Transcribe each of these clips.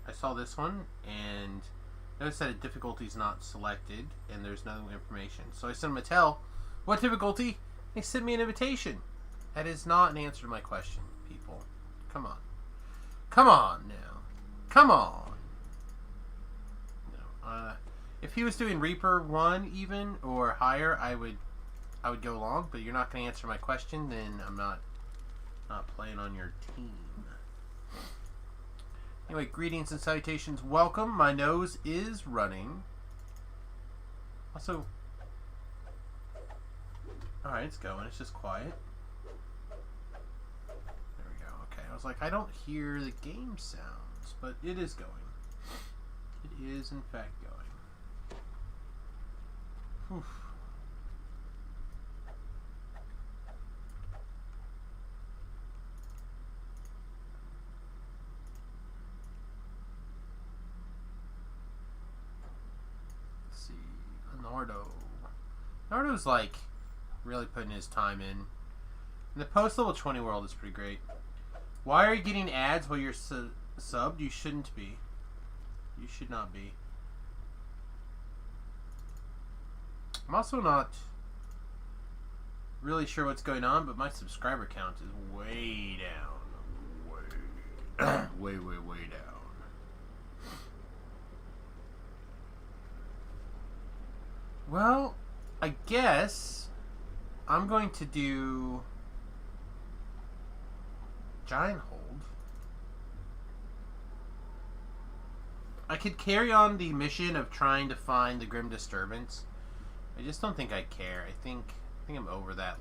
I saw this one, and notice that a difficulty is not selected, and there's no information. So I sent them a tell. What difficulty? They sent me an invitation. That is not an answer to my question, people. Come on. Come on now. Come on. No. If he was doing Reaper 1 even or higher, I would go along, but you're not going to answer my question, then I'm not playing on your team. Anyway, greetings and salutations. Welcome. My nose is running. Also, alright, it's going. It's just quiet. There we go. Okay, I was like, I don't hear the game sounds, but it is going. It is, in fact, going. Whew. Nardo's like really putting his time in. And the post level 20 world is pretty great. Why are you getting ads while you're subbed? You shouldn't be. You should not be. I'm also not really sure what's going on, but my subscriber count is way down. Way down. Well, I guess I'm going to do Giant Hold. I could carry on the mission of trying to find the Grim Disturbance. I just don't think I care. I think I'm over that.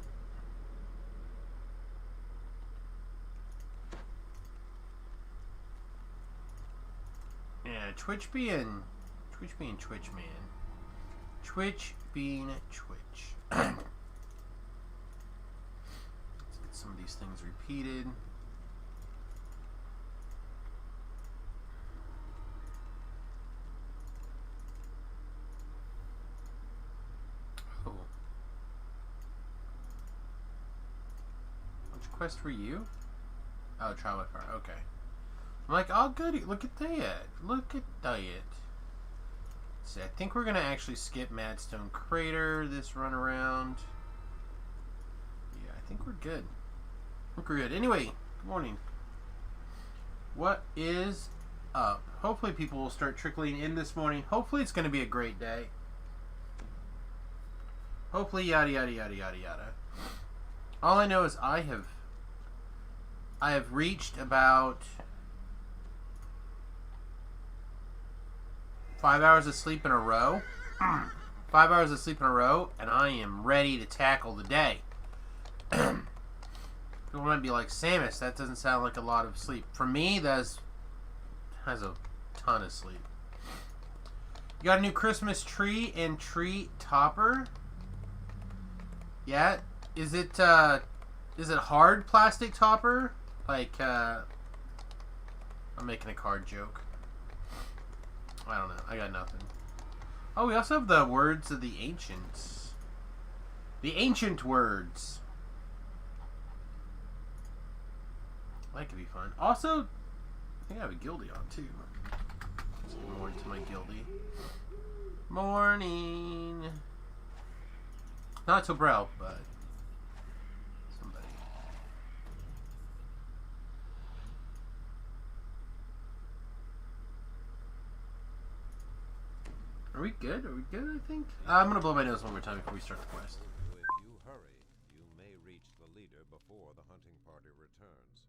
Yeah, Twitch being Twitch, man. Twitch being Twitch. Let's get some of these things repeated. Oh. Which quest were you? Oh, trial by fire. Okay. I'm like, oh goody, look at that. Look at that. See, I think we're going to actually skip Madstone Crater this run around. Yeah, I think we're good. We're good. Anyway, good morning. What is up? Hopefully people will start trickling in this morning. Hopefully it's going to be a great day. Hopefully yada yada yada yada yada. All I know is I have reached about 5 hours of sleep in a row. 5 hours of sleep in a row, and I am ready to tackle the day. People might be like, Samus, that doesn't sound like a lot of sleep. For me, that has a ton of sleep. You got a new Christmas tree and tree topper? Yeah? Is it hard plastic topper? Like, I'm making a card joke. I don't know. I got nothing. Oh, we also have the words of the ancients. The ancient words. That could be fun. Also, I think I have a guildie on too. Let's give morning to my guildie. Morning. Not till Brel, but somebody. Are we good? Are we good, I think? I'm going to blow my nose one more time before we start the quest. If you hurry, you may reach the leader before the hunting party returns.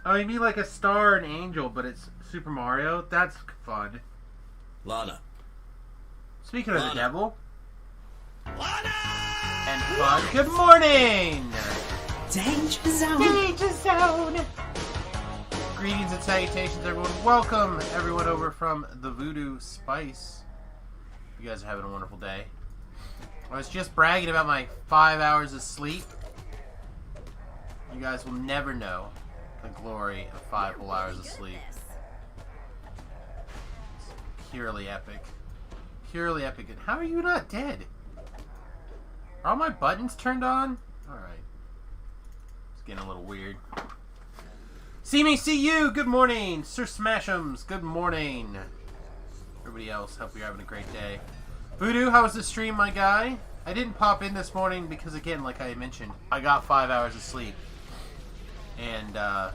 Oh, you mean like a star and angel, but it's Super Mario? That's fun. Lana. Speaking of the devil. Lana! And fun. Good morning! Danger zone. Danger zone! Greetings and salutations, everyone. Welcome, everyone, over from the Voodoo Spice. You guys are having a wonderful day. I was just bragging about my 5 hours of sleep. You guys will never know the glory of 5 whole hours of sleep. purely epic. Purely epic. And how are you not dead? Are all my buttons turned on? Alright. It's getting a little weird. See me, see you! Good morning! Sir Smash'ems, good morning. Everybody else, hope you're having a great day. Voodoo, how was the stream, my guy? I didn't pop in this morning because, again, like I mentioned, I got 5 hours of sleep. And, I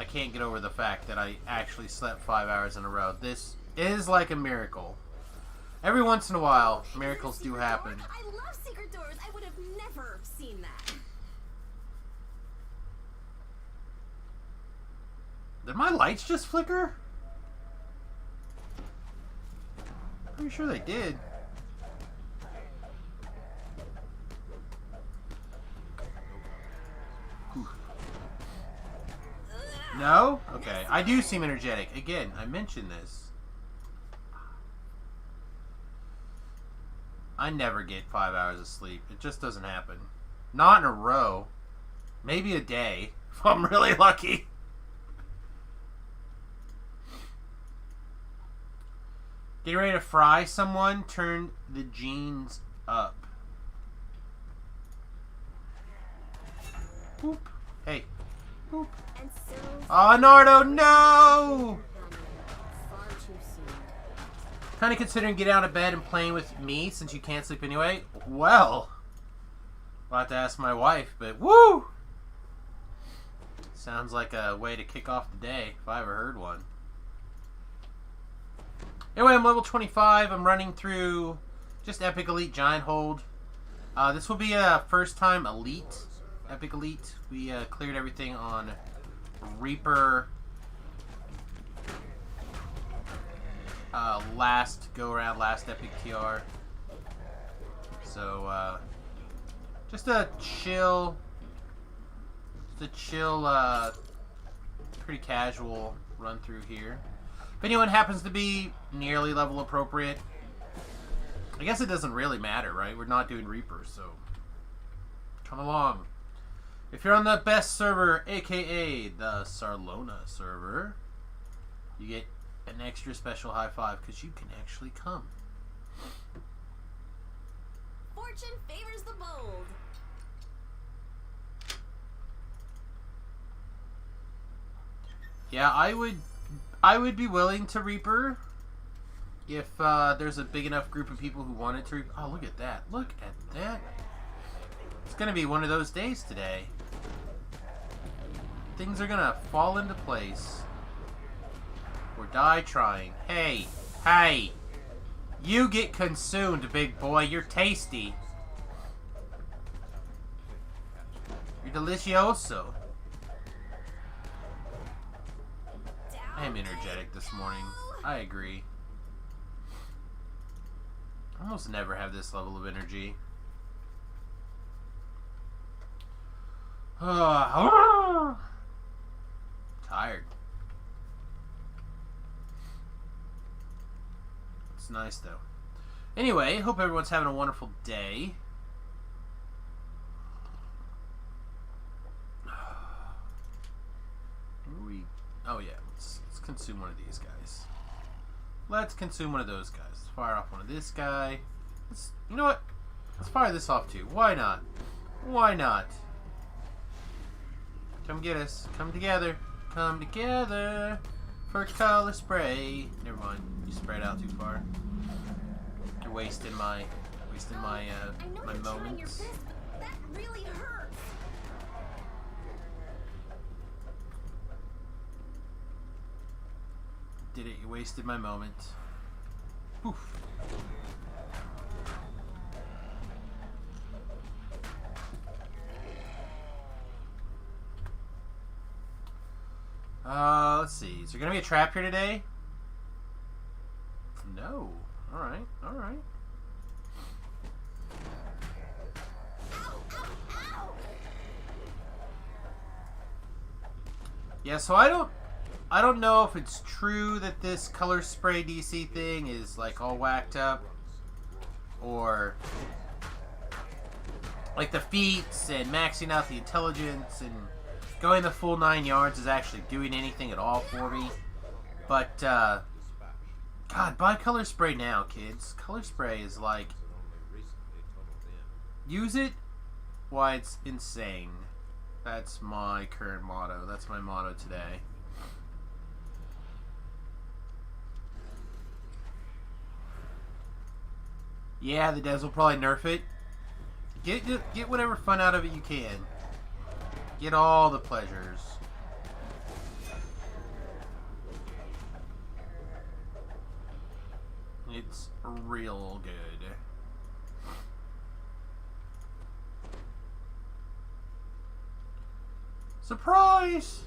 can't get over the fact that I actually slept 5 hours in a row. This is like a miracle. Every once in a while, miracles do happen. I love secret doors. I would have never seen that. Did my lights just flicker? Pretty sure they did. No? Okay. I do seem energetic. Again, I mentioned this. I never get 5 hours of sleep. It just doesn't happen. Not in a row. Maybe a day, if I'm really lucky. Getting ready to fry someone? Turn the jeans up. Boop. Hey. Boop. And so Oh, Nardo, no! far too soon. Kind of considering getting out of bed and playing with me since you can't sleep anyway? Well, I'll have to ask my wife, but woo! Sounds like a way to kick off the day, if I ever heard one. Anyway, I'm level 25. I'm running through just Epic Elite Giant Hold. This will be a first time Elite. Epic Elite. We cleared everything on Reaper last go around, last Epic TR. So just a chill, pretty casual run through here. If anyone happens to be nearly level appropriate, I guess it doesn't really matter, right? We're not doing Reaper, so come along. If you're on the best server, aka the Sarlona server, you get an extra special high five because you can actually come. Fortune favors the bold. Yeah, I would be willing to Reaper if there's a big enough group of people who wanted to. Oh, look at that! Look at that! It's gonna be one of those days today. Things are gonna fall into place. Or die trying. Hey! Hey! You get consumed, big boy. You're tasty. You're delicioso. I am energetic this morning. I agree. I almost never have this level of energy. Tired. It's nice though. Anyway, hope everyone's having a wonderful day. Oh yeah, let's consume one of these guys. Let's consume one of those guys. Let's fire off one of this guy. You know what? Let's fire this off too. Why not? Why not? Come get us. Come together. Come together for color spray. Never mind. You sprayed out too far. You're wasting my I know my you're trying your moments. best, but that really hurts. Did it? You wasted my moment. Poof. Let's see. Is there gonna be a trap here today? No. All right. All right. Ow, ow, ow. Yeah. So I don't know if it's true that this color spray DC thing is like all whacked up, or like the feats and maxing out the intelligence and going the full 9 yards is actually doing anything at all for me. But God, buy color spray now, kids. Color spray is like, It only recently tunneled in. use it while it's insane. That's my current motto. That's my motto today. Yeah, the devs will probably nerf it. Get whatever fun out of it you can. Get all the pleasures. It's real good. Surprise!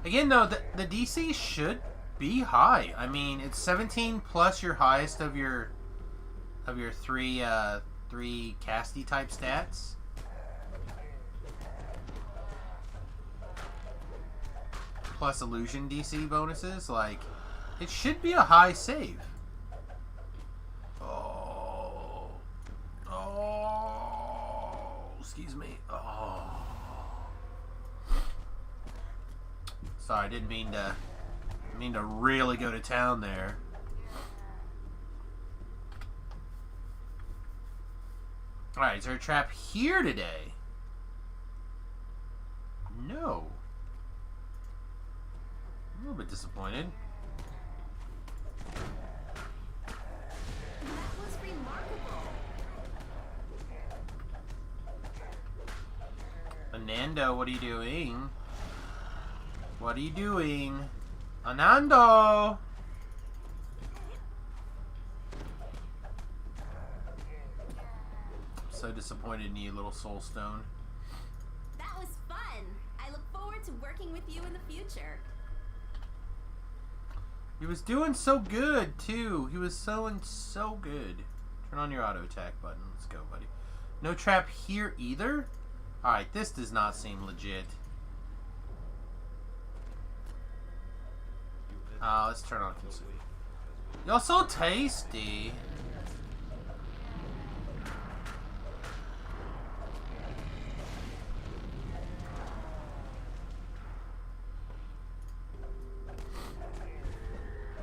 Again, though, the DC should be high. I mean, it's 17 plus your highest of your three casty type stats. Plus illusion DC bonuses. Like, it should be a high save. Oh, excuse me. Oh, sorry, I didn't mean to really go to town there. Alright, is there a trap here today? No. A little bit disappointed. That was remarkable. Anando, what are you doing? What are you doing? Anando! So disappointed in you, little soulstone. That was fun. I look forward to working with you in the future. He was doing so good, too. He was so good. Turn on your auto attack button. Let's go, buddy. No trap here either? Alright, this does not seem legit. Let's turn on consume. Y'all so tasty.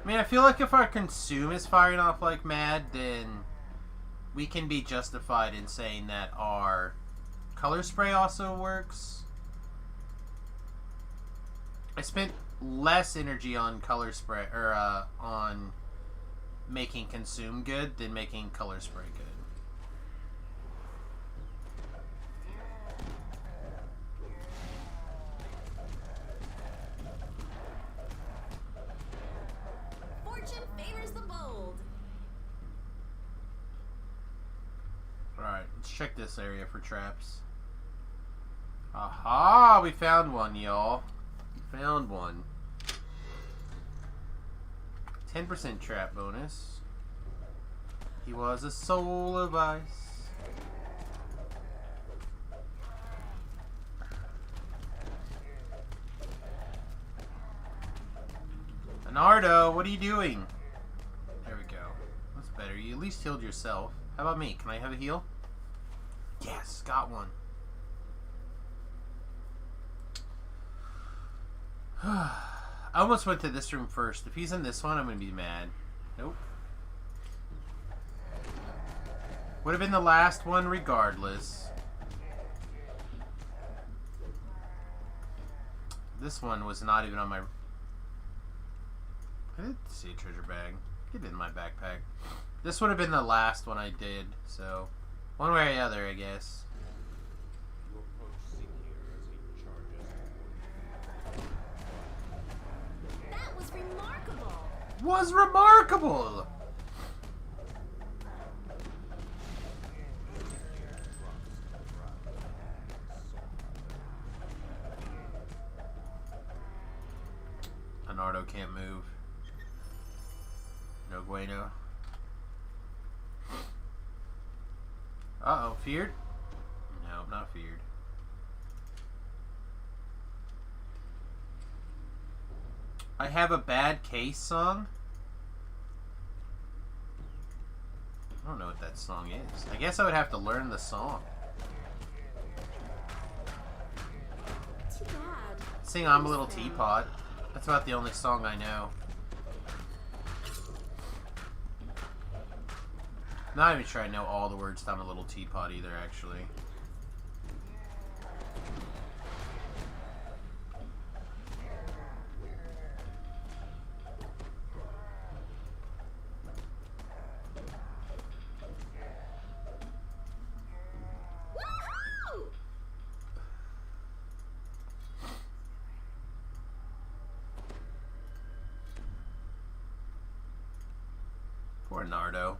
I mean, I feel like if our consume is firing off like mad, then we can be justified in saying that our color spray also works. I spent less energy on color spray, or on making consume good than making color spray good. Fortune favors the bold. Alright, let's check this area for traps. Aha! We found one, y'all. We found one. 10% trap bonus. He was a soul of ice. Bernardo, what are you doing? There we go. That's better. You at least healed yourself. How about me? Can I have a heal? Yes, got one. I almost went to this room first. If he's in this one, I'm going to be mad. Nope. Would have been the last one regardless. This one was not even on my... I did see a treasure bag. Get it in my backpack. This would have been the last one I did, so... one way or the other, I guess. You approach Seeker as he charges. That was remarkable. Was remarkable! Leonardo can't move. No bueno. Uh-oh, feared? No, not feared. I have a bad case song? I don't know what that song is. I guess I would have to learn the song. Too bad. Sing I'm a Little Teapot. That's about the only song I know. Not even sure I know all the words to I'm a Little Teapot either, actually. Woohoo! Poor Nardo.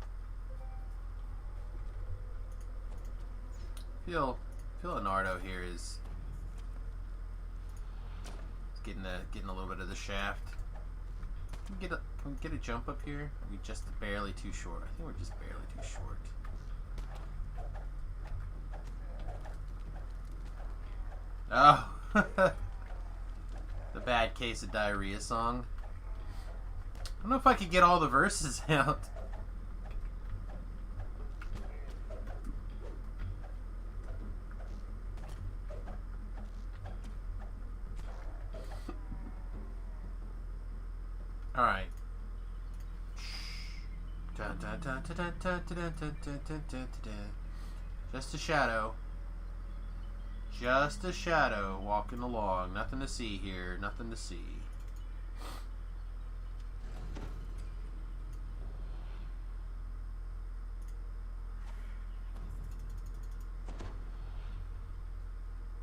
Feel Nardo here is getting a little bit of the shaft. Can we get a jump up here? Are we just barely too short? I think we're just barely too short. Oh, the bad case of diarrhea song. I don't know if I could get all the verses out. All right. Just a shadow. Just a shadow walking along. Nothing to see here. Nothing to see.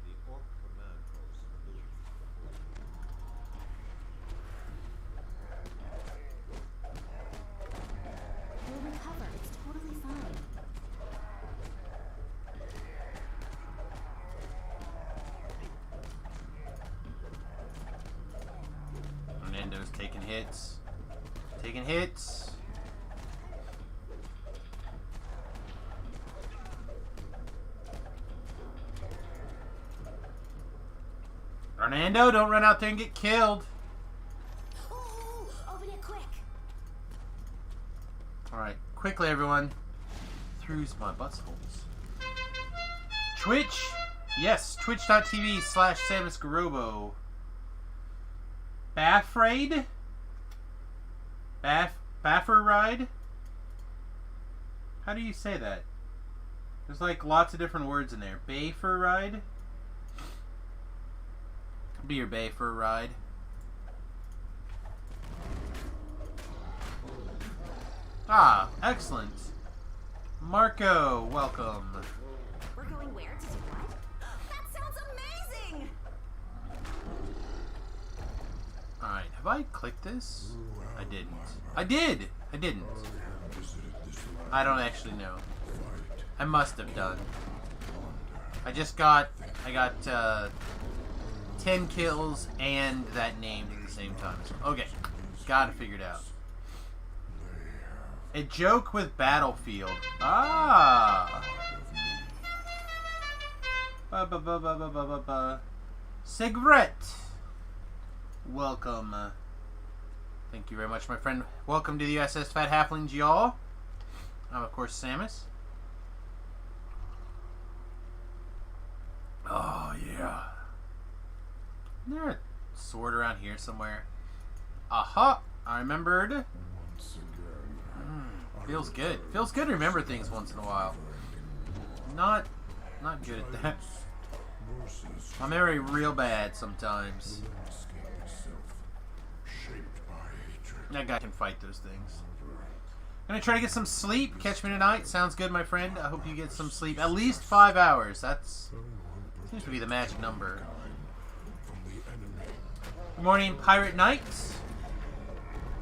The Orc command post looms before you. We'll recover. It's totally fine. Fernando's taking hits. Taking hits. Fernando, don't run out there and get killed. Ooh, open it quick. Alright, quickly everyone. Throughs my buttholes. Twitch? Yes, twitch.tv/SamusGarobo. Baffraid? Baffer ride? How do you say that? There's like lots of different words in there. Bayfer ride? Be your bay for a ride. Ah, excellent. Marco, welcome. We're going where? To do what? That sounds amazing! Alright, have I clicked this? I didn't. I did! I didn't. I don't actually know. I must have done. I got 10 kills and that named at the same time. So, okay, got it figured out. A joke with Battlefield. Ah! Cigarette! Welcome. Thank you very much, my friend. Welcome to the USS Fat Halflings, y'all. I'm, of course, Samus. Oh, yeah. Isn't there a sword around here somewhere? Aha! I remembered. Feels good. Feels good to remember things once in a while. Not good at that. My memory real bad sometimes. That guy can fight those things. I'm gonna try to get some sleep. Catch me tonight. Sounds good, my friend. I hope you get some sleep. At least 5 hours. That's seems to be the magic number. Good morning, Pirate Knight.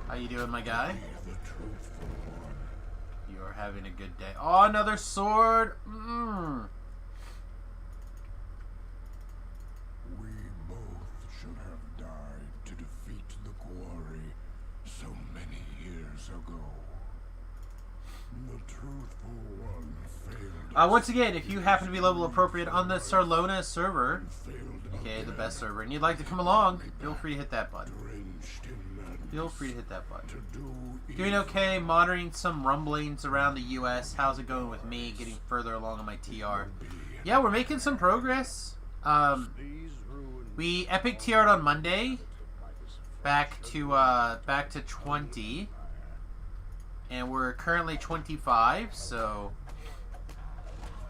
How you doing, my guy? You are having a good day. Oh, another sword. We both should have died to defeat the quarry so many years ago. The truthful one failed. Once again, if you happen to be level appropriate on the Sarlona server, okay, the best server, and you'd like to come along, feel free to hit that button. Feel free to hit that button. Doing okay, monitoring some rumblings around the US. How's it going with me getting further along on my TR? Yeah, we're making some progress. We epic TR'd on Monday. back to 20, and we're currently 25, so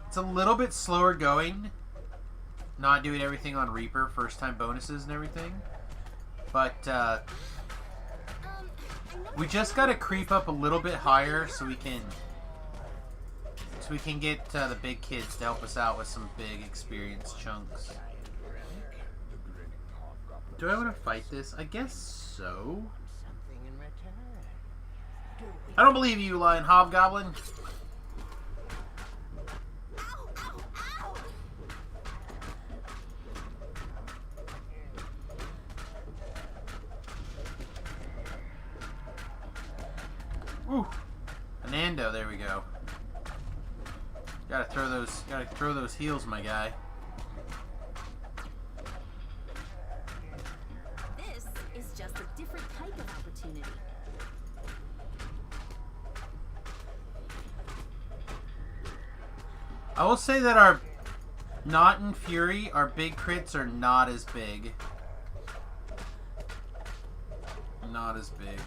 it's a little bit slower going, not doing everything on Reaper, first time bonuses and everything, but we just gotta creep up a little bit higher so we can get the big kids to help us out with some big experience chunks. Do I want to fight this? I guess so. I don't believe you, Lion Hobgoblin. Ooh, Anando, there we go. Gotta throw those heals, my guy. This is just a different type of opportunity. I will say that our not in Fury, our big crits are not as big. Not as big.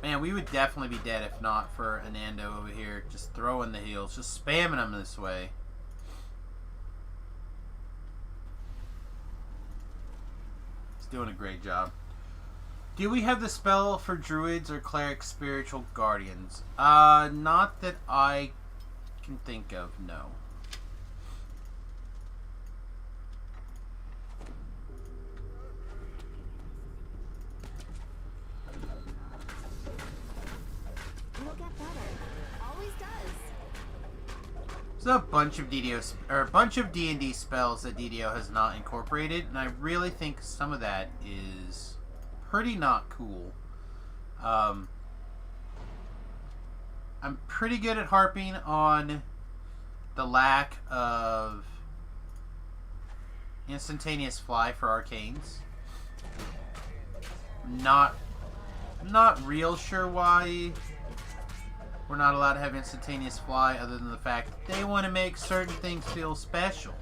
Man, we would definitely be dead if not for Anando over here. Just throwing the heals. Just spamming them this way. He's doing a great job. Do we have the spell for druids or clerics, spiritual guardians? Not that I can think of, no. It'll get better. Always does. There's a bunch of DDO or a bunch of D&D spells that DDO has not incorporated, and I really think some of that is pretty not cool. I'm pretty good at harping on the lack of instantaneous fly for arcanes. Not real sure why we're not allowed to have instantaneous fly, other than the fact that they want to make certain things feel special.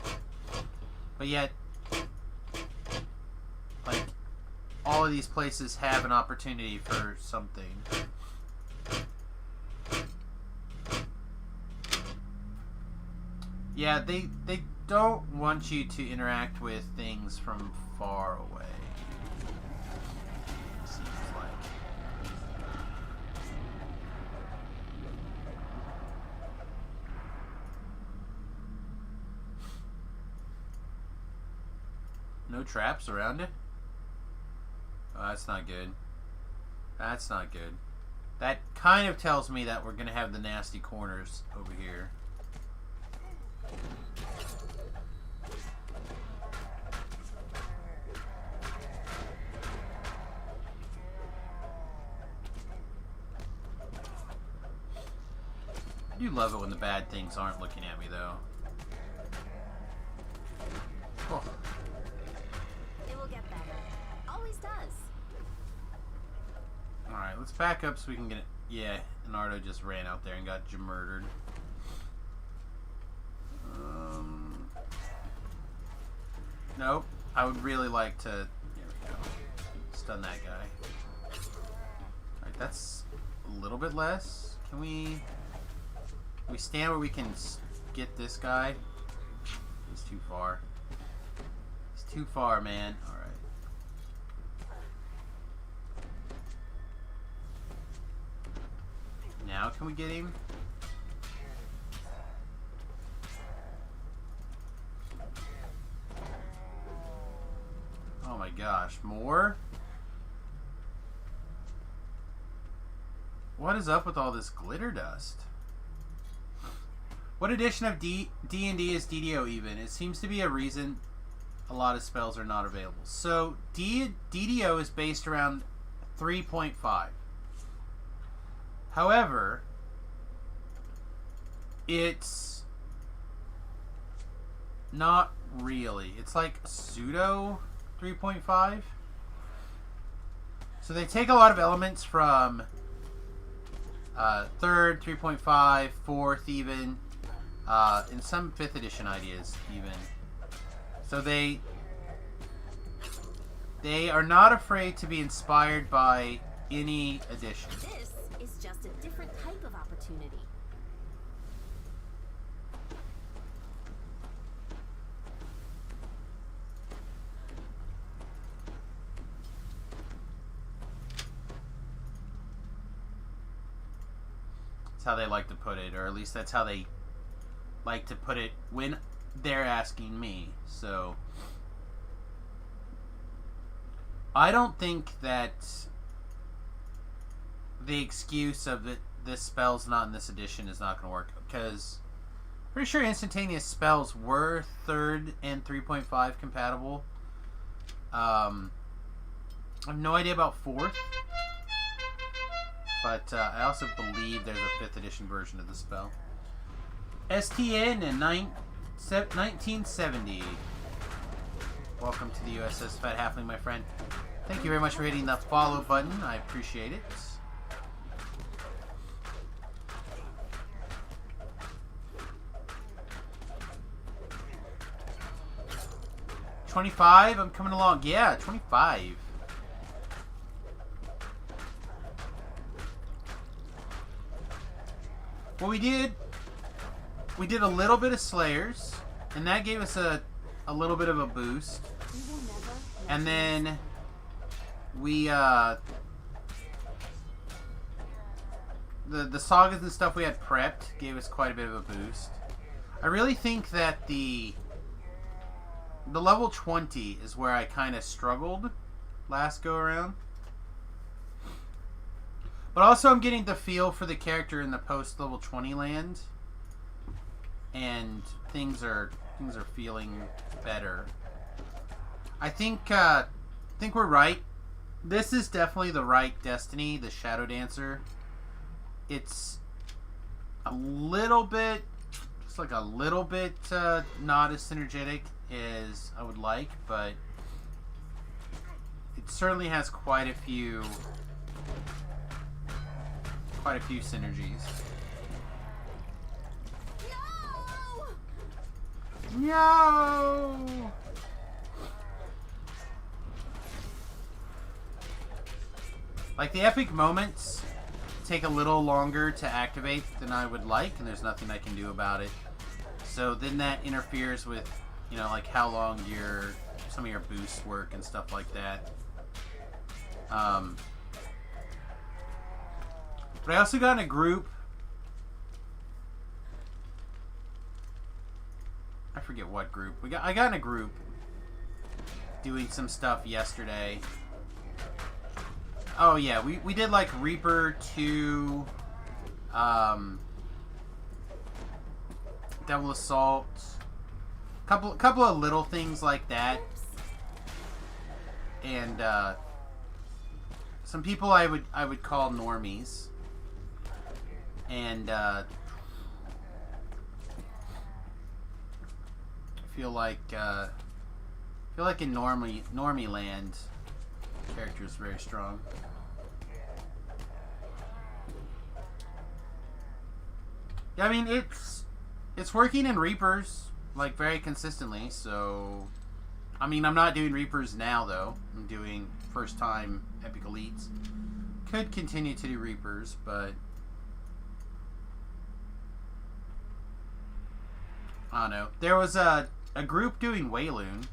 But yet, like, all of these places have an opportunity for something. Yeah, they don't want you to interact with things from far away. Seems like. No traps around it? Oh, that's not good. That's not good. That kind of tells me that we're going to have the nasty corners over here. I do love it when the bad things aren't looking at me, though. Oh. It will get better. Always does. Alright, let's back up so we can get it. Yeah, Nardo just ran out there and got murdered. Nope. I would really like to... There we go. Stun that guy. Alright, that's a little bit less. Can we stand where we can get this guy? He's too far. He's too far, man. Alright. Now can we get him? Oh my gosh, more? What is up with all this glitter dust? What edition of D&D is DDO even? It seems to be a reason a lot of spells are not available. So DDO is based around 3.5. However, it's not really. It's like pseudo 3.5. So they take a lot of elements from 3rd, 3.5, 4th even, and some 5th edition ideas even. So they are not afraid to be inspired by any edition. This is just a different type of opportunity. That's how they like to put it, or at least that's how they like to put it when they're asking me. So I don't think that the excuse of that this spell's not in this edition is not going to work, because pretty sure instantaneous spells were 3rd and 3.5 compatible. I have no idea about 4th, but I also believe there's a 5th edition version of the spell. STN in 1970. Welcome to the USS Fat Halfling, my friend. Thank you very much for hitting the follow button. I appreciate it. $25? I'm coming along. Yeah, 25. Well, we did a little bit of Slayers, and that gave us a little bit of a boost. And then we the sagas and stuff we had prepped gave us quite a bit of a boost. I really think that the level 20 is where I kind of struggled last go around. But also I'm getting the feel for the character in the post level 20 land, and things are feeling better. I think we're right. This is definitely the right Destiny, the Shadow Dancer. It's a little bit, just like a little bit not as synergetic as I would like, but it certainly has quite a few synergies. No! Like, the epic moments take a little longer to activate than I would like, and there's nothing I can do about it. So then that interferes with, you know, like how long some of your boosts work and stuff like that. But I also got in a group. I forget what group. I got in a group doing some stuff yesterday. Oh yeah, we did like Reaper 2, Devil Assault, couple of little things like that, and some people I would call normies, and feel like in normie land, character is very strong. Yeah, I mean it's working in Reapers like very consistently. So, I mean, I'm not doing Reapers now though. I'm doing first time Epic Elites. Could continue to do Reapers, but I don't know. There was a group doing Wayloon,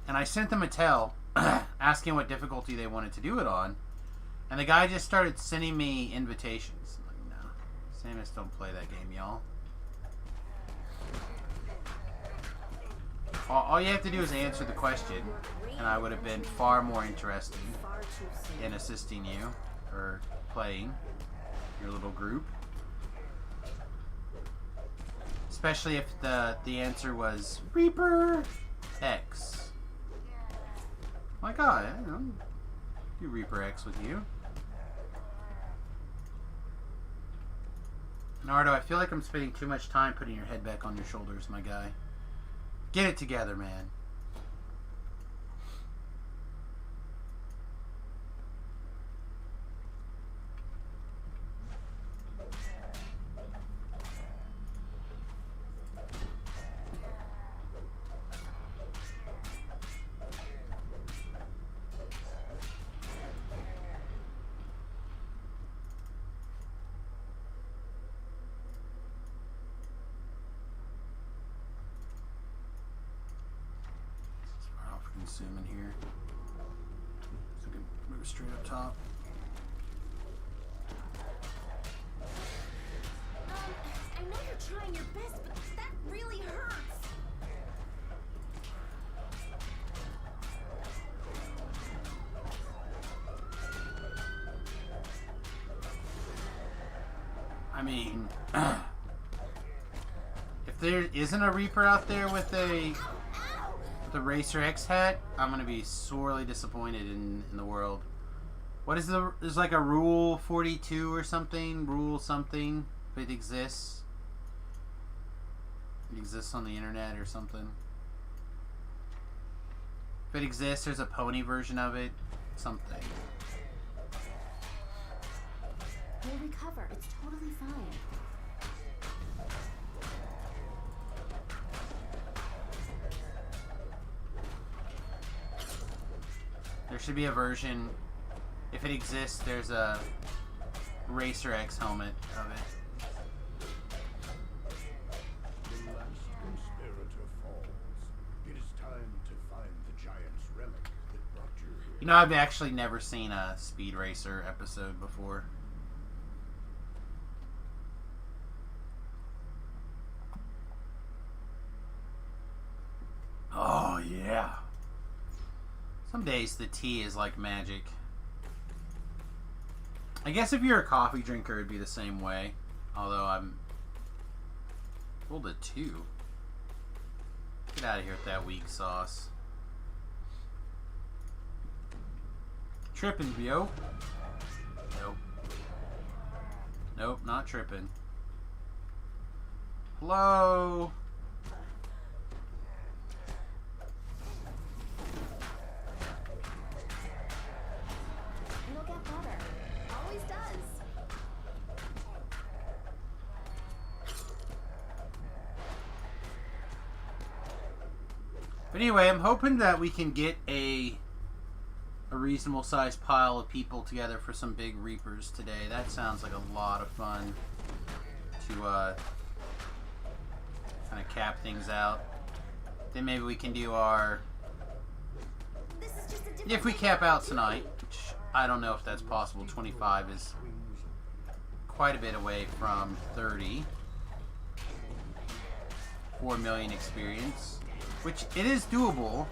and I sent them a tell asking what difficulty they wanted to do it on, and the guy just started sending me invitations. I'm like, no, Samus don't play that game, y'all. All you have to do is answer the question, and I would have been far more interested in assisting you or playing your little group. Especially if the answer was Reaper X. My God, I don't know. Do Reaper X with you. Nardo, I feel like I'm spending too much time putting your head back on your shoulders, my guy. Get it together, man. zoom in here. So I can move straight up top. I know you're trying your best, but that really hurts. I mean, if there isn't a Reaper out there with the Racer X hat, I'm gonna be sorely disappointed in the world. What is there's like a rule 42 or something? Rule something, if it exists. It exists on the internet or something. If it exists, there's a pony version of it. Something. We'll recover. It's totally fine. There should be a version. If it exists, there's a Racer X helmet of it. The last conspirator falls. It is time to find the giant's relic that brought you here. You know, I've actually never seen a Speed Racer episode before. Oh, yeah. Some days the tea is like magic. I guess if you're a coffee drinker, it'd be the same way. Although I'm pulled a 2. Get out of here with that weak sauce. Tripping, yo. Nope. Nope, not tripping. Hello? It'll get better. Always does. But anyway, I'm hoping that we can get a reasonable sized pile of people together for some big Reapers today. That sounds like a lot of fun to kind of cap things out. Then maybe we can do our... This is just a different If we cap out tonight, which I don't know if that's possible. 25 is quite a bit away from 30. 4 million experience, which it is doable.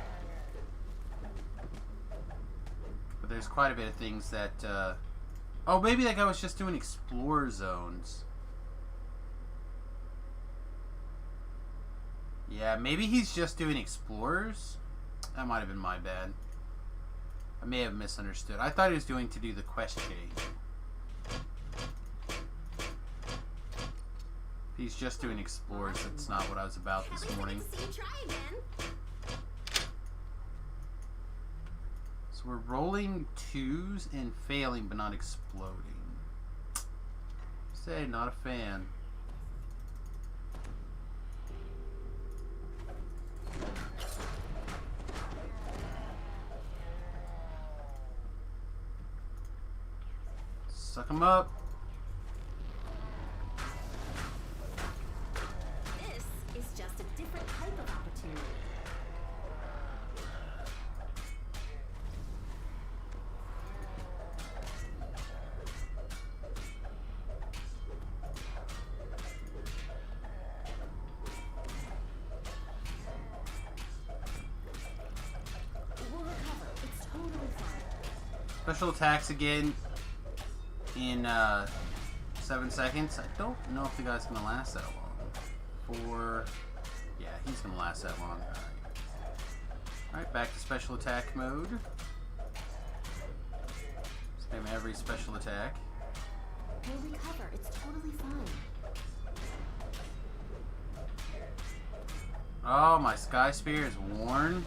But there's quite a bit of things that... oh, maybe that guy was just doing Explorer Zones. Yeah, maybe he's just doing Explorers. That might have been my bad. I may have misunderstood. I thought he was doing to do the quest change. If he's just doing Explorers, that's not what I was about this morning. To see you try again. So we're rolling 2s and failing but not exploding. Say, not a fan. Suck them up. This is just a different type of opportunity. We'll recover. It's totally fine. Special attacks again in 7 seconds. I don't know if the guy's gonna last that long. Yeah, he's gonna last that long. Alright, back to special attack mode. Spam every special attack. We'll recover. It's totally fine. Oh, my Sky Spear is worn.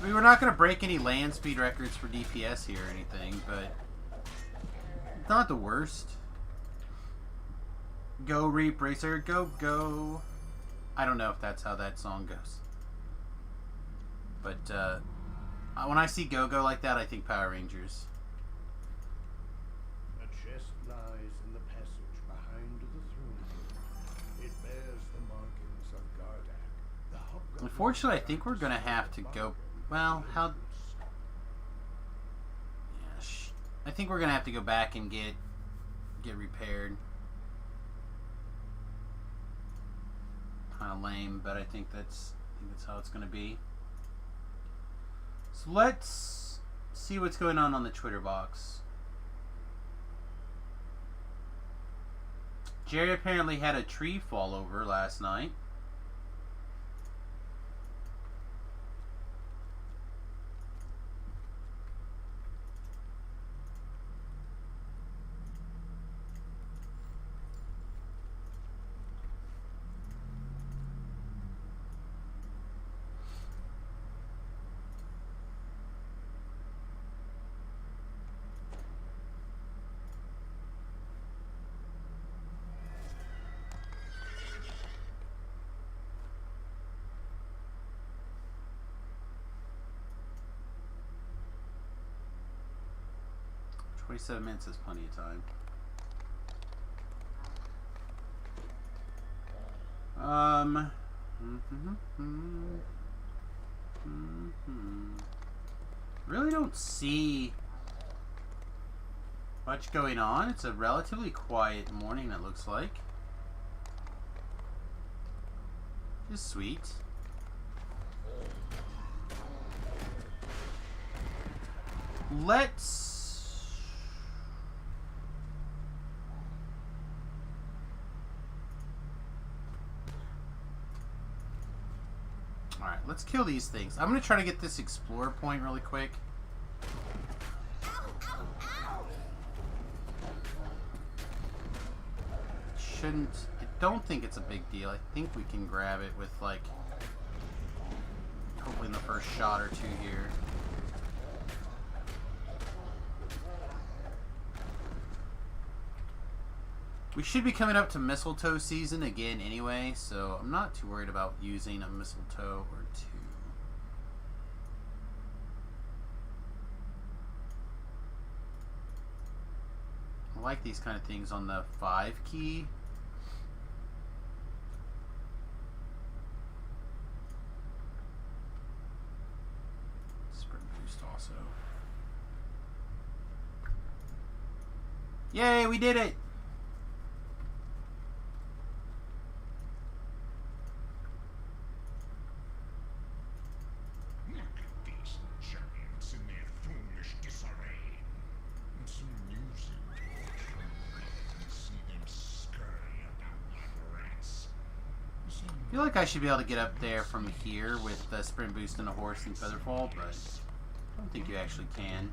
I mean, we're not going to break any land speed records for DPS here or anything, but it's not the worst. Go Reap Racer, go, go. I don't know if that's how that song goes. But when I see go-go like that, I think Power Rangers. A chest lies in the passage behind the throne. It bears the markings of Gardak. The hobgoblin Unfortunately, I think we're gonna have to go. Well, how? Yeah, I think we're gonna have to go back and get repaired. Kind of lame, but I think that's how it's gonna be. So let's see what's going on the Twitter box. Jerry apparently had a tree fall over last night. "27 minutes is plenty of time." Really don't see much going on. It's a relatively quiet morning, it looks like. Just sweet. Let's... Alright, let's kill these things. I'm going to try to get this explorer point really quick. I don't think it's a big deal. I think we can grab it with, like, hopefully in the first shot or two here. We should be coming up to mistletoe season again anyway, so I'm not too worried about using a mistletoe or two. I like these kind of things on the 5 key. Sprint boost also. Yay, we did it! I feel like I should be able to get up there from here with the sprint boost and a horse and featherfall, but I don't think you actually can.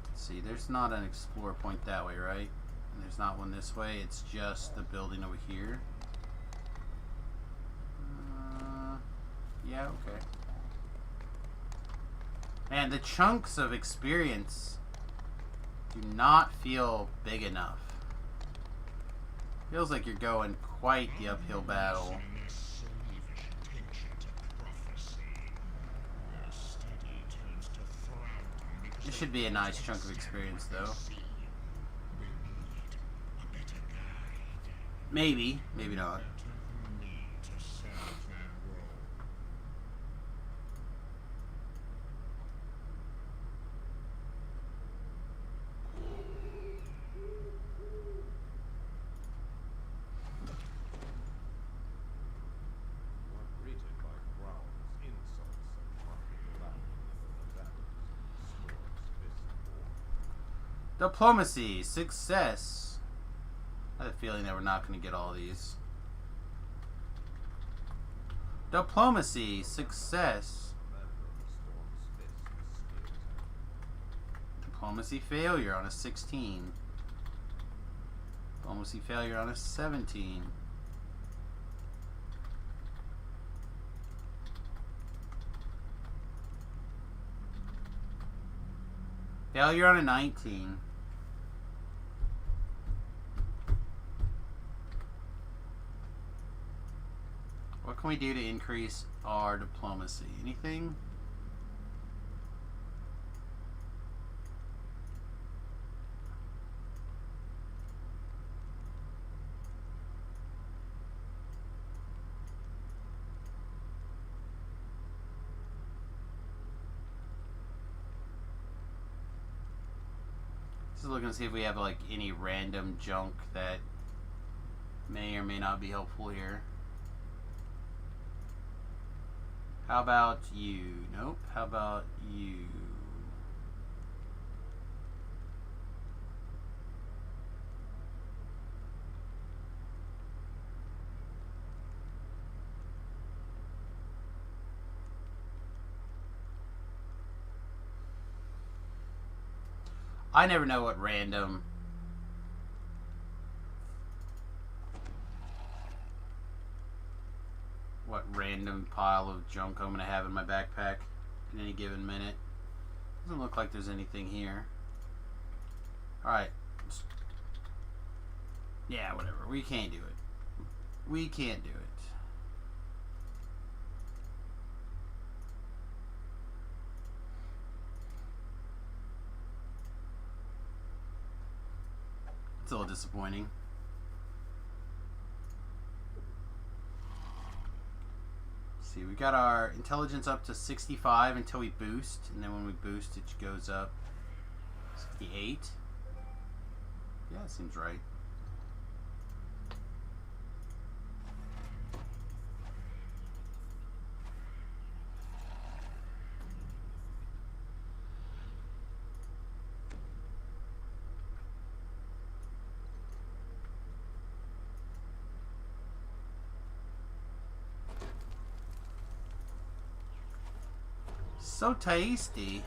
Let's see, there's not an explorer point that way, right? And there's not one this way, it's just the building over here. Yeah, okay. And the chunks of experience do not feel big enough. Feels like you're going quite the uphill battle. This should be a nice chunk of experience, though. Maybe, maybe not. Diplomacy, success. I had a feeling that we're not going to get all these. Diplomacy, success. Diplomacy failure on a 16. Diplomacy failure on a 17. Failure on a 19. What can we do to increase our diplomacy? Anything? Just looking to see if we have like any random junk that may or may not be helpful here. How about you? Nope. How about you? I never know what random pile of junk I'm gonna have in my backpack in any given minute. Doesn't look like there's anything here. Alright. Yeah, whatever. We can't do it. We can't do it. It's a little disappointing. Let's see, we got our intelligence up to 65 until we boost, and then when we boost, it goes up 68. Yeah, that seems right. So tasty.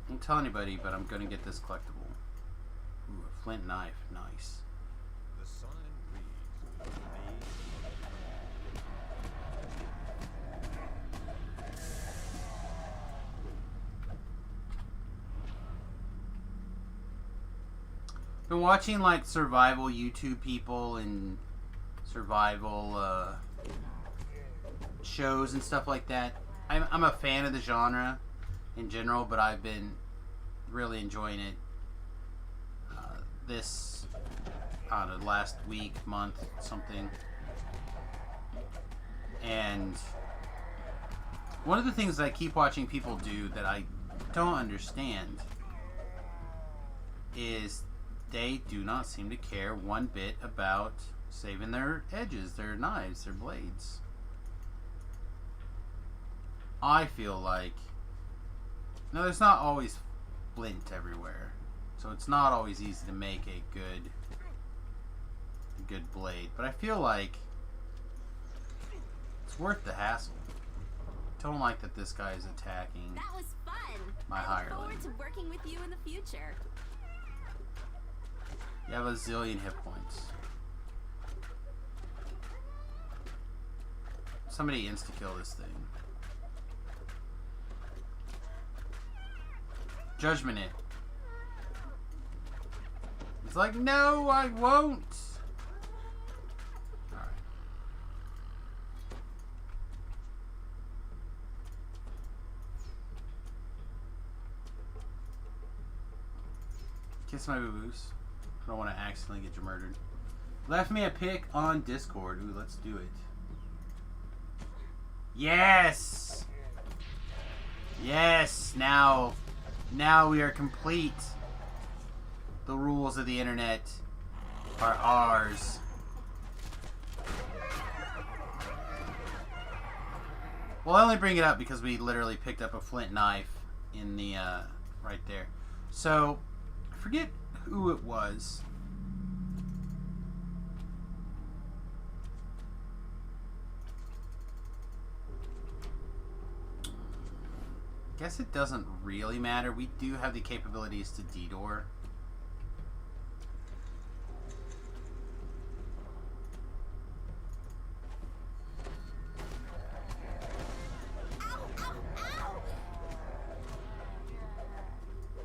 Don't tell anybody, but I'm gonna get this collectible. Ooh, a flint knife. Nice. The sign reads, Been watching like survival YouTube people and survival shows and stuff like that. I'm a fan of the genre in general, but I've been really enjoying it this, I don't know, last week, month, something. And one of the things that I keep watching people do that I don't understand is they do not seem to care one bit about saving their edges, their knives, their blades. I feel like, now there's not always flint everywhere, so it's not always easy to make a good blade, but I feel like it's worth the hassle. Don't like that this guy is attacking That was fun. my I look hireling. forward to working with you in the future. You have a zillion hit points. Somebody insta-kill this thing. Judgment it. It's like, no, I won't. Alright. Kiss my boo-boos. I don't want to accidentally get you murdered. Left me a pic on Discord. Ooh, let's do it. Yes! Yes! Now we are complete. The rules of the internet are ours. Well, I only bring it up because we literally picked up a flint knife in the, right there. So, I forget who it was. Guess it doesn't really matter. We do have the capabilities to D-door.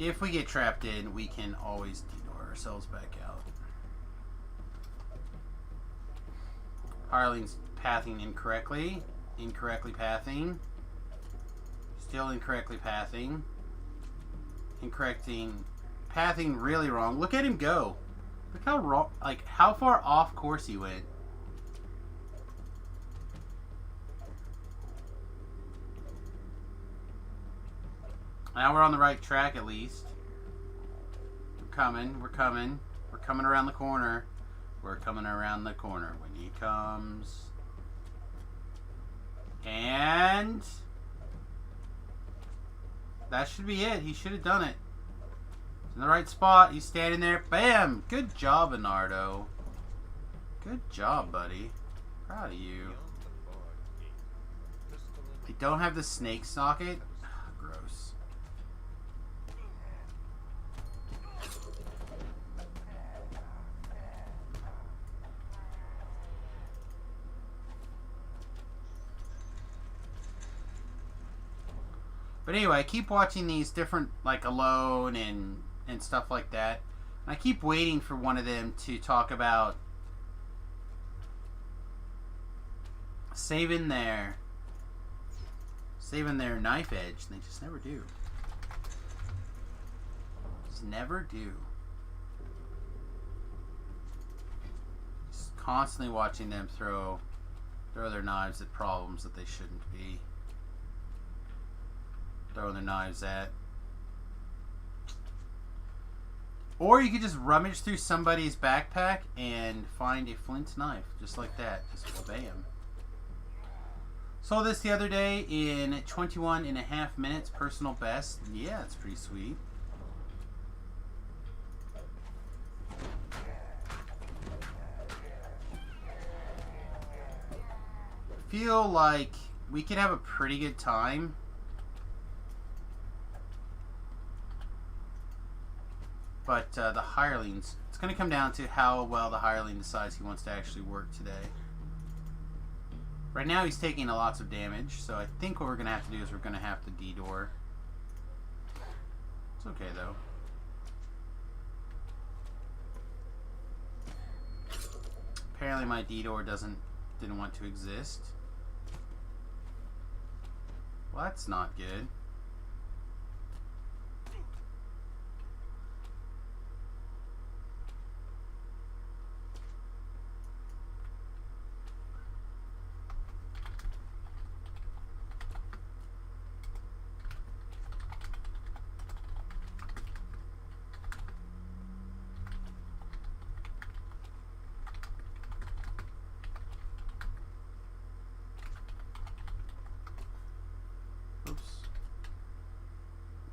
If we get trapped in, we can always D-door ourselves back out. Harling's pathing incorrectly. Incorrectly pathing. Still incorrectly pathing. Pathing really wrong. Look at him go. Look how wrong, like how far off course he went. Now we're on the right track at least. We're coming, we're coming. We're coming around the corner. We're coming around the corner when he comes. And that should be it. He should have done it. He's in the right spot. He's standing there. Bam! Good job, Bernardo. Good job, buddy. Proud of you. They don't have the snake socket? Gross. But anyway, I keep watching these different, like, Alone and stuff like that. And I keep waiting for one of them to talk about saving their knife edge. They just never do. Just never do. Just constantly watching them throw their knives at problems that they shouldn't be throwing their knives at. Or you could just rummage through somebody's backpack and find a flint knife, just like that. Just bam. Saw this the other day in 21.5 minutes, personal best. Yeah, it's pretty sweet. Feel like we could have a pretty good time. But the hirelings, it's going to come down to how well the hireling decides he wants to actually work today. Right now he's taking lots of damage, so I think what we're going to have to do is we're going to have to D-door. It's okay though. Apparently my D-door didn't want to exist. Well, that's not good.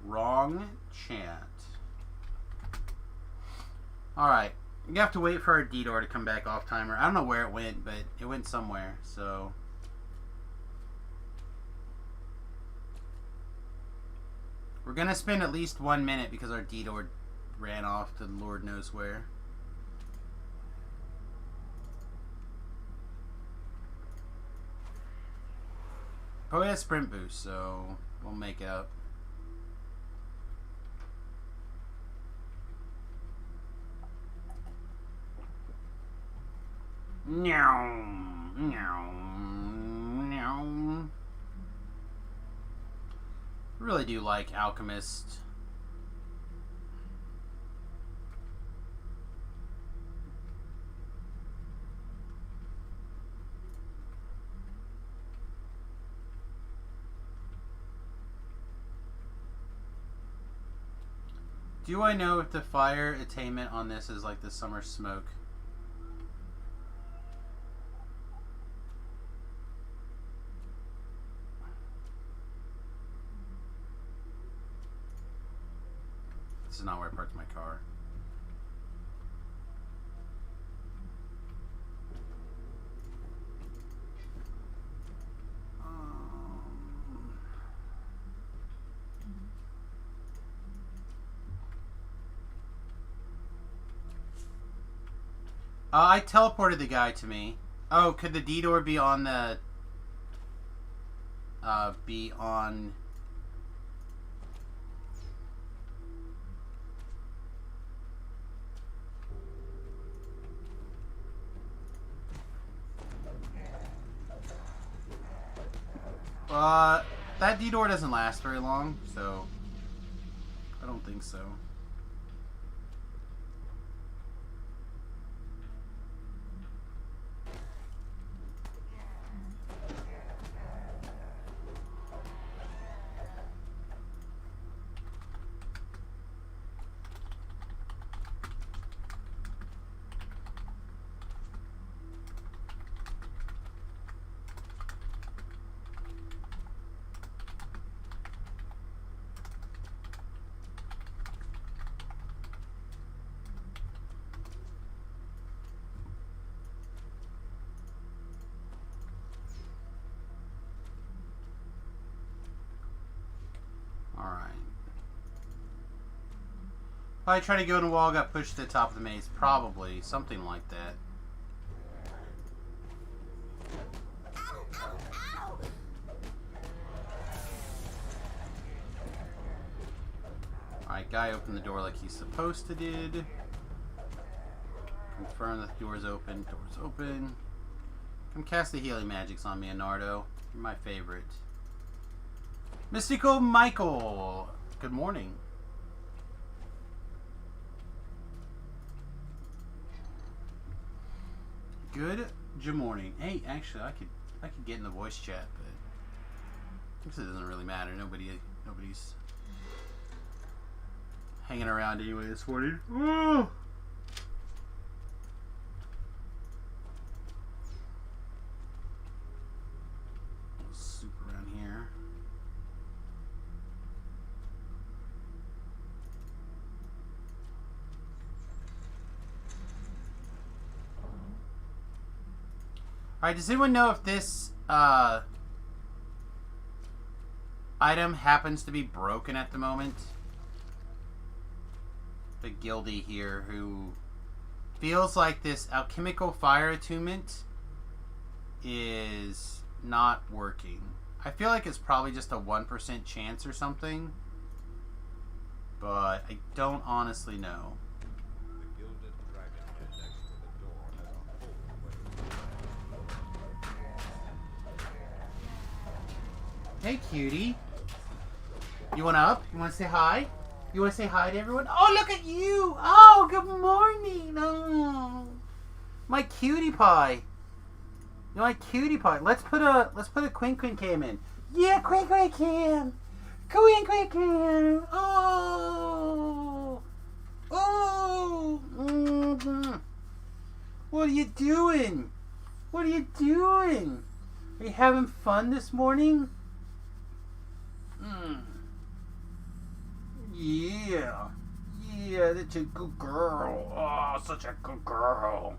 Wrong chant. Alright. You have to wait for our D-door to come back off timer. I don't know where it went, but it went somewhere, so. We're gonna spend at least 1 minute because our D-door ran off to Lord knows where. But we have sprint boost, so we'll make up. Meow, meow, meow. Really do like Alchemist. Do I know if the fire attainment on this is like the summer smoke? This is not where I parked my car. I teleported the guy to me. Oh, could the D-door be on the... be on... that D-door doesn't last very long, so... I don't think so. Probably try to go in the wall, got pushed to the top of the maze. Probably. Something like that. Ow, ow, ow! Alright, guy opened the door like he's supposed to did. Confirm that the door's open. Door's open. Come cast the healing magics on me, Leonardo. You're my favorite. Mystical Michael. Good morning. Good morning. Hey, actually, I could get in the voice chat, but I guess it doesn't really matter. Nobody's hanging around anyway this morning. Oh! Soup around here. Alright, does anyone know if this item happens to be broken at the moment? The guildie here who feels like this alchemical fire attunement is not working. I feel like it's probably just a 1% chance or something, but I don't honestly know. The gilded dragon head next to the door has a hole where Hey, cutie. You want up? You want to say hi? You want to say hi to everyone? Oh, look at you! Oh, good morning! Oh, my cutie pie. You're my cutie pie. Let's put a Quinn cam in. Yeah, Quinn cam. Quinn cam. Oh, oh. Mm-hmm. What are you doing? What are you doing? Are you having fun this morning? Yeah. Yeah, that's a good girl. Oh, such a good girl.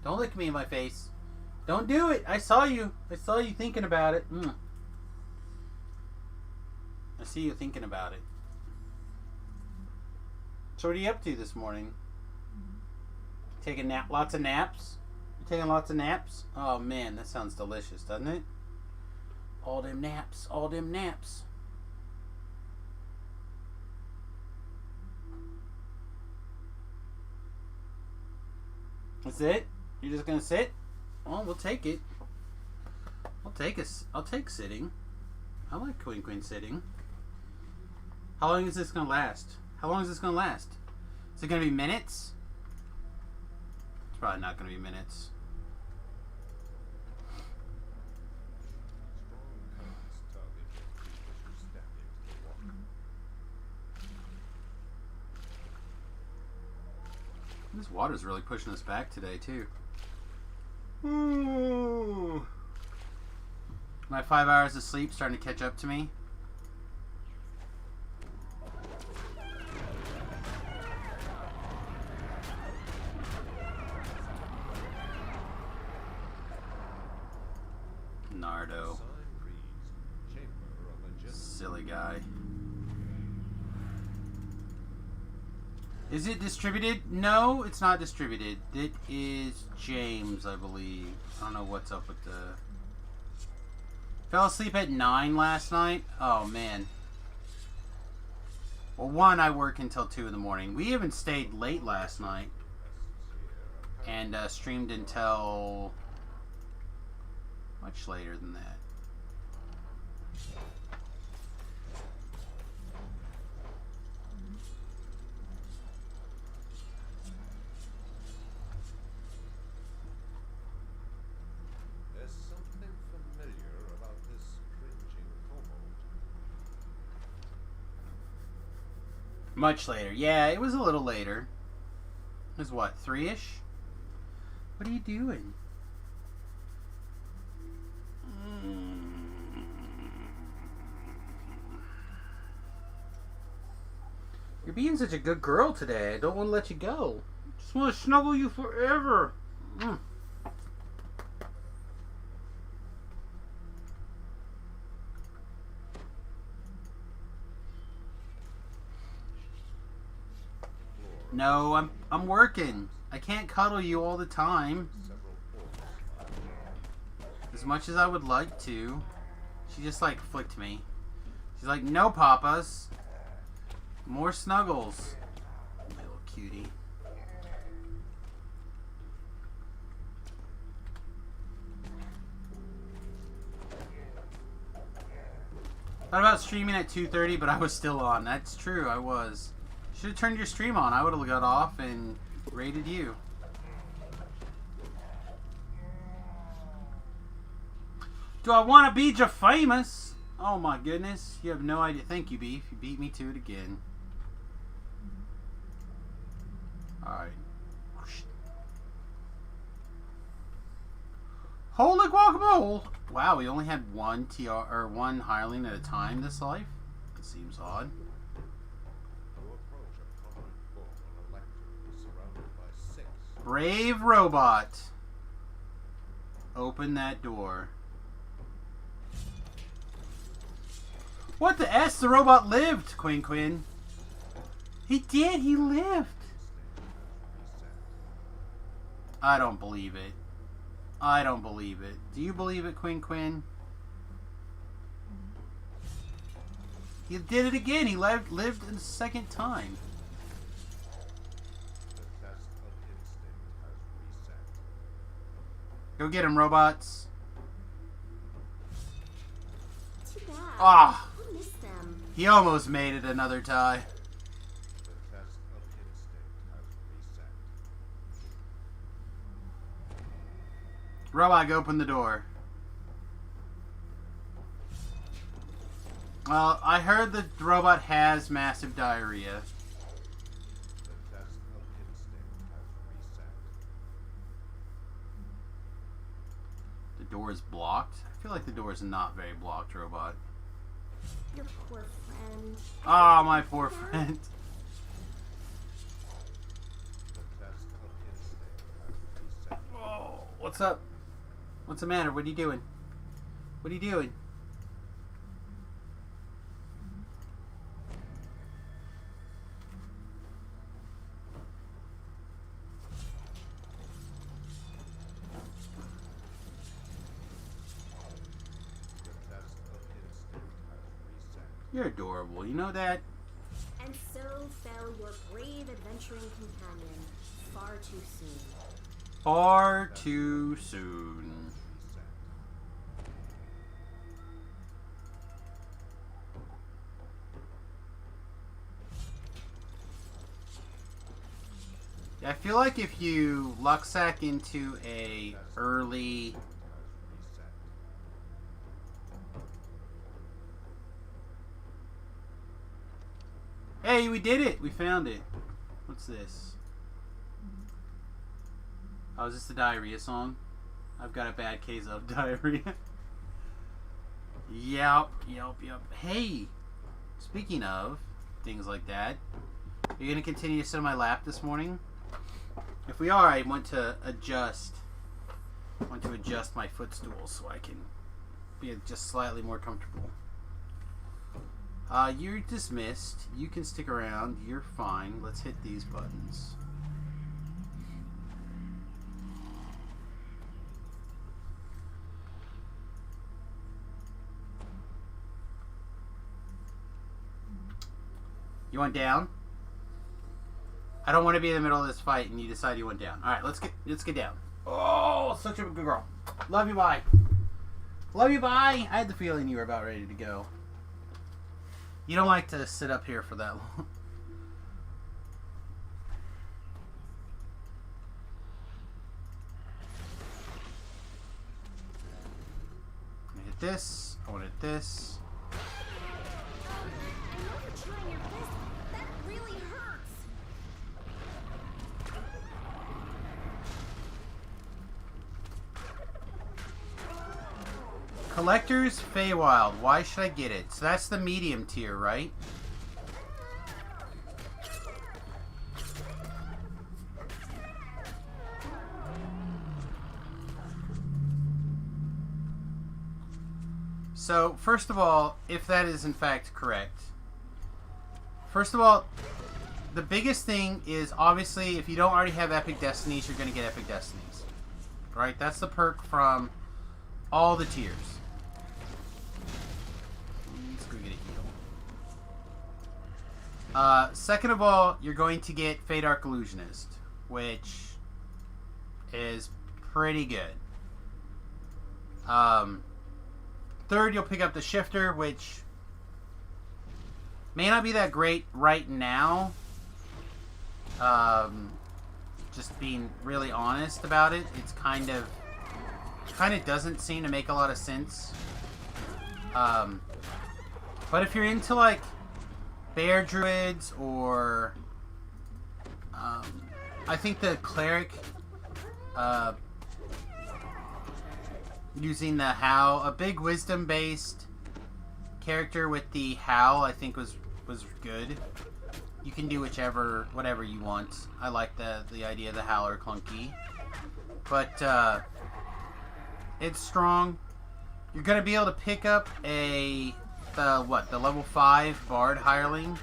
Don't look me in my face. Don't do it. I saw you. I saw you thinking about it. I see you thinking about it. So what are you up to this morning? Taking lots of naps? You taking lots of naps? Oh man, that sounds delicious, doesn't it? All them naps. All them naps. That's it? You're just gonna sit? Well, we'll take it. I'll take sitting. I like Quinn sitting. How long is this gonna last? How long is this gonna last? Is it gonna be minutes? It's probably not gonna be minutes. This water's really pushing us back today, too. Ooh. My 5 hours of sleep starting to catch up to me. Nardo. Silly guy. Is it distributed? No, it's not distributed. It is James, I believe. I don't know what's up with the... Fell asleep at 9 last night? Oh, man. Well, 1, I work until 2 in the morning. We even stayed late last night. And streamed until... much later than that. Much later. Yeah, it was a little later. It was what, 3-ish? What are you doing? You're being such a good girl today. I don't want to let you go. I just want to snuggle you forever. No, I'm working. I can't cuddle you all the time. As much as I would like to. She just like flicked me. She's like, no papas. More snuggles. My little cutie. Thought about streaming at 2:30, but I was still on. That's true, I was. Should have turned your stream on. I would have got off and raided you. Do I want to be famous? Oh my goodness. You have no idea. Thank you, Beef. You beat me to it again. Alright. Holy guacamole! Wow, we only had one TR or one hireling at a time this life? That seems odd. Brave robot. Open that door. What the S? The robot lived, Quinn. He did. He lived. I don't believe it. I don't believe it. Do you believe it, Quinn? He did it again. He lived a second time. Go get him, robots. Too bad. Ah! I miss them. He almost made it another tie. Robot, go open the door. Well, I heard the robot has massive diarrhea. The door is blocked. I feel like the door is not very blocked, robot. Your poor friend. Ah, my poor friend. Oh, what's up? What's the matter? What are you doing? What are you doing? You're adorable, you know that? And so fell your brave adventuring companion far too soon. Far too soon. I feel like if you luck sack into a early... Hey, we did it! We found it. What's this? Oh, is this the diarrhea song? I've got a bad case of diarrhea. Yep. Hey! Speaking of things like that, are you going to continue to sit on my lap this morning? If we are, I want to adjust my footstool so I can be just slightly more comfortable. You're dismissed. You can stick around. You're fine. Let's hit these buttons. You want down? I don't want to be in the middle of this fight and you decide you want down. Alright, let's get down. Oh, such a good girl. Love you, bye. Love you, bye. I had the feeling you were about ready to go. You don't like to sit up here for that long. I hit this. I want to hit this. I know you're trying your best. That really hurts. Collector's Feywild. Why should I get it? So that's the medium tier, right? So, first of all, if that is in fact correct, first of all, the biggest thing is obviously if you don't already have Epic Destinies, you're going to get Epic Destinies. Right? That's the perk from all the tiers. Let's go get a heal. Second of all, you're going to get Fade Arc Illusionist, which is pretty good. Third, you'll pick up the Shifter, which may not be that great right now. Just being really honest about it, it's kind of doesn't seem to make a lot of sense. But if you're into like bear druids or I think the cleric using the Howl, a big wisdom based character with the Howl, I think was good. You can do whatever you want. I like the idea of the Howler clunky. But it's strong. You're gonna be able to pick up the level 5 Bard Hireling.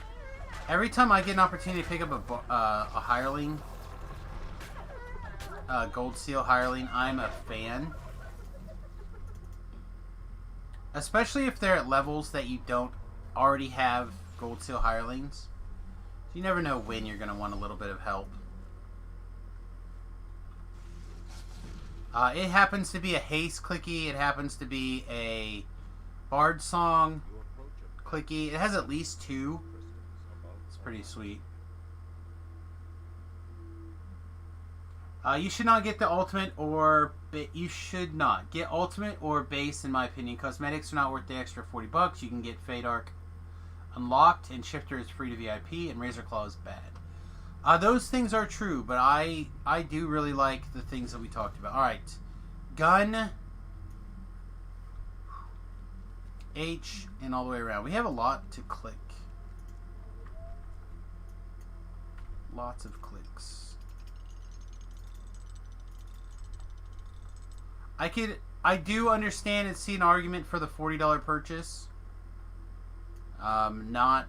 Every time I get an opportunity to pick up a Hireling, Gold Seal Hireling, I'm a fan. Especially if they're at levels that you don't already have Gold Seal Hirelings. You never know when you're going to want a little bit of help. It happens to be a haste clicky. It happens to be a bard song clicky. It has at least 2. It's pretty sweet. You should not get the ultimate or you should not get ultimate or base in my opinion. Cosmetics are not worth the extra $40. You can get Fade Arc unlocked, and Shifter is free to VIP, and Razor Claw is bad. Those things are true, but I do really like the things that we talked about. Alright. Gun. H, and all the way around. We have a lot to click. Lots of clicks. I do understand and see an argument for the $40 purchase. Not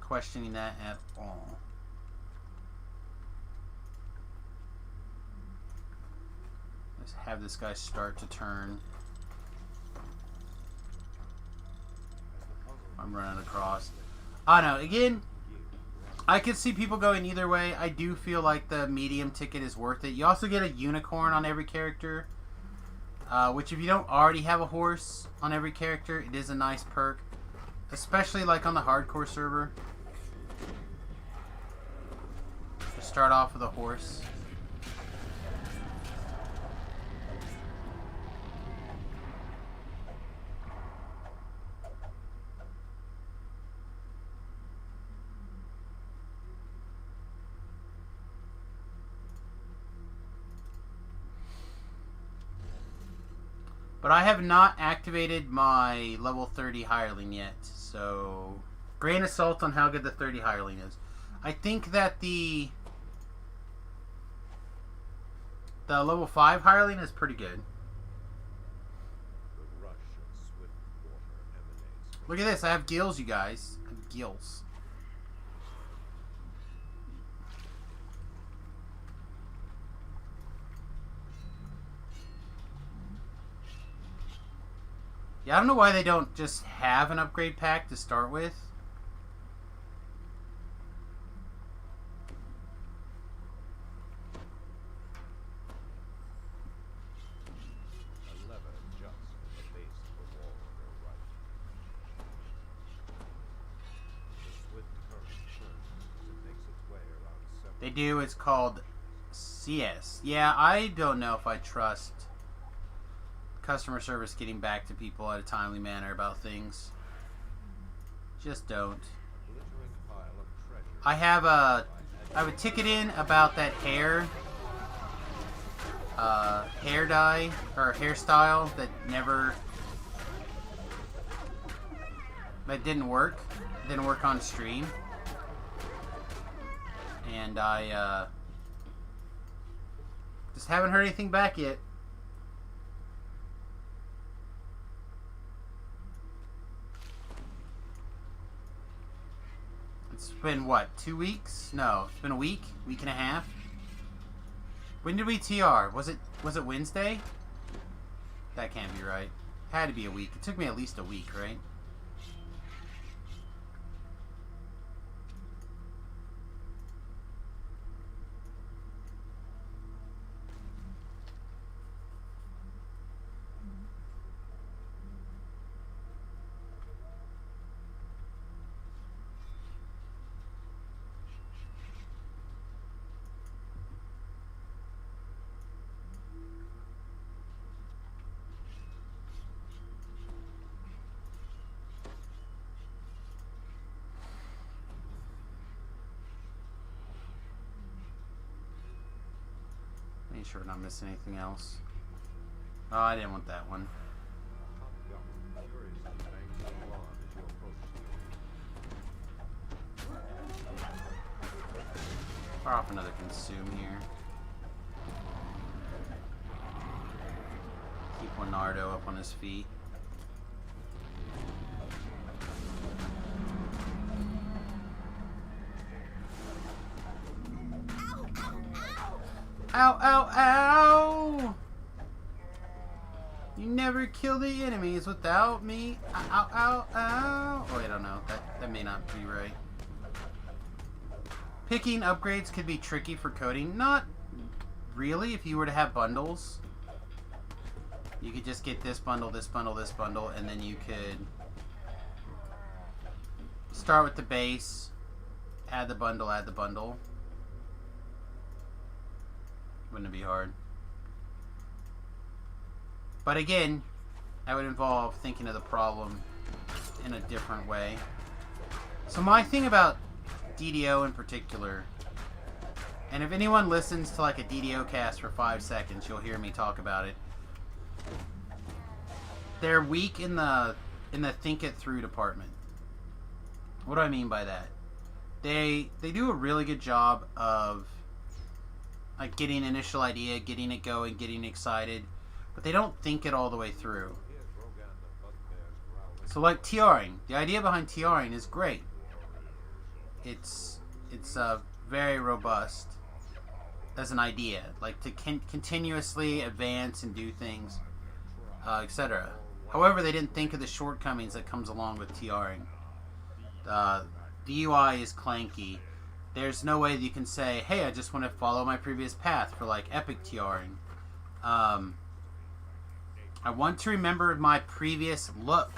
questioning that at all. Let's have this guy start to turn. I'm running across. I don't know. Again, I could see people going either way. I do feel like the medium ticket is worth it. You also get a unicorn on every character. Which if you don't already have a horse on every character, it is a nice perk. Especially like on the hardcore server. Just start off with a horse. But I have not activated my level 30 Hireling yet, so grain of salt on how good the 30 Hireling is. I think that the level 5 Hireling is pretty good. The rush of swift water emanates. Look at this, I have gills, you guys. I have gills. Yeah, I don't know why they don't just have an upgrade pack to start with. A lever juts at the base of the wall on their right. The swift current turns as it makes its way around several. They do, it's called CS. Yeah, I don't know if I trust customer service getting back to people at a timely manner about things. Just don't. Glittering pile of treasure. I have a ticket in about that hair dye or hairstyle that didn't work. It didn't work on stream. And I just haven't heard anything back yet. It's been what, 2 weeks? No, it's been a week and a half. When did we TR? Was it Wednesday? That can't be right. Had to be a week. It took me at least a week, right? Make sure we're not missing anything else. Oh, I didn't want that one. Fire off another consume here. Keep Leonardo up on his feet. Ow, ow, ow! You never kill the enemies without me. Ow, ow, ow. Oh, I don't know. That may not be right. Picking upgrades could be tricky for coding. Not really. If you were to have bundles, you could just get this bundle, this bundle, this bundle, and then you could start with the base, add the bundle, add the bundle. Wouldn't it be hard? But again, that would involve thinking of the problem in a different way. So my thing about DDO in particular, and if anyone listens to like a DDO cast for 5 seconds, you'll hear me talk about it. They're weak in the think it through department. What do I mean by that? They do a really good job of like getting an initial idea, getting it going, getting excited, but they don't think it all the way through. So like TRing, the idea behind TRing is great. It's very robust as an idea, like to continuously advance and do things, etc. However, they didn't think of the shortcomings that comes along with TRing. The UI is clanky. There's no way that you can say, hey, I just want to follow my previous path for like epic TRing. I want to remember my previous look.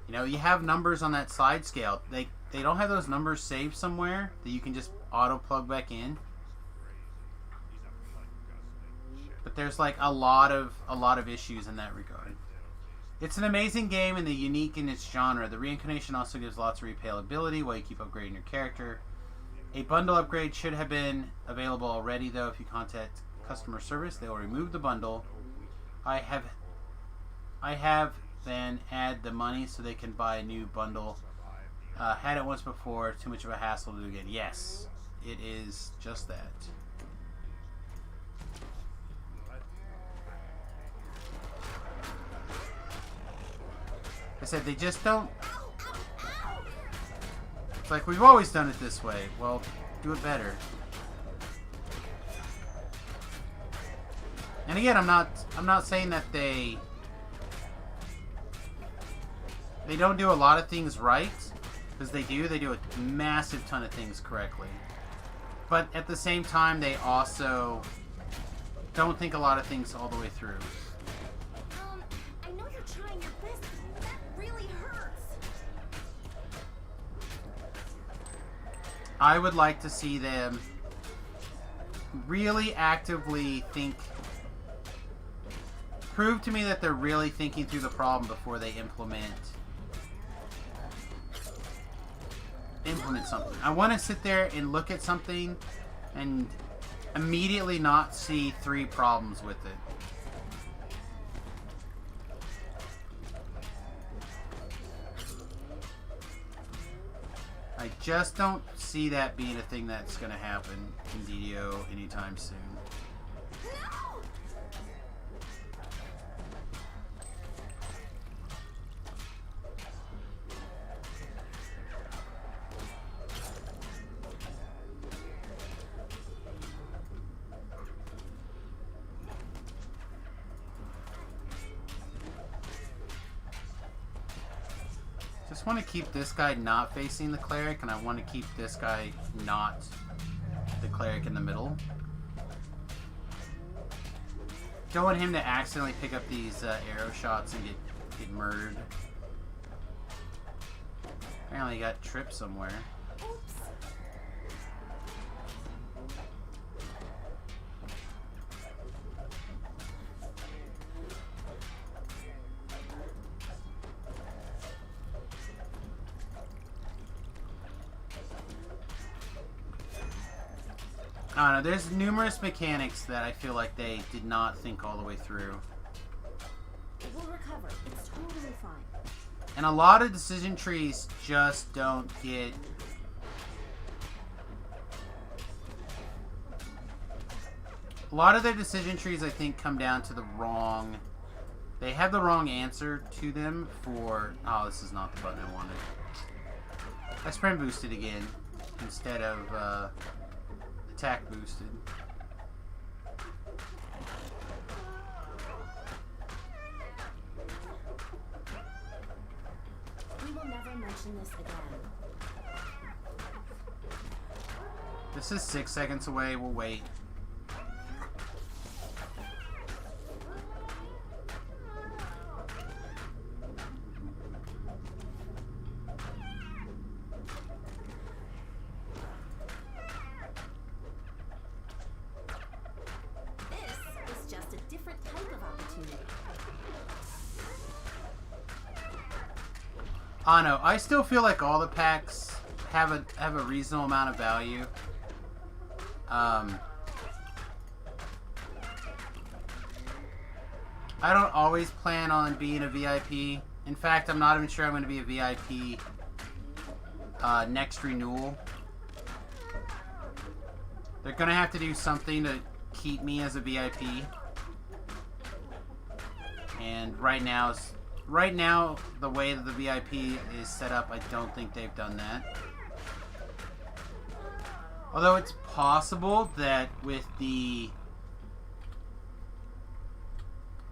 You know, you have numbers on that slide scale. They don't have those numbers saved somewhere that you can just auto plug back in. But there's like a lot of issues in that regard. It's an amazing game and unique in its genre. The reincarnation also gives lots of replayability while you keep upgrading your character. A bundle upgrade should have been available already, though. If you contact customer service, they will remove the bundle. I have then add the money so they can buy a new bundle. Had it once before, too much of a hassle to do again. Yes, it is just that. I said they just don't. It's like we've always done it this way. Well, do it better. And again, I'm not saying that they don't do a lot of things right, because they do a massive ton of things correctly. But at the same time, they also don't think a lot of things all the way through. I know you're trying your best, but that really hurts. I would like to see them really actively prove to me that they're really thinking through the problem before they implement something. I want to sit there and look at something and immediately not see 3 problems with it. I just don't see that being a thing that's going to happen in DDO anytime soon. just want to keep this guy not facing the cleric, and I want to keep this guy not the cleric in the middle. Don't want him to accidentally pick up these arrow shots and get murdered. Apparently he got tripped somewhere. I don't know, there's numerous mechanics that I feel like they did not think all the way through. It will recover. It's totally fine. And a lot of decision trees just don't get... A lot of their decision trees, I think, come down to the wrong... They have the wrong answer to them for... Oh, this is not the button I wanted. I sprint boosted again instead of attack boosted. We will never mention this again. This is 6 seconds away. We'll wait. I know. I still feel like all the packs have a reasonable amount of value. I don't always plan on being a VIP. In fact, I'm not even sure I'm going to be a VIP next renewal. They're going to have to do something to keep me as a VIP. And right now, the way that the VIP is set up, I don't think they've done that. Although it's possible that with the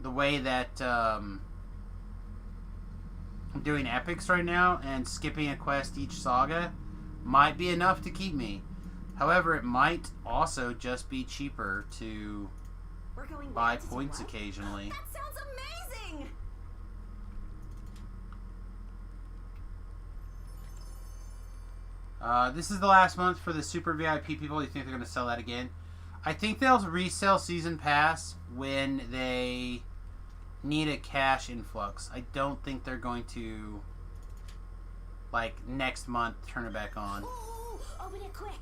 way that I'm doing epics right now and skipping a quest each saga might be enough to keep me. However, it might also just be cheaper to buy points occasionally. That sounds amazing! This is the last month for the Super VIP people. You think they're going to sell that again? I think they'll resell Season Pass when they need a cash influx. I don't think they're going to, like, next month turn it back on. Ooh, open it quick!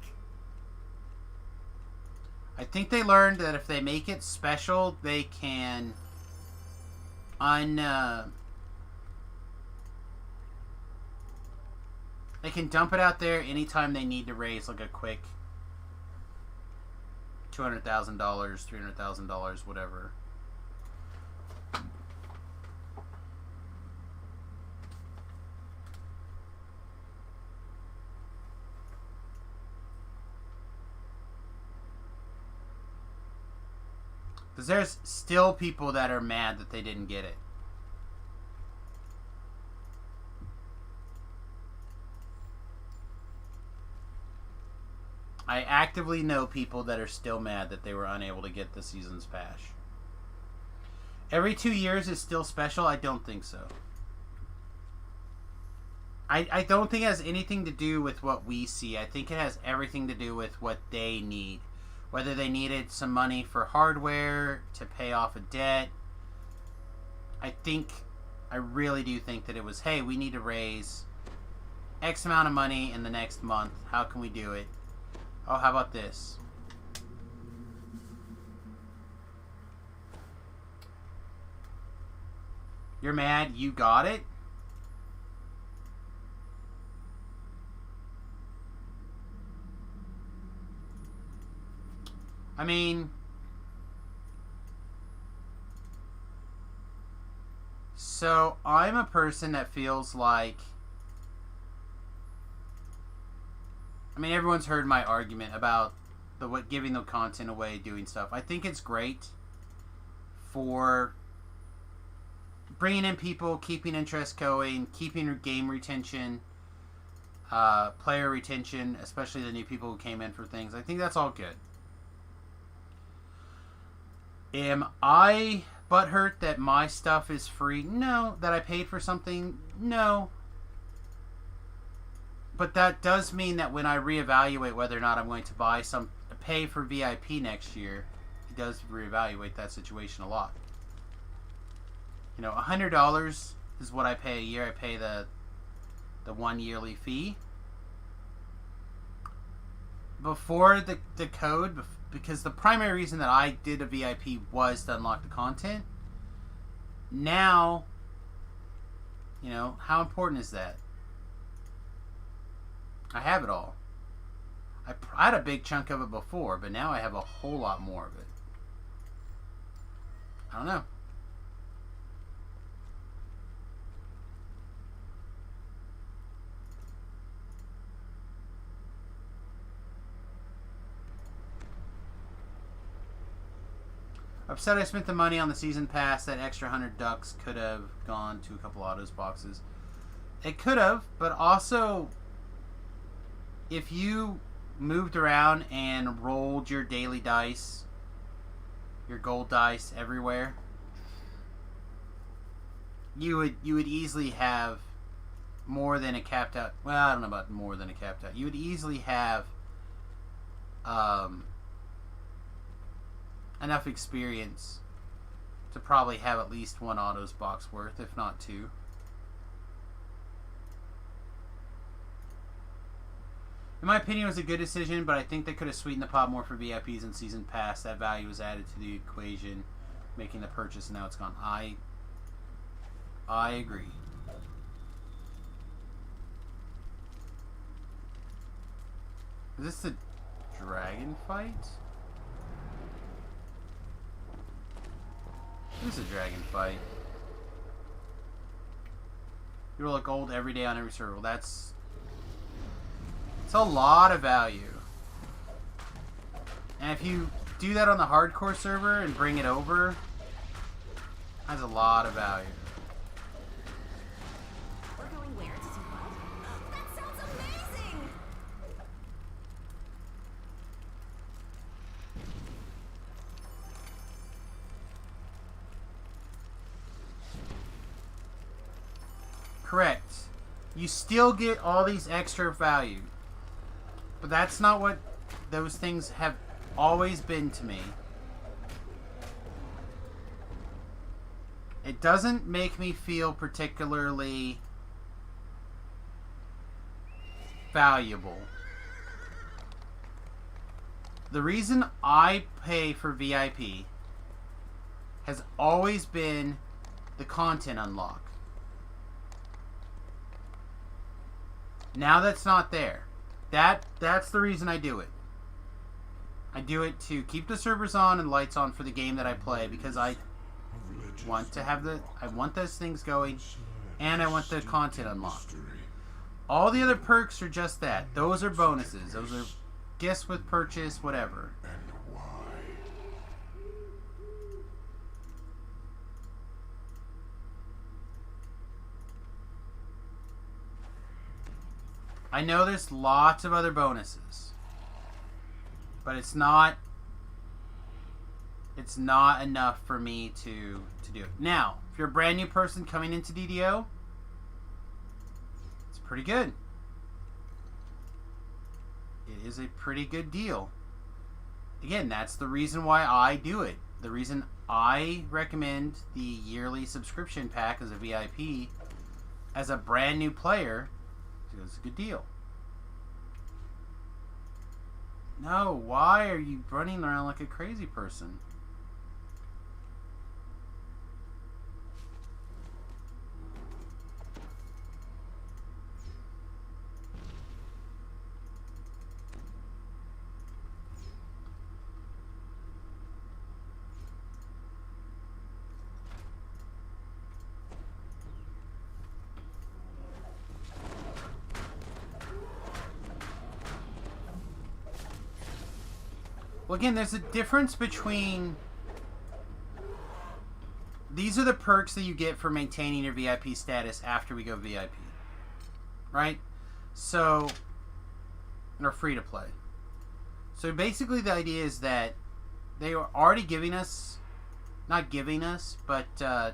I think they learned that if they make it special, they can they can dump it out there anytime they need to raise like a quick $200,000, $300,000, whatever. Because there's still people that are mad that they didn't get it. I actively know people that are still mad that they were unable to get the Season's Pass. Every 2 years is still special? I don't think so. I don't think it has anything to do with what we see. I think it has everything to do with what they need. Whether they needed some money for hardware, to pay off a debt. I really do think that it was, hey, we need to raise X amount of money in the next month. How can we do it? Oh, how about this? You're mad you got it? I mean, so I'm a person that feels like, I mean, everyone's heard my argument about giving the content away, doing stuff. I think it's great for bringing in people, keeping interest going, keeping game retention, player retention, especially the new people who came in for things. I think that's all good. Am I butthurt that my stuff is free? No. That I paid for something? No. But that does mean that when I reevaluate whether or not I'm going to pay for VIP next year, it does reevaluate that situation a lot. You know, $100 is what I pay a year. I pay the 1 yearly fee. Before the code, because the primary reason that I did a VIP was to unlock the content. Now, you know, how important is that? I have it all. I had a big chunk of it before, but now I have a whole lot more of it. I don't know. Upset I spent the money on the season pass. That extra 100 ducks could have gone to a couple autos boxes. It could have, but also, if you moved around and rolled your daily dice, your gold dice everywhere, you would easily have more than a capped out. Well, I don't know about more than a capped out. You would easily have enough experience to probably have at least one autos box worth, if not two. In my opinion, it was a good decision, but I think they could have sweetened the pot more for VIPs and season pass. That value was added to the equation, making the purchase, and now it's gone. I agree. Is this the dragon fight? This is a dragon fight. You roll a gold every day on every server. Well, that's a lot of value. And if you do that on the hardcore server and bring it over, that's a lot of value. We're going where to do what? That sounds amazing! Correct. You still get all these extra value. But that's not what those things have always been to me. It doesn't make me feel particularly valuable. The reason I pay for VIP has always been the content unlock. Now that's not there. That's the reason I do it. I do it to keep the servers on and lights on for the game that I play, because I want to have I want those things going, and I want the content unlocked. All the other perks are just that. Those are bonuses. Those are gifts with purchase, whatever. And why? I know there's lots of other bonuses, but it's not enough for me to do it. Now, if you're a brand new person coming into DDO, it's pretty good. It is a pretty good deal. Again, that's the reason why I do it. The reason I recommend the yearly subscription pack as a VIP as a brand new player. It's a good deal. No, why are you running around like a crazy person? Well, again, there's a difference between these are the perks that you get for maintaining your VIP status after we go VIP. Right? So, they're free to play. So basically the idea is that they are already giving us, not giving us, but I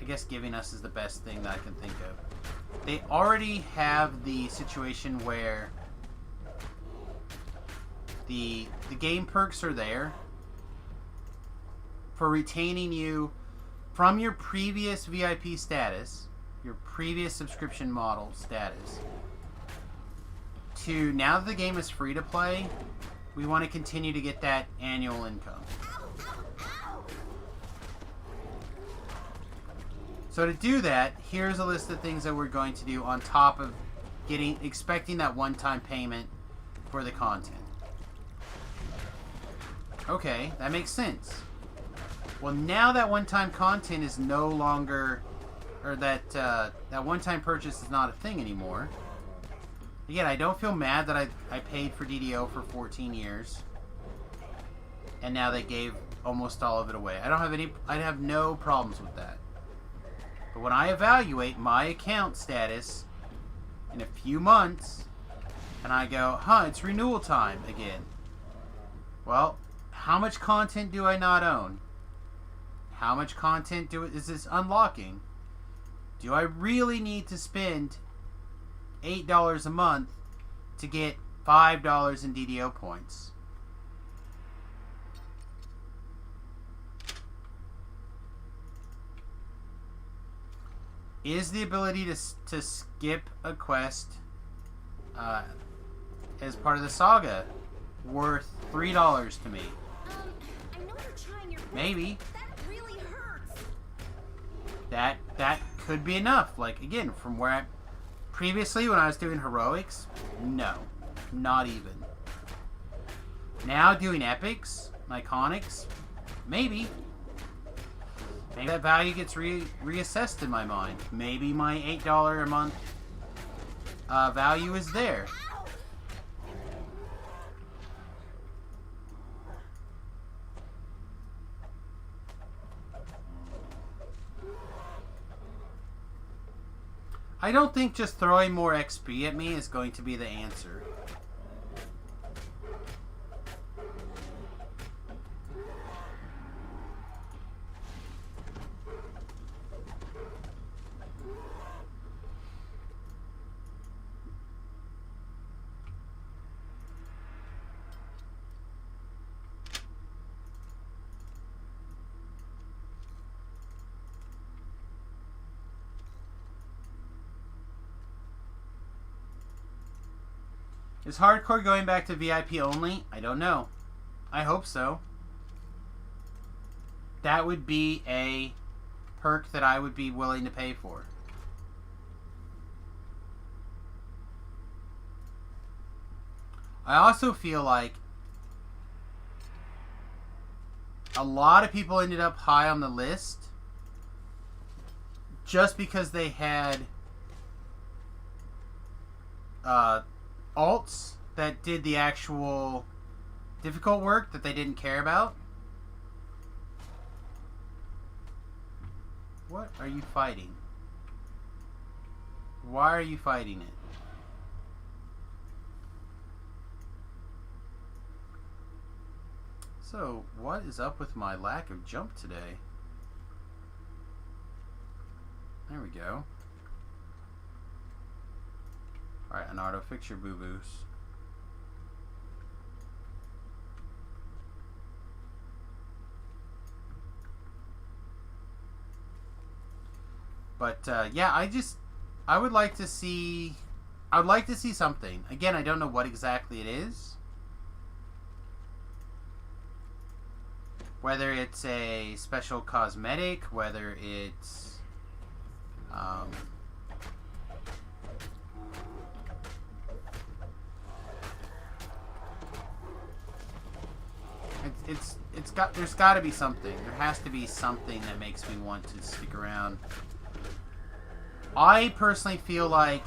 guess giving us is the best thing that I can think of. They already have the situation where the game perks are there for retaining you from your previous VIP status, your previous subscription model status, to now that the game is free to play, we want to continue to get that annual income. So to do that, here's a list of things that we're going to do on top of expecting that one-time payment for the content. Okay, that makes sense. Well, now that one-time content is no longer, or that one-time purchase is not a thing anymore. Again, I don't feel mad that I paid for DDO for 14 years, and now they gave almost all of it away. I have no problems with that. But when I evaluate my account status in a few months, and I go, it's renewal time again. Well, how much content do I not own? How much content is this unlocking? Do I really need to spend $8 a month to get $5 in DDO points? Is the ability to skip a quest as part of the saga worth $3 to me? I know you're trying your best. Maybe. That really hurts. That could be enough. Like, again, from where previously when I was doing heroics, no, not even. Now doing epics, iconics, maybe. Maybe that value gets reassessed in my mind. Maybe my $8 a month value is there. I don't think just throwing more XP at me is going to be the answer. Is hardcore going back to VIP only? I don't know. I hope so. That would be a perk that I would be willing to pay for. I also feel like a lot of people ended up high on the list just because they had alts that did the actual difficult work that they didn't care about. What are you fighting? Why are you fighting it? So, what is up with my lack of jump today? There we go. Alright, Anardo, fix your boo-boos. But, yeah, I would like to see something. Again, I don't know what exactly it is. Whether it's a special cosmetic, whether it's, there's got to be something. There has to be something that makes me want to stick around. I personally feel like,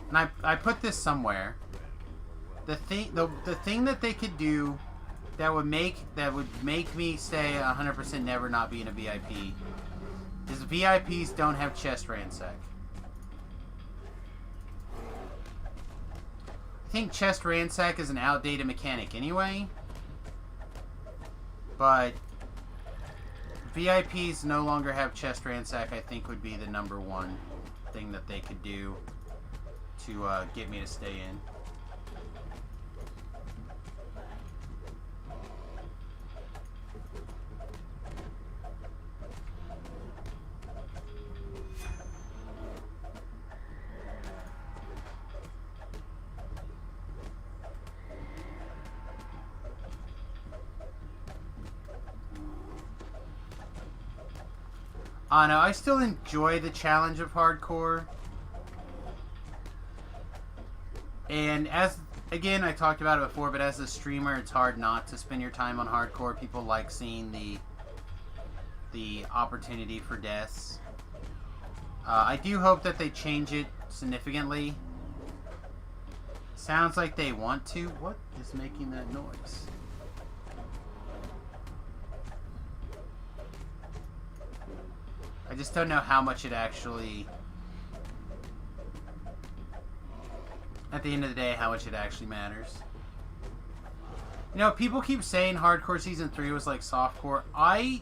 and I put this somewhere, the thing that they could do that would make me stay 100% never not being a VIP is VIPs don't have chest ransack. I think chest ransack is an outdated mechanic anyway, but VIPs no longer have chest ransack. I think would be the number one thing that they could do to get me to stay in. No, I still enjoy the challenge of hardcore. And as, again, I talked about it before, but as a streamer, it's hard not to spend your time on hardcore. People like seeing the opportunity for deaths. I do hope that they change it significantly. Sounds like they want to. What is making that noise? I just don't know how much it actually... At the end of the day, how much it actually matters. You know, people keep saying Hardcore Season 3 was like softcore. I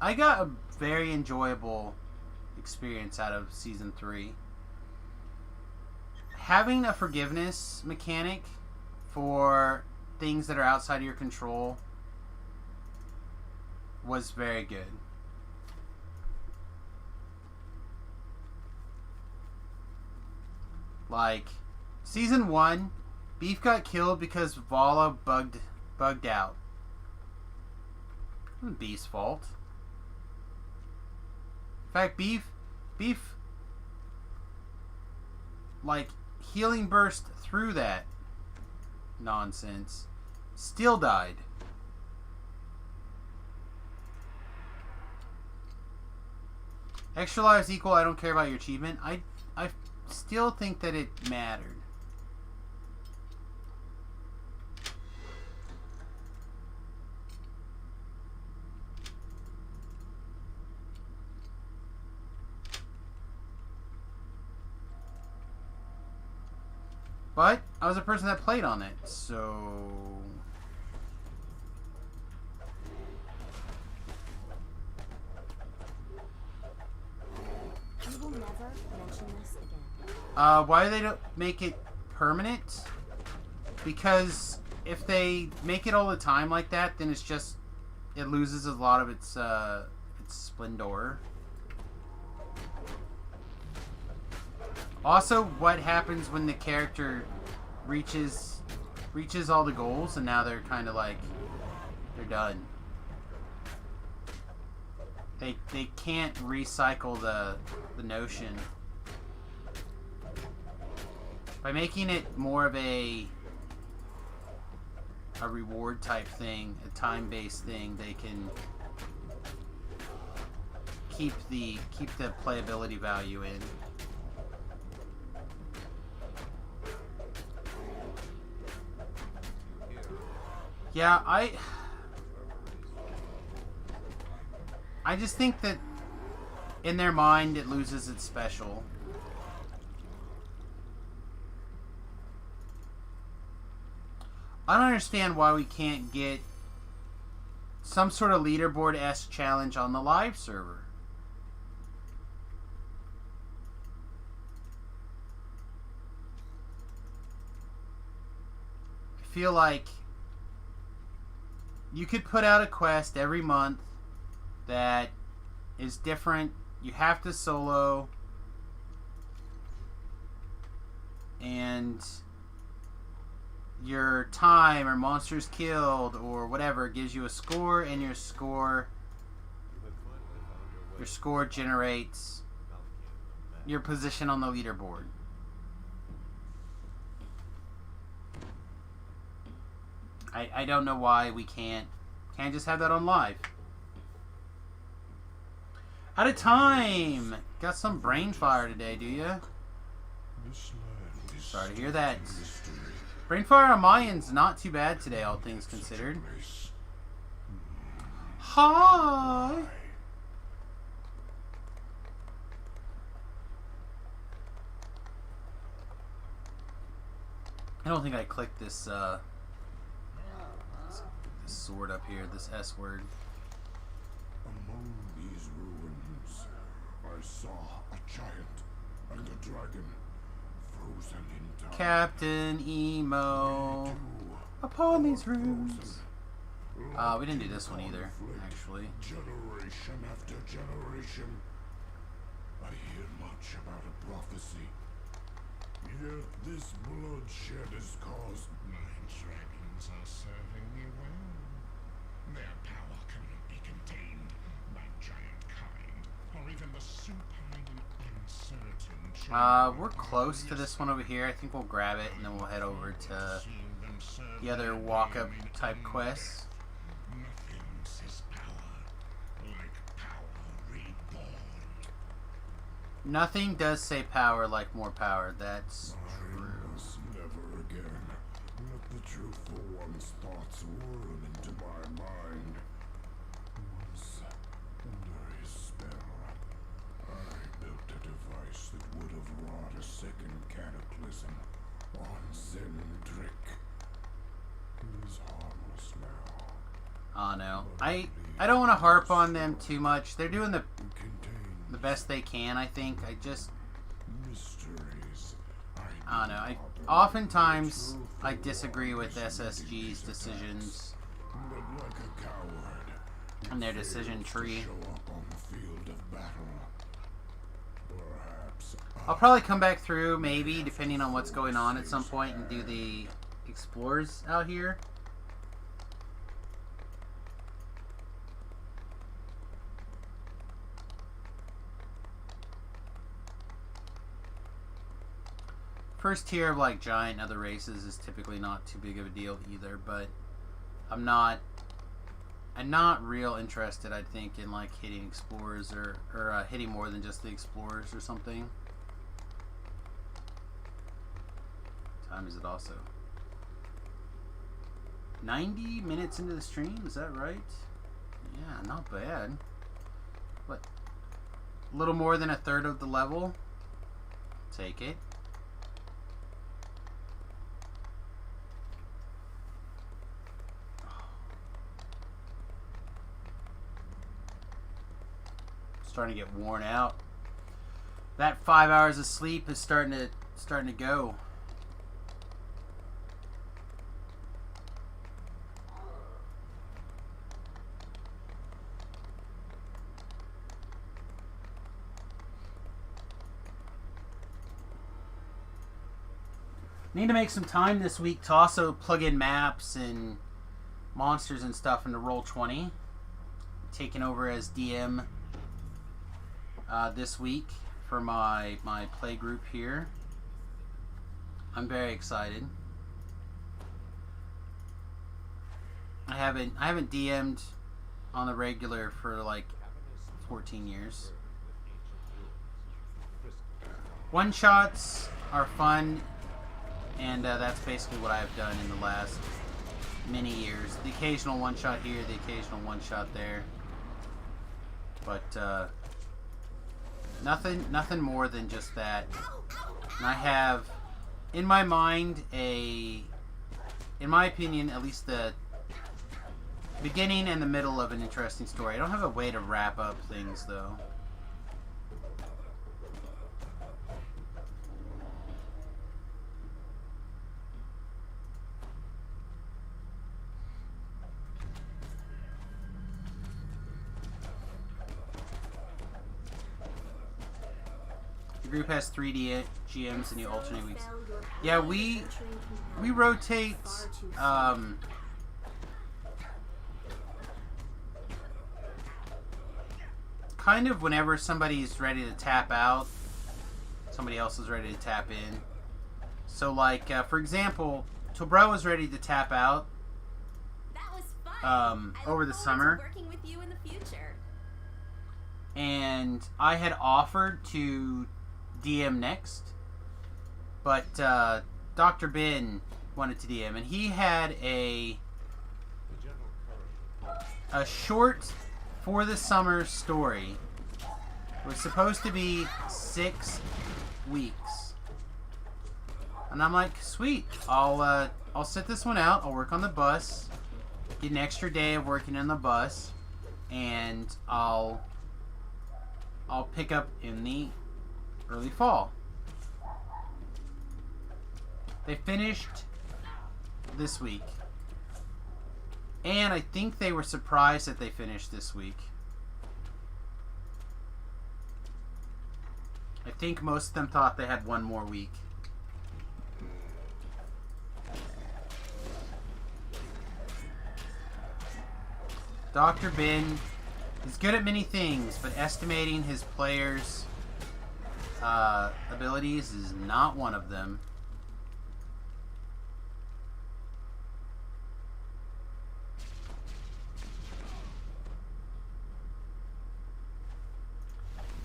got a very enjoyable experience out of Season 3. Having a forgiveness mechanic for things that are outside of your control was very good. Like, Season 1, Beef got killed because Vala bugged out. It wasn't Beef's fault. In fact, Beef, like, healing burst through that nonsense. Still died. Extra lives equal, I don't care about your achievement. I still think that it mattered. But I was a person that played on it, so... We will never mention this again. Why they don't make it permanent? Because if they make it all the time like that, then it's just... It loses a lot of its splendor. Also, what happens when the character reaches all the goals and now they're kind of like, they're done. They can't recycle the notion. By making it more of a reward type thing, a time-based thing, they can keep the playability value in. Yeah, I just think that in their mind it loses its special. I don't understand why we can't get some sort of leaderboard-esque challenge on the live server. I feel like you could put out a quest every month that is different. You have to solo, and your time or monsters killed or whatever gives you a score, and your score generates your position on the leaderboard. I don't know why we can't just have that on live. Out of time. Got some brain fire today, do ya? Sorry to hear that. Rainfire on Mayans not too bad today, all things considered. Hi! I don't think I clicked this, this sword up here, this S word. Among these ruins, I saw a giant and a dragon frozen in time. Captain Emo. Upon these ruins. We didn't do this one either, actually. Generation after generation, I hear much about a prophecy. Yet this bloodshed is caused. My dragons are serving me well. Their power cannot be contained by giant kind, or even the supine and uncertain. We're close to this one over here. I think we'll grab it and then we'll head over to the other walk-up type quests. Nothing says power like power reborn. Nothing does say power like more power. That's true. Must never again let the truthful one's thoughts whirl into my mind. Once, under his spell, I built a device that would have wrought a second cataclysm on Zendrick. It is harmless now. Oh no. I don't want to harp on them too much. They're doing the It contains best they can, I think. I just, mysteries. I don't know. Oftentimes I disagree with SSG's decisions But like a coward, and their decision tree. show up on the field of battle. Perhaps I'll probably come back through, maybe, depending on what's going on at some point, and do the explorers out here. First tier of like giant and other races is typically not too big of a deal either, but I'm not real interested, I think, in like hitting explorers or hitting more than just the explorers or something. What time is it also? 90 minutes into the stream, is that right? Yeah, not bad. What? A little more than a third of the level? Take it. Starting to get worn out. That 5 hours of sleep is starting to go. Need to make some time this week to also plug in maps and monsters and stuff into Roll20. Taking over as DM this week for my play group here. I'm very excited. I haven't DM'd on the regular for like 14 years. One shots are fun, and that's basically what I've done in the last many years. The occasional one shot here, the occasional one shot there, but nothing more than just that. And I have, in my mind, in my opinion, at least the beginning and the middle of an interesting story. I don't have a way to wrap up things, though. Group has 3D GMs and you alternate weeks. Yeah, we rotate kind of whenever somebody's ready to tap out, somebody else is ready to tap in. So like for example, Tobro was ready to tap out That was fun. over the summer. Working with you in the future. And I had offered to DM next, but Dr. Ben wanted to DM, and he had a short for the summer story. It was supposed to be 6 weeks, and I'm like, sweet. I'll set this one out. I'll work on the bus, get an extra day of working on the bus, and I'll pick up in the early fall. They finished this week. And I think they were surprised that they finished this week. I think most of them thought they had one more week. Dr. Ben is good at many things, but estimating his players' abilities is not one of them.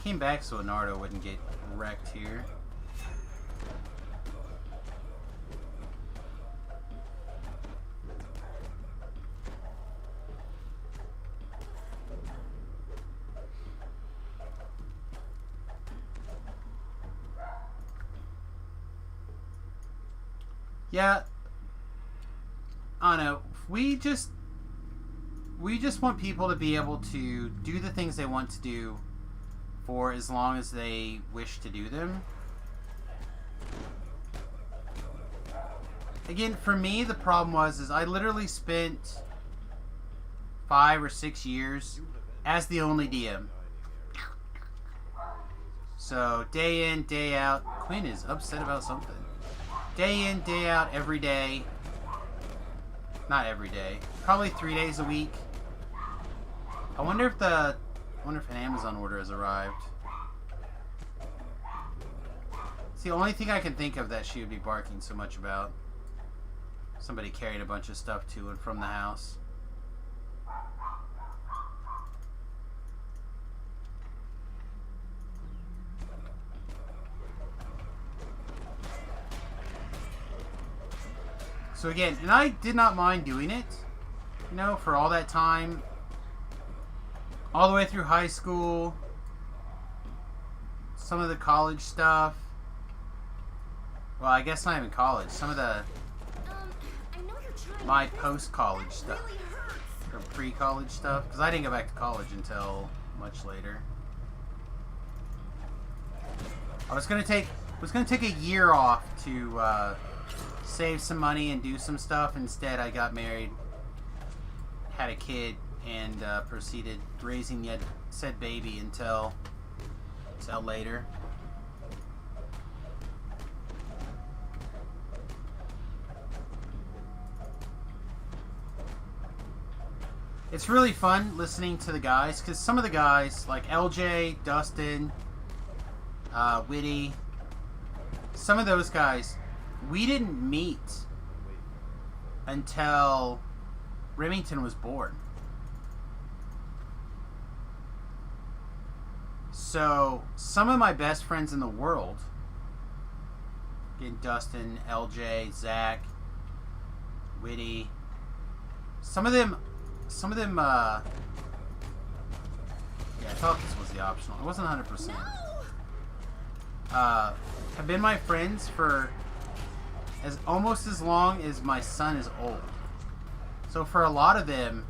Came back so Nardo wouldn't get wrecked here. Yeah, I don't know. We just want people to be able to do the things they want to do for as long as they wish to do them. Again, for me, the problem is I literally spent 5 or 6 years as the only DM. So, day in, day out. Quinn is upset about something. Day in, day out, every day. Not every day. Probably 3 days a week. I wonder if an Amazon order has arrived. It's the only thing I can think of that she would be barking so much about. Somebody carried a bunch of stuff to and from the house. So again, and I did not mind doing it, you know, for all that time. All the way through high school, some of the college stuff. Well, I guess not even college. Some of the I know you're trying my your best, post-college but that stuff really hurts. or pre-college stuff, because I didn't go back to college until much later. I was gonna take a year off to save some money and do some stuff. Instead, I got married, had a kid, and proceeded raising yet said baby until later. It's really fun listening to the guys, because some of the guys, like LJ, Dustin, Witty, some of those guys, we didn't meet until Remington was born. So, some of my best friends in the world, again, Dustin, LJ, Zach, Witty, some of them, yeah, I thought this was the optional. It wasn't 100%. Have been my friends for almost as long as my son is old. So for a lot of them,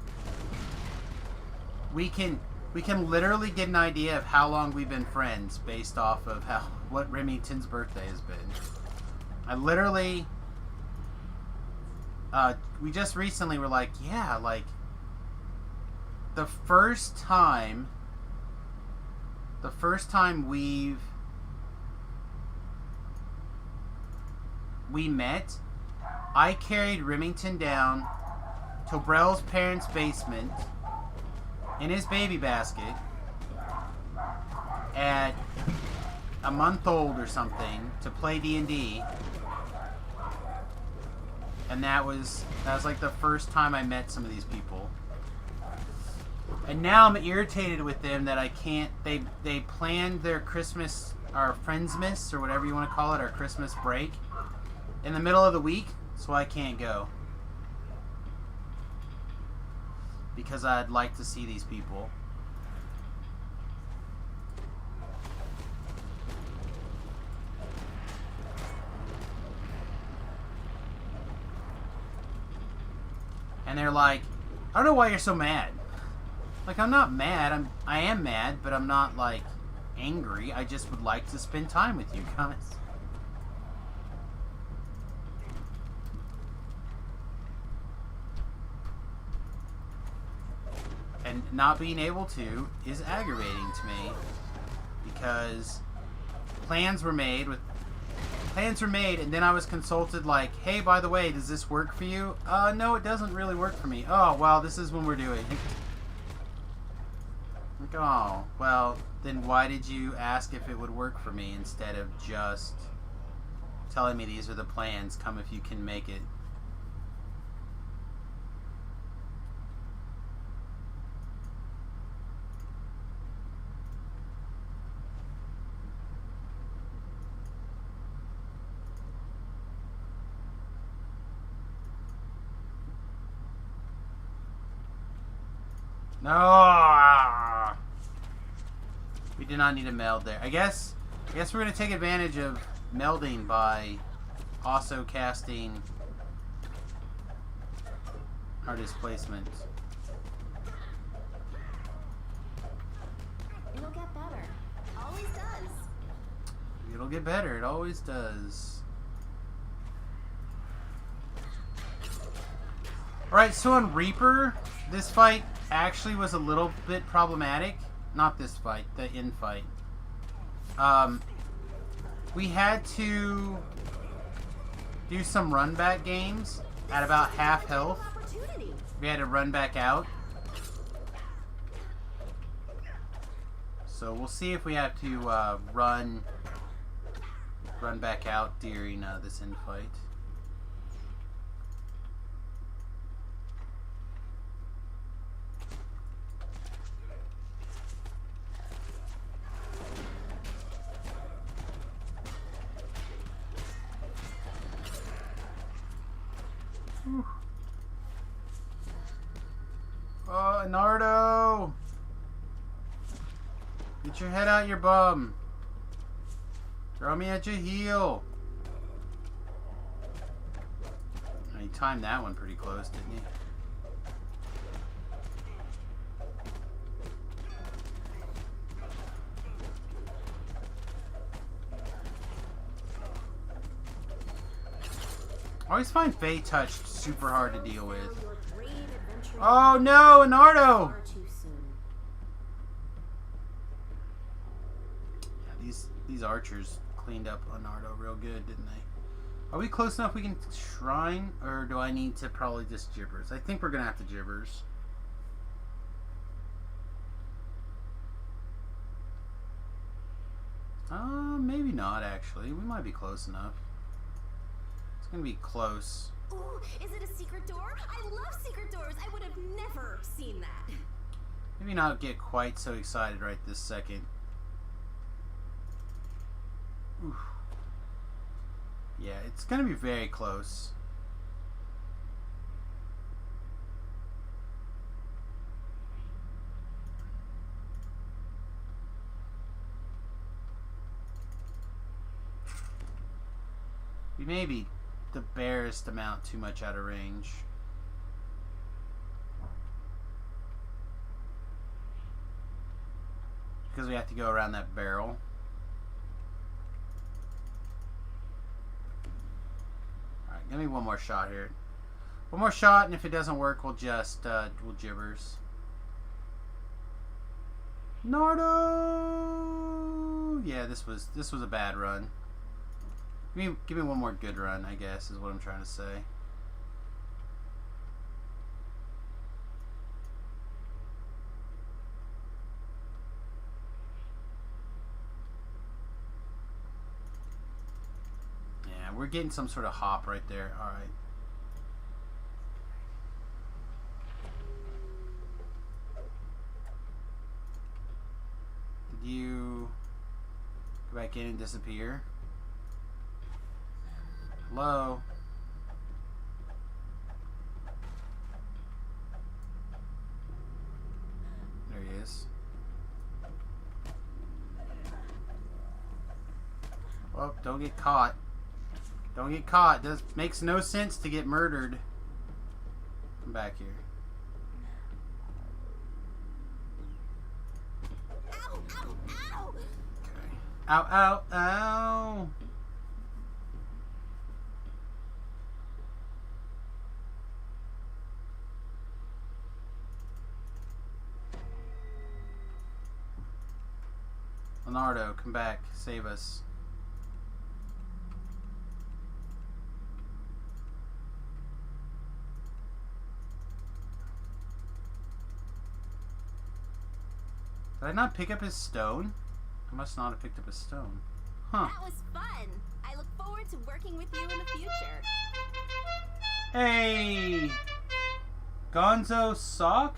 we can literally get an idea of how long we've been friends based off of what Remington's birthday has been. I literally, we just recently were like, yeah, like the first time we met, I carried Remington down to Brell's parents' basement in his baby basket at a month old or something to play D&D, and that was like the first time I met some of these people. And now I'm irritated with them that I can't. They planned their Christmas, our Friendsmas, or whatever you want to call it, our Christmas break, in the middle of the week. So I can't go. Because I'd like to see these people. And they're like, I don't know why you're so mad. Like, I'm not mad. I am mad, but I'm not, like, angry. I just would like to spend time with you guys. And not being able to is aggravating to me. Because plans were made, and then I was consulted like, hey, by the way, does this work for you? No, it doesn't really work for me. Oh, well, this is when we're doing it. Like, oh, well, then why did you ask if it would work for me instead of just telling me these are the plans, come if you can make it? No, we did not need to meld there. I guess we're gonna take advantage of melding by also casting our displacement. It'll get better. Always does. It'll get better. It always does. Alright, so on Reaper, this fight actually was a little bit problematic. Not this fight, the in-fight. We had to do some run-back games at about half health. We had to run back out. So we'll see if we have to run back out during this in-fight. Oh, Nardo! Get your head out your bum. Throw me at your heel. Oh, he timed that one pretty close, didn't he? I always find Faye touched super hard to deal with. Oh no, Nardo! Yeah, these archers cleaned up Nardo real good, didn't they? Are we close enough we can shrine, or do I need to probably just gibbers? I think we're gonna have to gibbers. Maybe not actually. We might be close enough. It's gonna be close. Ooh, is it a secret door? I love secret doors. I would have never seen that. Maybe not get quite so excited right this second. Oof. Yeah, it's gonna be very close. We may be the barest amount too much out of range. Because we have to go around that barrel. Alright, give me one more shot here. One more shot, and if it doesn't work, we'll just, we'll gibbers. Nardo! Yeah, this was a bad run. Give me one more good run, I guess, is what I'm trying to say. Yeah, we're getting some sort of hop right there. All right. Did you go back in and disappear? Hello? Oh, don't get caught. Don't get caught. Does makes no sense to get murdered. Come back here. Ow, ow, ow! Okay. Ow, ow, ow! Leonardo, come back. Save us. Did I not pick up his stone? I must not have picked up his stone. Huh. That was fun. I look forward to working with you in the future. Hey! Gonzo Sock?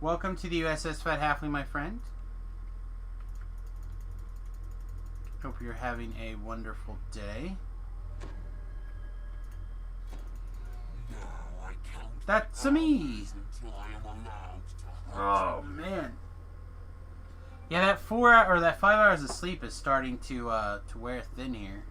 Welcome to the USS Fat Halfling, my friend. Hope you're having a wonderful day. That's me! Oh, man. Yeah, that 4 hour or that 5 hours of sleep is starting to wear thin here.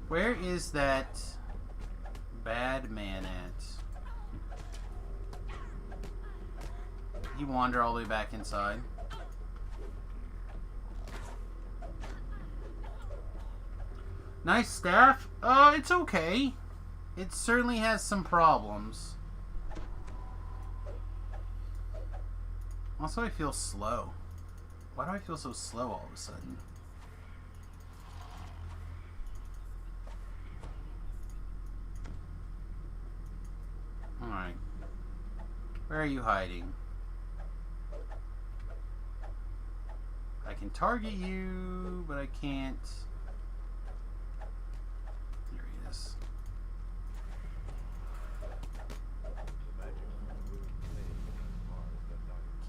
Where is that bad man at? He wander all the way back inside. Nice staff? It's okay. It certainly has some problems. Also, I feel slow. Why do I feel so slow all of a sudden? Alright. Where are you hiding? I can target you, but I can't. There he is.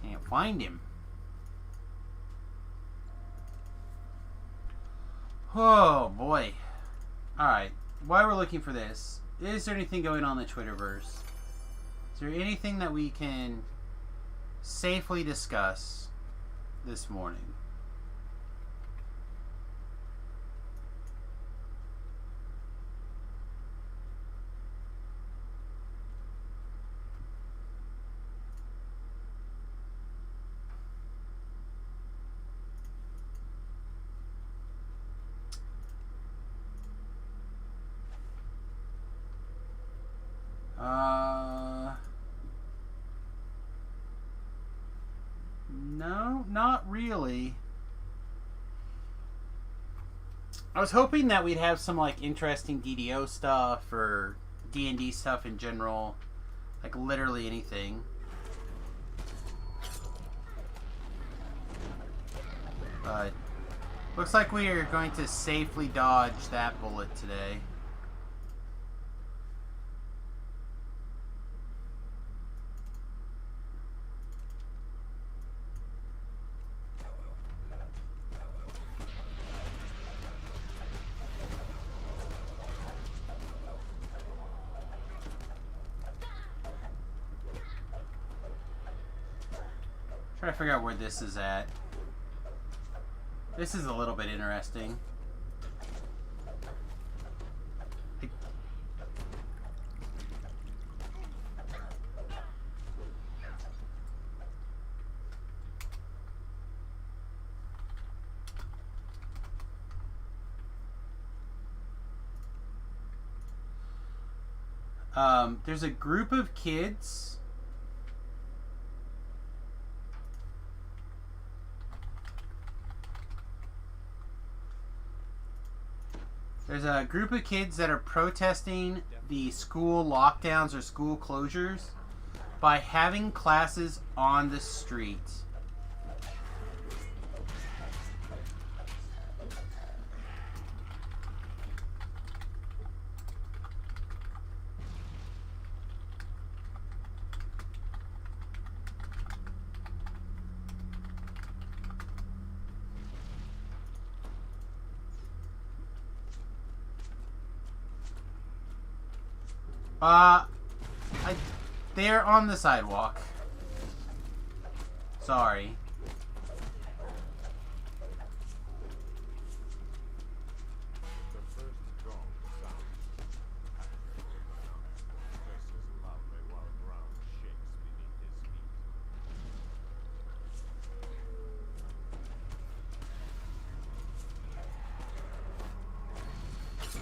Can't find him. Oh boy. Alright. While we're looking for this, is there anything going on in the Twitterverse? Is there anything that we can safely discuss this morning? No, not really. I was hoping that we'd have some like interesting DDO stuff or D&D stuff in general, like literally anything. But looks like we are going to safely dodge that bullet today. Try to figure out where this is at. This is a little bit interesting. There's a group of kids. There's a group of kids that are protesting the school lockdowns or school closures by having classes on the street. They're on the sidewalk. Sorry. The first gong sounds. Just as loudly while ground shakes beneath his feet.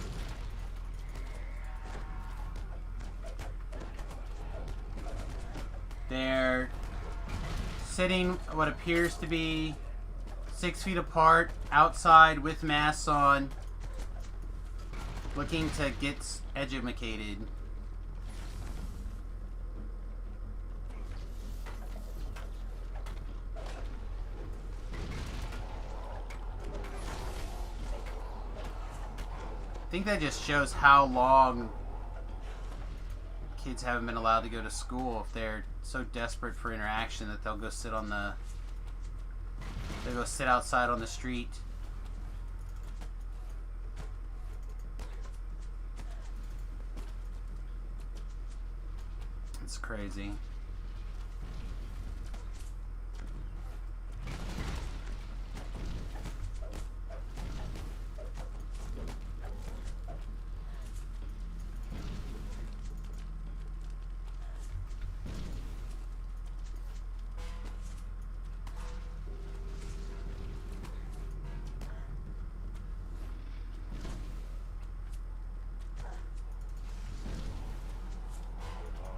They're sitting what appears to be 6 feet apart, outside with masks on, looking to get educated. I think that just shows how long kids haven't been allowed to go to school if they're so desperate for interaction that they'll go sit outside on the street. It's crazy.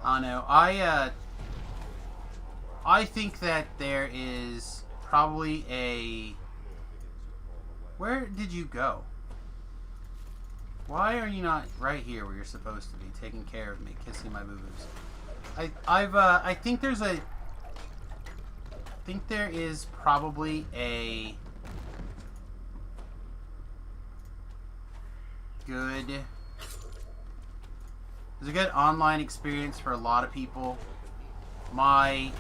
I know. I think that there is probably a... Where did you go? Why are you not right here where you're supposed to be, taking care of me, kissing my boo-boos? I think there's a... I think there is probably a good... It's a good online experience for a lot of people. My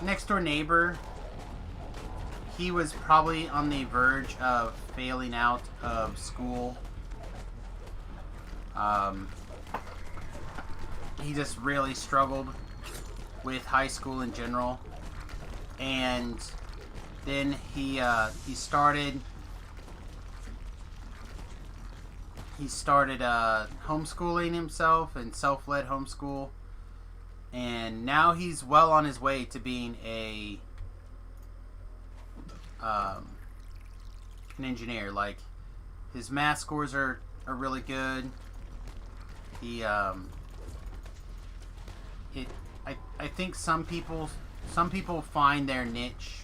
next door neighbor, he was probably on the verge of failing out of school. He just really struggled with high school in general. And then he started homeschooling himself and self-led homeschool, and now he's well on his way to being an engineer. Like, his math scores are really good. I think some people find their niche.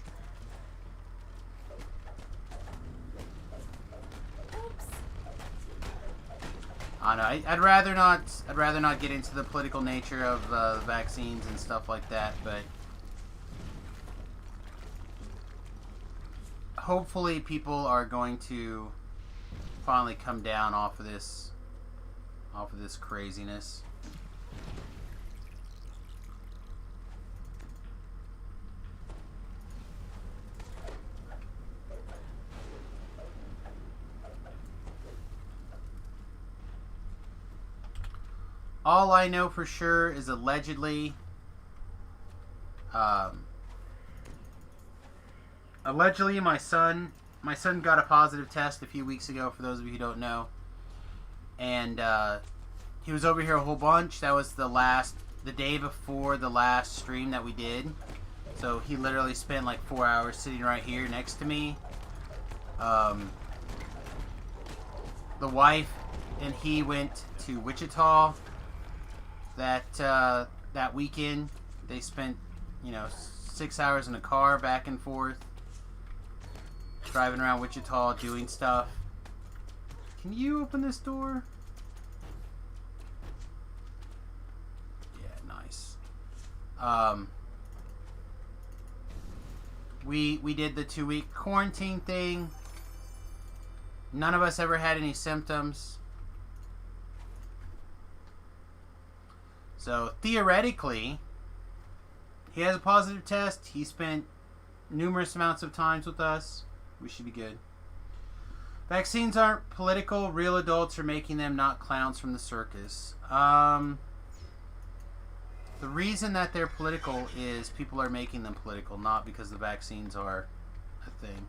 I know. I'd rather not get into the political nature of vaccines and stuff like that, but hopefully people are going to finally come down off of this craziness. All I know for sure is allegedly my son got a positive test a few weeks ago, for those of you who don't know. And he was over here a whole bunch. That was the day before the last stream that we did. So he literally spent like 4 hours sitting right here next to me. The wife and he went to Wichita that weekend. They spent 6 hours in a car back and forth, driving around Wichita doing stuff. Can you open this door? Yeah, nice. We did the 2-week quarantine thing. None of us ever had any symptoms. So theoretically, he has a positive test. He spent numerous amounts of times with us. We should be good. Vaccines aren't political. Real adults are making them, not clowns from the circus. The reason that they're political is people are making them political, not because the vaccines are a thing.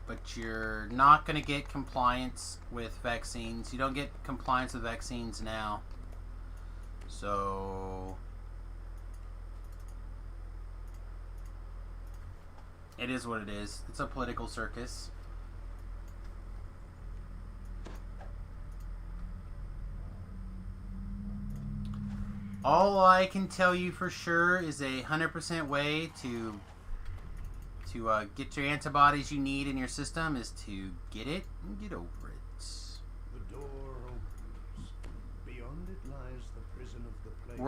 But you're not going to get compliance with vaccines. You don't get compliance with vaccines now. So it is what it is. It's a political circus. All I can tell you for sure is a 100% way to get your antibodies you need in your system is to get it and get over it. The door opens. Beyond it lies the prison of the plague.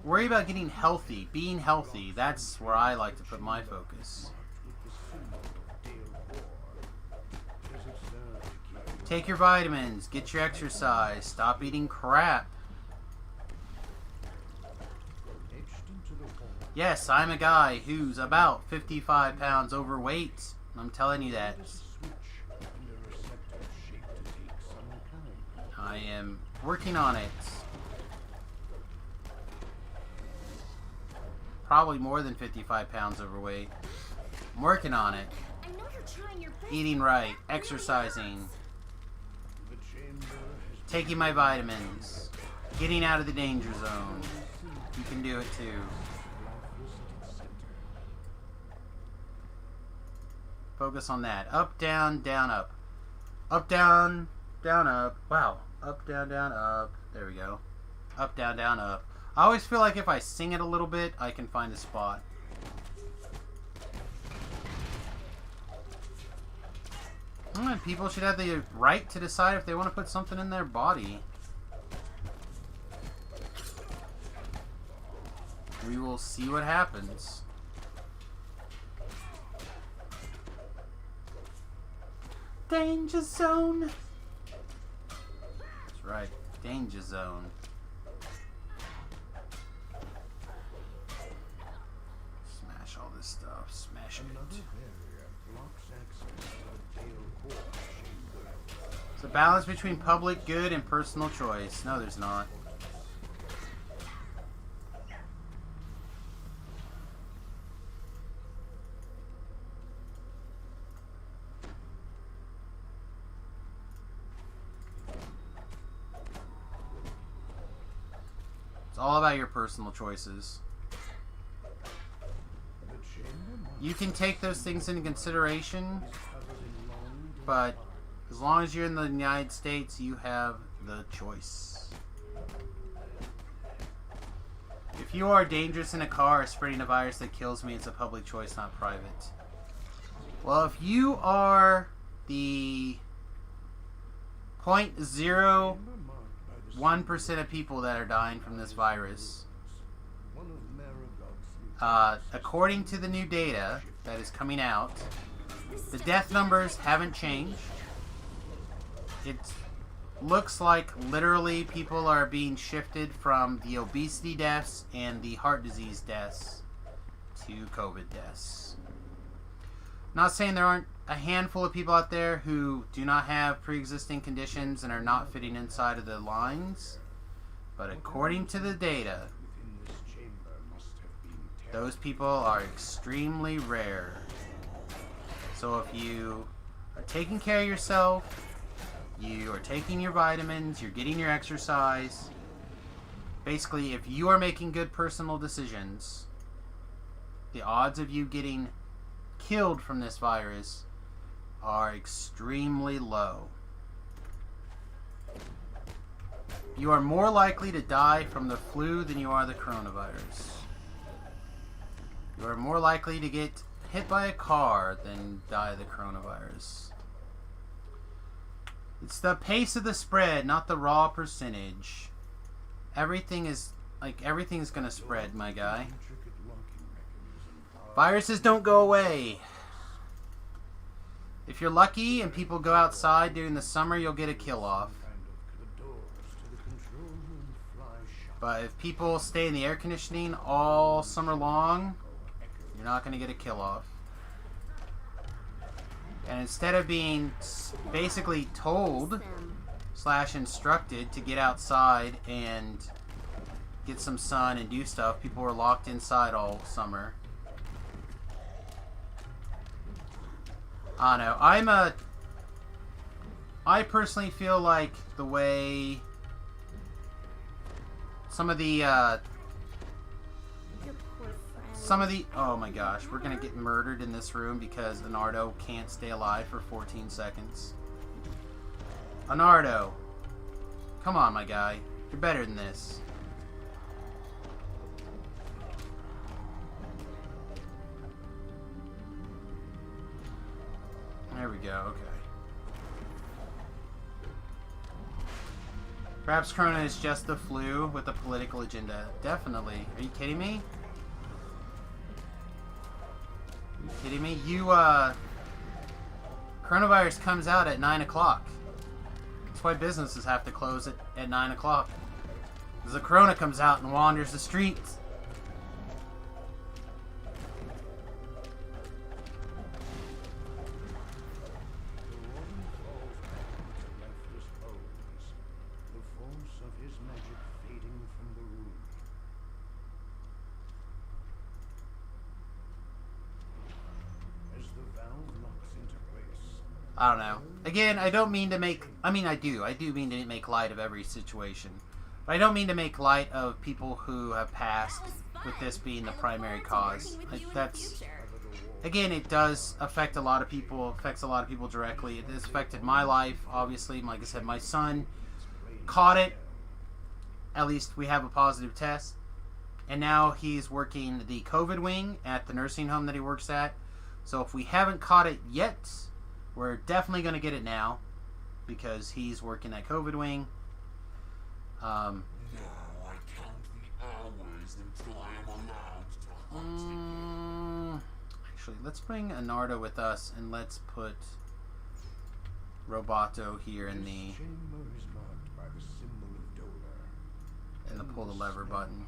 Worry about getting healthy, being healthy. That's where I like to put my focus. Take your vitamins, get your exercise, stop eating crap. Yes, I'm a guy who's about 55 pounds overweight. I'm telling you that. I am working on it. Probably more than 55 pounds overweight. I'm working on it. I know you're trying your best. Eating right, exercising, taking my vitamins, getting out of the danger zone. You can do it too. Focus on that. Up, down, down, up. Up, down, down, up. Wow. Up, down, down, up. There we go. Up, down, down, up. I always feel like if I sing it a little bit, I can find a spot. People should have the right to decide if they want to put something in their body. We will see what happens. Danger zone. That's right, danger zone. Smash all this stuff. Smash it. It's a balance between public good and personal choice. No, there's not. It's all about your personal choices. You can take those things into consideration, but as long as you're in the United States, you have the choice. If you are dangerous in a car or spreading a virus that kills me, it's a public choice, not private. Well, if you are the 0.01% of people that are dying from this virus, according to the new data that is coming out, the death numbers haven't changed. It looks like literally people are being shifted from the obesity deaths and the heart disease deaths to COVID deaths. Not saying there aren't a handful of people out there who do not have pre-existing conditions and are not fitting inside of the lines, but according to the data, those people are extremely rare. So if you are taking care of yourself, you are taking your vitamins, you're getting your exercise, basically if you are making good personal decisions, the odds of you getting killed from this virus are extremely low. You are more likely to die from the flu than you are the coronavirus. You are more likely to get hit by a car than die of the coronavirus. It's the pace of the spread, not the raw percentage. Everything is gonna spread, my guy. Viruses don't go away. If you're lucky and people go outside during the summer, you'll get a kill off. But if people stay in the air conditioning all summer long, you're not going to get a kill off. And instead of being basically told / instructed to get outside and get some sun and do stuff, people were locked inside all summer. I don't know. I personally feel like the way some of the oh my gosh, we're gonna get murdered in this room because Leonardo can't stay alive for 14 seconds. Leonardo, come on, my guy, you're better than this. There we go, okay. Perhaps Corona is just the flu with a political agenda. Definitely. Are you kidding me? Are you kidding me? Coronavirus comes out at 9 o'clock. That's why businesses have to close at 9 o'clock. Because the Corona comes out and wanders the streets. I don't know. Again, I don't mean to make... I mean, I do. I do mean to make light of every situation. But I don't mean to make light of people who have passed with this being the primary cause. That's... Again, it does affect a lot of people. Affects a lot of people directly. It has affected my life, obviously. Like I said, my son caught it. At least we have a positive test. And now he's working the COVID wing at the nursing home that he works at. So if we haven't caught it yet... We're definitely going to get it now because he's working that COVID wing. Now I count the hours until I am allowed to hunt. Actually, let's bring Anardo with us and let's put Roboto here in the pull the lever button.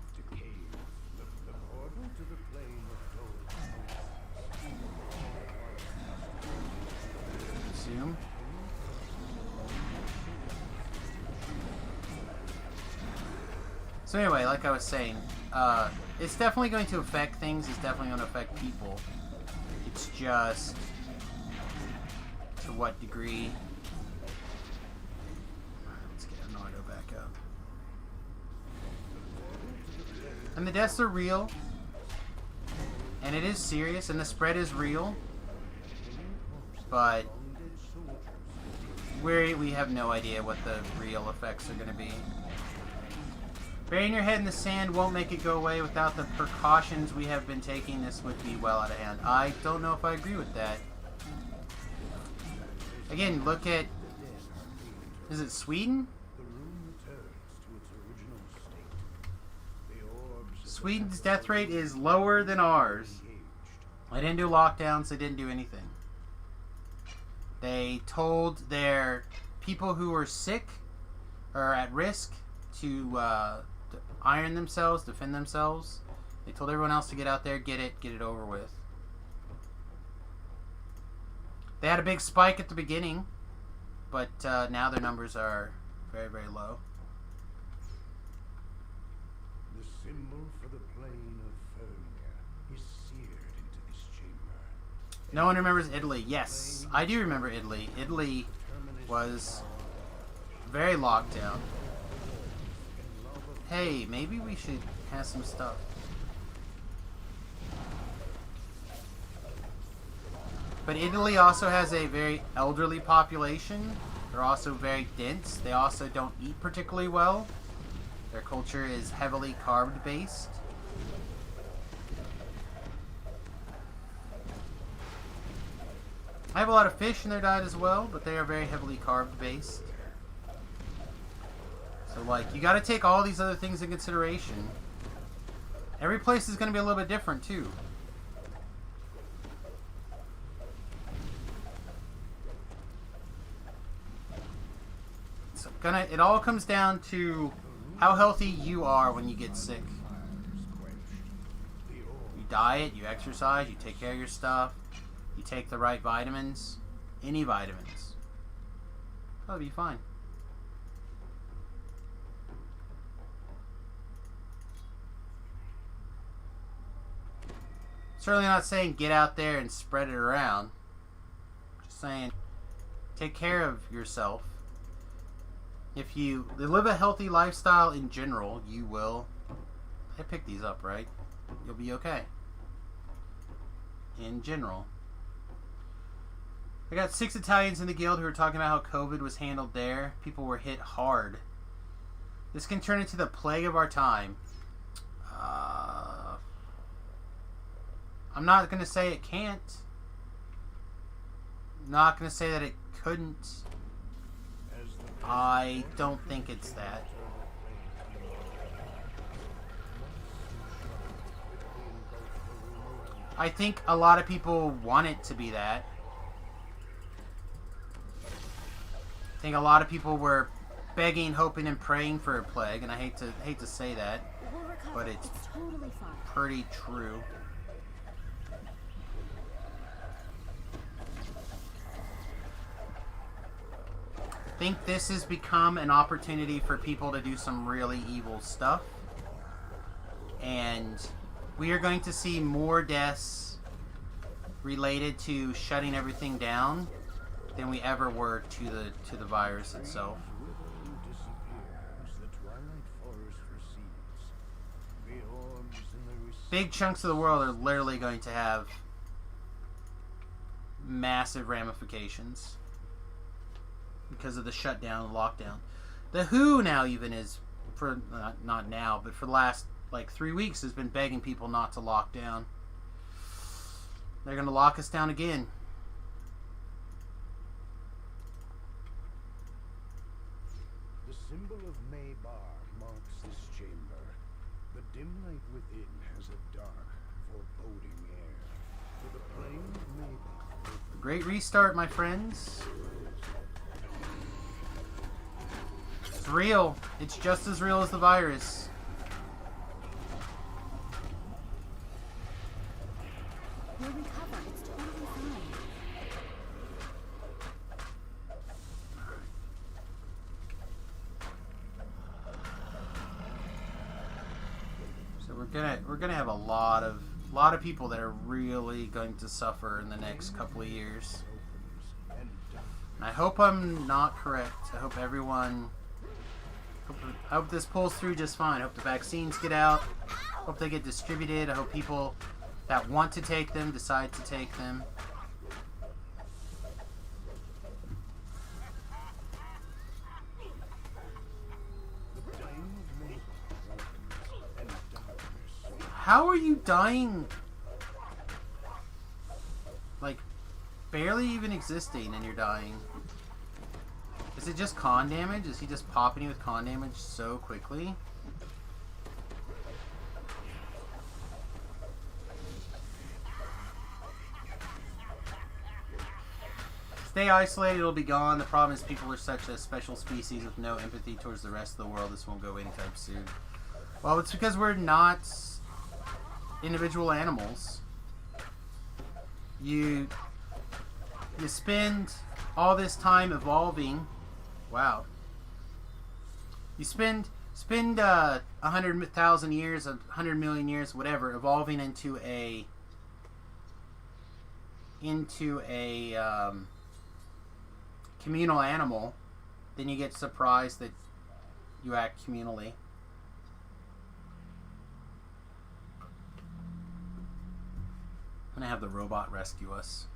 Zoom. So anyway, like I was saying, it's definitely going to affect things. It's definitely going to affect people. It's just to what degree. Let's get Leonardo back up. And the deaths are real. And it is serious. And the spread is real. But we have no idea what the real effects are going to be. Burying your head in the sand won't make it go away. Without the precautions we have been taking, this would be well out of hand. I don't know if I agree with that. Again, look at... Is it Sweden? Sweden's death rate is lower than ours. They didn't do lockdowns. They didn't do anything. They told their people who were sick or at risk to iron themselves, defend themselves. They told everyone else to get out there, get it over with. They had a big spike at the beginning, but now their numbers are very, very low. The symbol for the plane of Fernia is seared into this chamber. No one remembers Italy. Yes, I do remember Italy. Italy was very locked down. Hey, maybe we should have some stuff. But Italy also has a very elderly population. They're also very dense. They also don't eat particularly well. Their culture is heavily carb based. I have a lot of fish in their diet as well, but they are very heavily carb based. So, like, you got to take all these other things in consideration. Every place is going to be a little bit different, too. So, it all comes down to how healthy you are when you get sick. You diet, you exercise, you take care of your stuff, you take the right vitamins, any vitamins. That'll be fine. Certainly not saying get out there and spread it around. Just saying take care of yourself. If you live a healthy lifestyle in general, you will... I picked these up, right? You'll be okay. In general. I got 6 Italians in the guild who are talking about how COVID was handled there. People were hit hard. This can turn into the plague of our time. I'm not going to say it can't. I'm not going to say that it couldn't. I don't think it's that. I think a lot of people want it to be that. I think a lot of people were begging, hoping, and praying for a plague, and I hate to say that, but it's totally fine. pretty true. I think this has become an opportunity for people to do some really evil stuff, and we are going to see more deaths related to shutting everything down than we ever were to the virus itself. Big chunks of the world are literally going to have massive ramifications because of the shutdown and lockdown. The WHO now even is, for not now, but for the last like 3 weeks has been begging people not to lock down. They're going to lock us down again. The symbol of Maybar marks this chamber. The dim light within has a dark, foreboding air. For the plane of Maybar. Great restart, my friends. It's real. It's just as real as the virus. We'll recover. It's totally fine. So we're gonna have a lot of people that are really going to suffer in the next couple of years. And I hope I'm not correct. I hope everyone. I hope this pulls through just fine. I hope the vaccines get out. I hope they get distributed. I hope people that want to take them decide to take them. How are you dying? Like, barely even existing and you're dying. Is it just con damage? Is he just popping you with con damage so quickly? Stay isolated, it'll be gone. The problem is people are such a special species with no empathy towards the rest of the world. This won't go anytime soon. Well, it's because we're not individual animals. You spend all this time evolving. Wow. You spend 100,000 years, 100 million years, whatever, evolving into a communal animal, then you get surprised that you act communally. I'm gonna have the robot rescue us.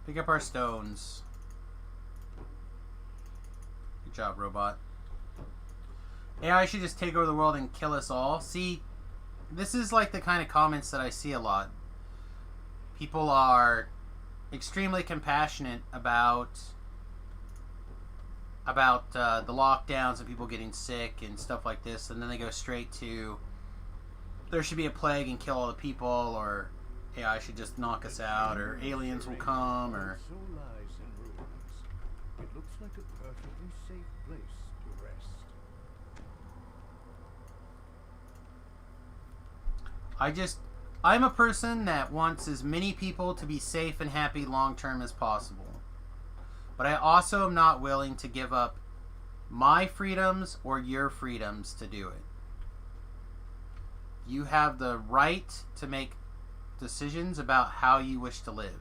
Pick up our stones. Good job, robot. AI should just take over the world and kill us all. See, this is like the kind of comments that I see a lot. People are extremely compassionate about the lockdowns and people getting sick and stuff like this, and then they go straight to there should be a plague and kill all the people, or AI should just knock us out, or aliens will come, or... So lies in ruins. It looks like a perfectly safe place to rest. I'm a person that wants as many people to be safe and happy long term as possible. But I also am not willing to give up my freedoms or your freedoms to do it. You have the right to make decisions about how you wish to live.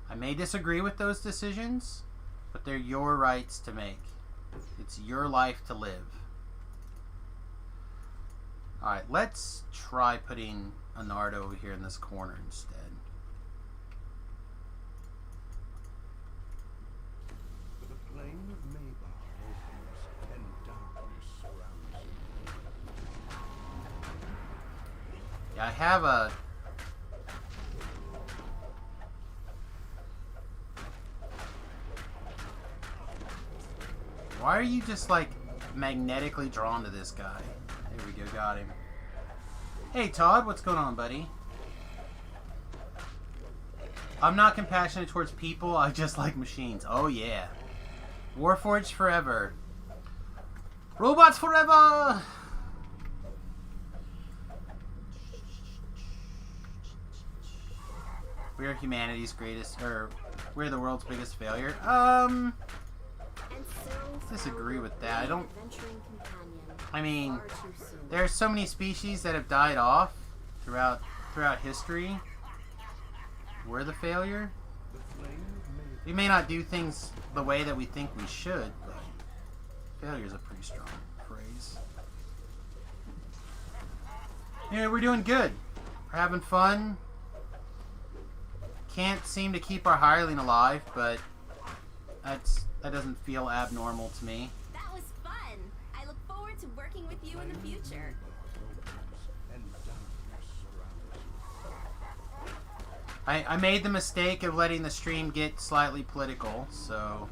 I may disagree with those decisions, but they're your rights to make. It's your life to live. Alright, let's try putting a Nard over here in this corner instead. The plain of Maybar opens and darkness surrounds you. Yeah, I have a... Why are you just, like, magnetically drawn to this guy? There we go, got him. Hey, Todd, what's going on, buddy? I'm not compassionate towards people, I just like machines. Oh, yeah. Warforged forever. Robots forever! We're humanity's greatest, or we're the world's biggest failure. And so Disagree with that. I don't... adventuring companion. I mean, Far too soon. there are so many species that have died off throughout history. We're the failure. The flame of Maybar. We may not do things the way that we think we should, but failure is a pretty strong phrase. Anyway, we're doing good. We're having fun. Can't seem to keep our hireling alive, but that doesn't feel abnormal to me. That was fun. I look forward to working with you in the future. And darkness surrounds you. I made the mistake of letting the stream get slightly political, so...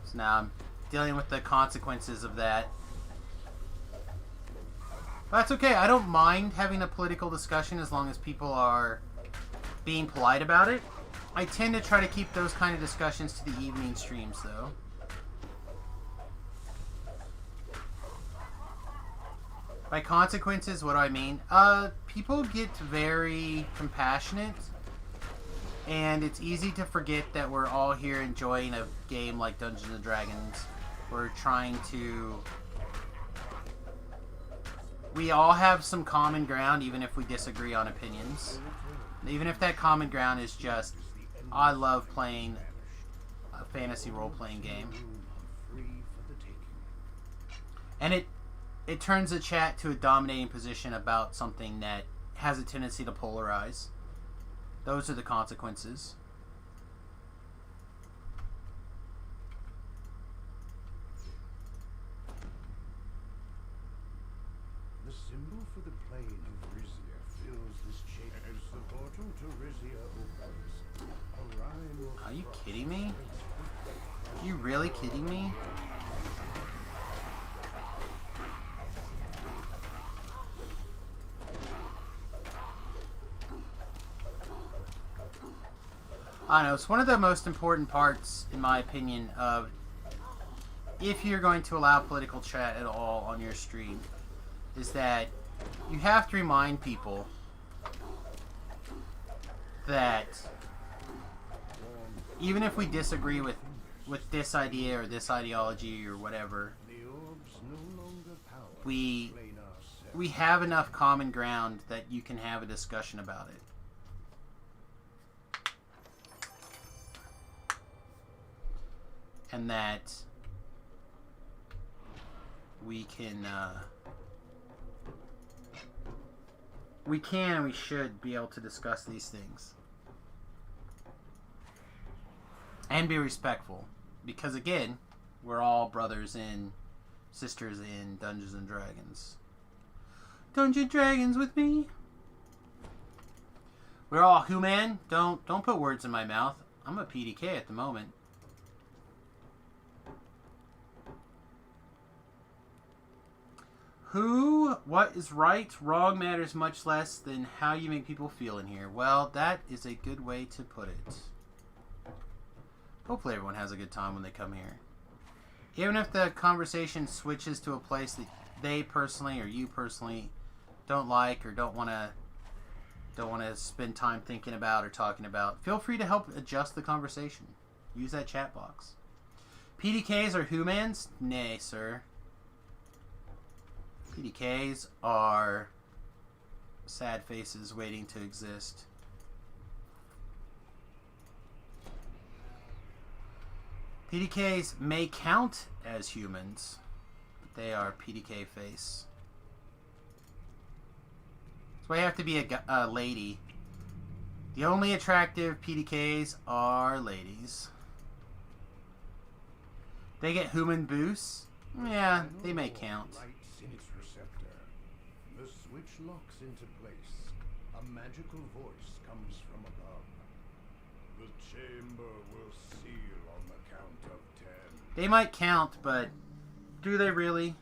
So now I'm dealing with the consequences of that. But that's okay. I don't mind having a political discussion as long as people are being polite about it. I tend to try to keep those kind of discussions to the evening streams, though. By consequences, what do I mean? People get very compassionate, and it's easy to forget that we're all here enjoying a game like Dungeons & Dragons. We're trying to... We all have some common ground, even if we disagree on opinions. Even if that common ground is just, I love playing a fantasy role-playing game. Free for the taking. And it turns the chat to a dominating position about something that has a tendency to polarize. Those are the consequences. The symbol for the plane of Rizia fills this chamber as the portal to Rizia opens. A rhyme of Are you kidding me? Are you really kidding me? I don't know, it's one of the most important parts, in my opinion, of if you're going to allow political chat at all on your stream, is that you have to remind people that even if we disagree with this idea or this ideology or whatever, the orbs no longer power we plain ourselves. we have enough common ground that you can have a discussion about it. And that we can and we should be able to discuss these things. And be respectful. Because again, we're all brothers and sisters in Dungeons and Dragons. Dungeon Dragons with me? We're all human. Don't put words in my mouth. I'm a PdK at the moment. What is right, wrong matters much less than how you make people feel in here. Well, that is a good way to put it. Hopefully everyone has a good time when they come here. Even if the conversation switches to a place that they personally or you personally don't like or don't want to spend time thinking about or talking about, feel free to help adjust the conversation. Use that chat box. PdKs are humans? Nay, sir. PdKs are sad faces waiting to exist. PdKs may count as humans, but they are PdK face. That's why you have to be a lady. The only attractive PdKs are ladies. They get human boosts? Yeah, they may count. Lights in its receptor. The switch locks into place. A magical voice comes from above. The chamber will seal on the count of 10. They might count, but do they really?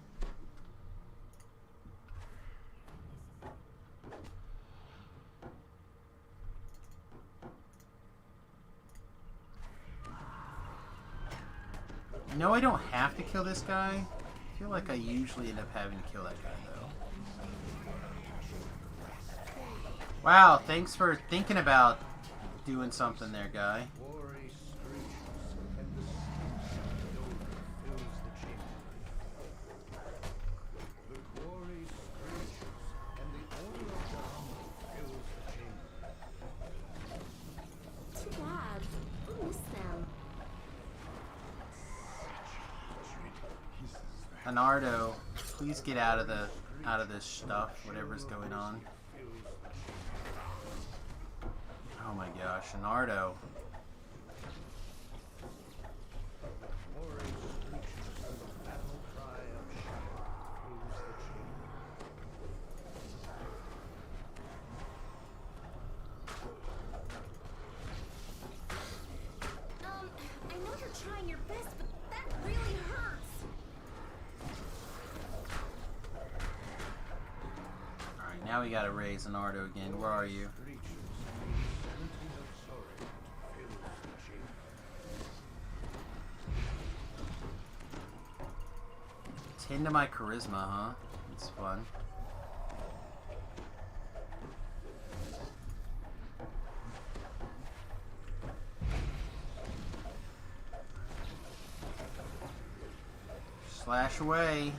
No, I don't have to kill this guy. I feel like I usually end up having to kill that guy, though. Wow, thanks for thinking about doing something there, guy. Quarry screeches, and the steam fills the chamber. The quarry screeches, and the order of the fills the chamber. Too bad. I miss them. Leonardo, please get out of this stuff, whatever's going on. Oh my gosh, Leonardo. Quarry screeches, and the battle cry of shadow fills the chamber. I know you're trying your best, but that really hurts. Alright, now we gotta raise Leonardo again. Where are you? Tend to my charisma, huh? It's fun. Slash away.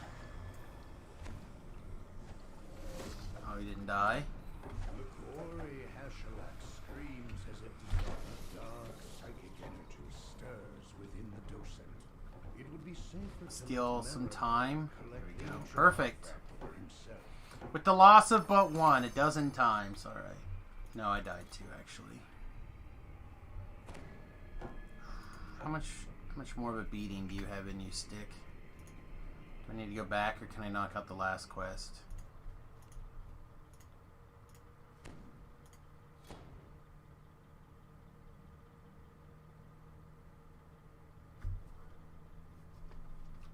Oh, he didn't die. The quarry Hashalak screams as it dissolves. Dark psychic energy stirs within the docent. It would be safer to Steal some time. There we go. collect Perfect. for himself. With the loss of but one, a dozen times. Alright. No, I died too, actually. How much more of a beating do you have in you, Stick? Do I need to go back, or can I knock out the last quest?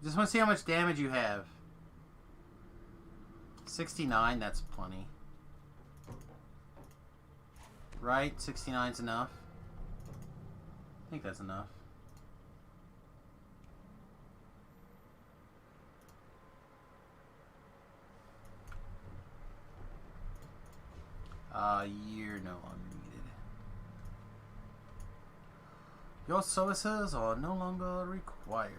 Just want to see how much damage you have. 69, that's plenty. Right? 69's enough. I think that's enough. You're no longer needed. Your services are no longer required.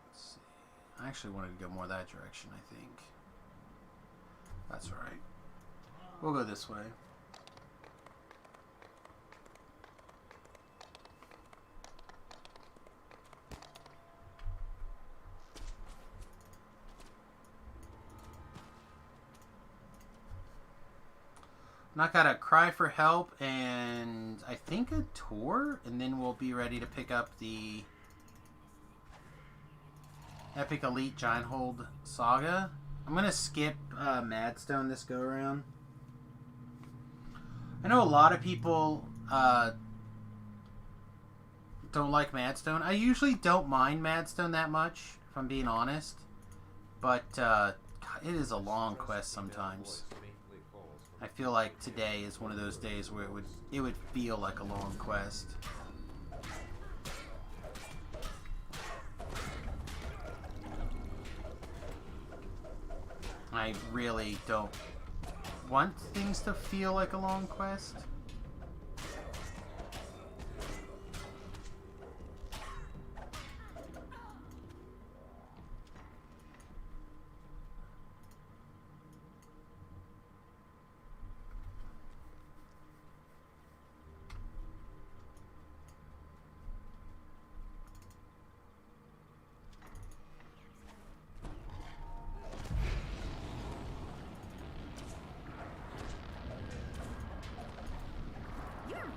Let's see. I actually wanted to go more that direction, I think. That's alright. We'll go this way. Not gotta cry for help, and I think a tour, and then we'll be ready to pick up the Epic Elite Giant Hold Saga. I'm gonna skip Madstone this go around. I know a lot of people don't like Madstone. I usually don't mind Madstone that much, if I'm being honest. But God, it is a long quest sometimes. I feel like today is one of those days where it would feel like a long quest. I really don't want things to feel like a long quest.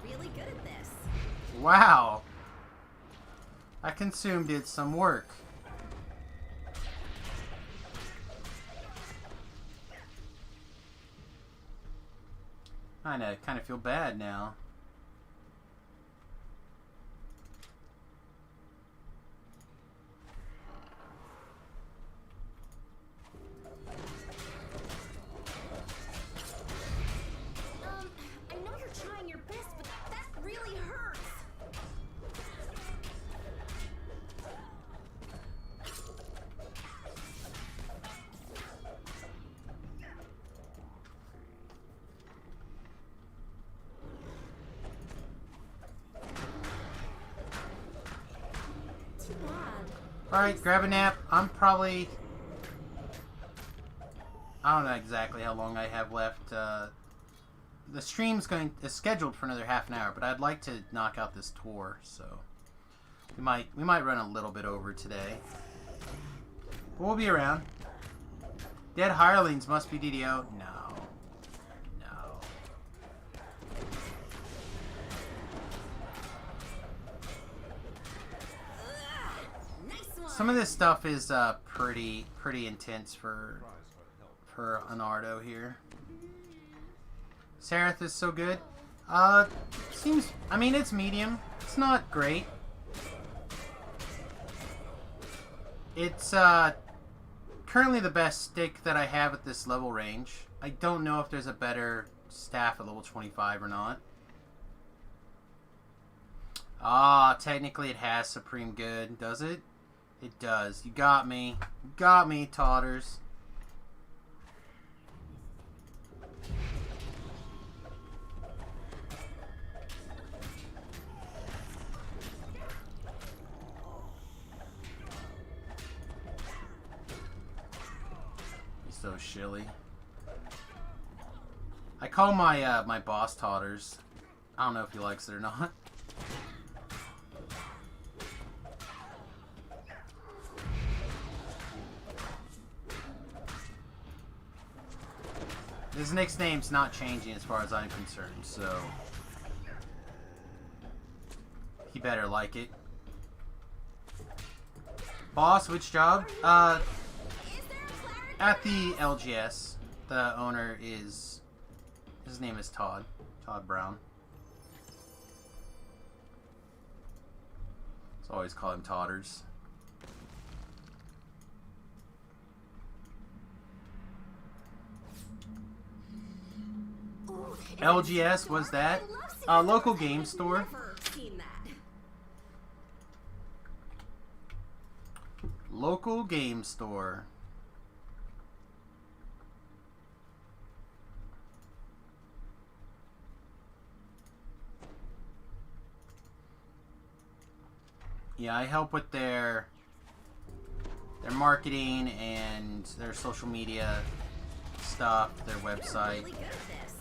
Really good at this. Wow. I consumed it some work. I kind of feel bad now. I know you're trying your best, but that really hurts. Too bad. Alright, grab a nap. I'm probably... I don't know exactly how long I have left. The stream's is scheduled for another half an hour, but I'd like to knock out this tour, so we might run a little bit over today. But we'll be around. Dead hirelings must be DDO. No. No. Nice one. Some of this stuff is pretty intense for an Ardo here. Seraph is so good. Seems, I mean, it's medium. It's not great. It's currently the best stick that I have at this level range. I don't know if there's a better staff at level 25 or not. Technically it has Supreme Good, does it? It does. You got me. You got me, Totters. So shilly. I call my my boss Totters. I don't know if he likes it or not. His nickname's not changing as far as I'm concerned, so he better like it. Boss, which job? At the LGS, the owner is, his name is Todd Brown. So I always call him Totters. Ooh, LGS, was that? Local game store. Never seen that. Local game store. Yeah, I help with their marketing and their social media stuff, their website, Really good at this.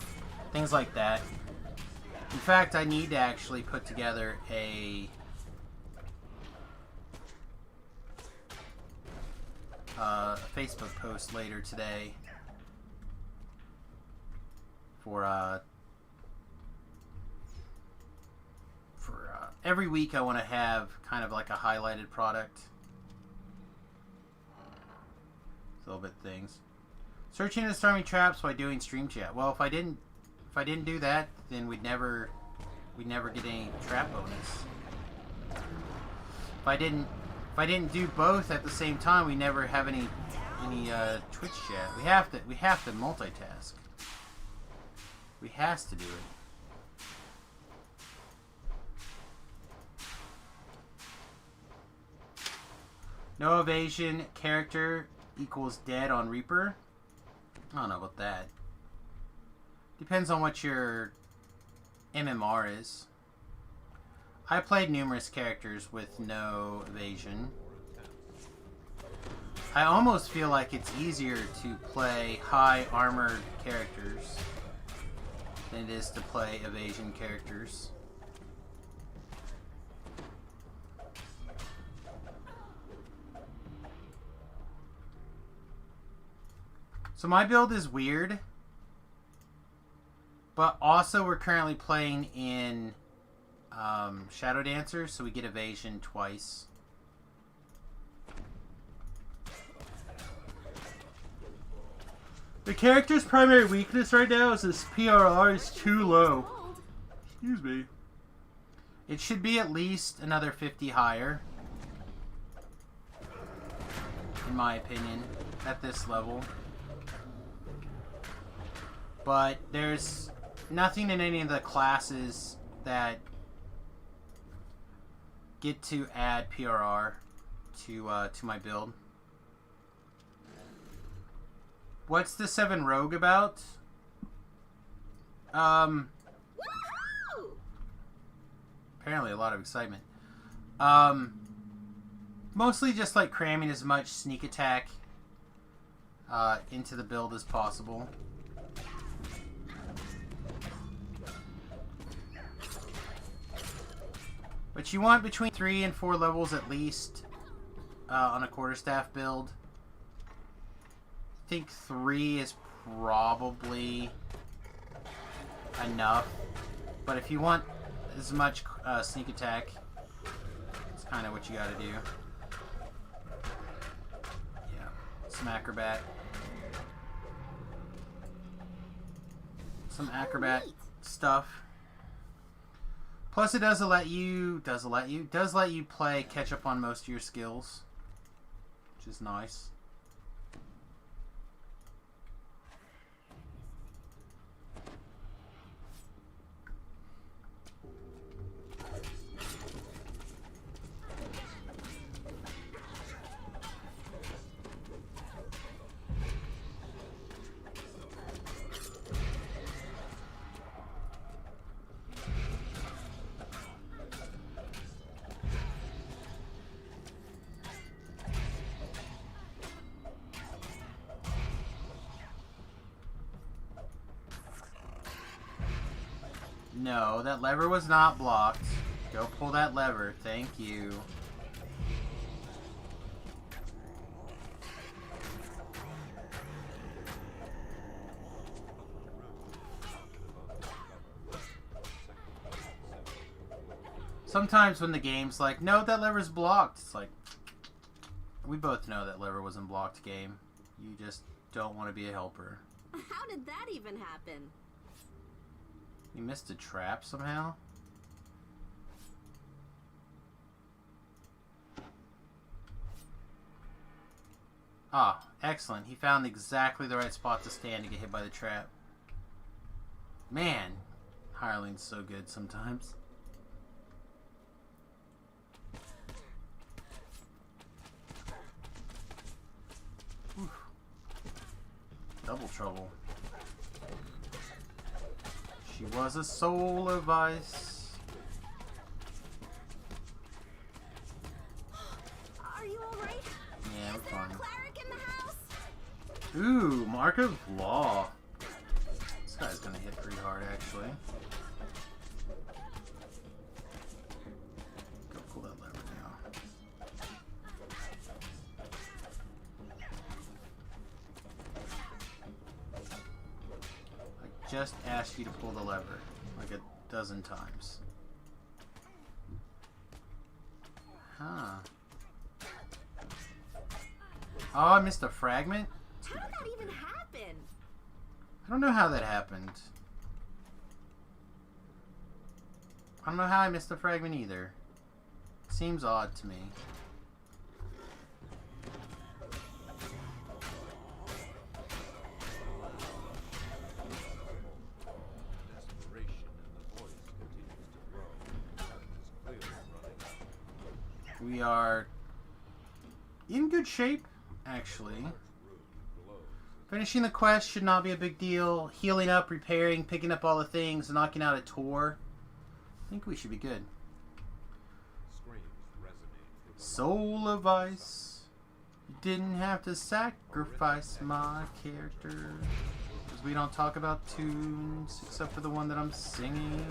things like that. In fact, I need to actually put together a Facebook post later today for every week. I want to have kind of like a highlighted product, little bit things. Searching the stormy traps while doing stream chat. Well, if I didn't do that, then we'd never get any trap bonus. If I didn't do both at the same time, we never have any Twitch chat. We have to multitask. We has to do it. No evasion character equals dead on Reaper. I don't know about that. Depends on what your MMR is. I played numerous characters with no evasion. I almost feel like it's easier to play high armored characters than it is to play evasion characters. So my build is weird, but also we're currently playing in Shadow Dancer, so we get evasion twice. The character's primary weakness right now is his PRR is too low. Excuse me. It should be at least another 50 higher, in my opinion, at this level. But there's nothing in any of the classes that get to add PRR to my build. What's the 7 Rogue about? Apparently a lot of excitement. Mostly just like cramming as much sneak attack into the build as possible. But you want between 3 and 4 levels at least on a quarterstaff build. I think 3 is probably enough. But if you want as much sneak attack, it's kind of what you gotta do. Yeah, some acrobat. Some acrobat stuff. Plus, it does let you play catch up on most of your skills, which is nice. No, that lever was not blocked. Go pull that lever. Thank you. Sometimes when the game's like, no, that lever's blocked, it's like, we both know that lever wasn't blocked, game. You just don't want to be a helper. How did that even happen? You missed a trap somehow? Ah, excellent. He found exactly the right spot to stand to get hit by the trap. Man, hireling's so good sometimes. Oof. Double trouble. She was a soul of ice. Are you alright? Yeah, we're fine. Cleric in the house? Ooh, Mark of Law. This guy's gonna hit pretty hard, actually. Go pull that lever now. I just asked you to pull the lever like a dozen times. Huh. Oh, I missed a fragment? How did that even happen? I don't know how that happened. I don't know how I missed the fragment either. Seems odd to me. Desperation in the voice continues to grow. It is clearly running out. We are in good shape, actually. Finishing the quest should not be a big deal. Healing up, repairing, picking up all the things, knocking out a tour. I think we should be good. Screams resonate through the Soul of Ice. You didn't have to sacrifice my character. Because we don't talk about tunes, except for the one that I'm singing.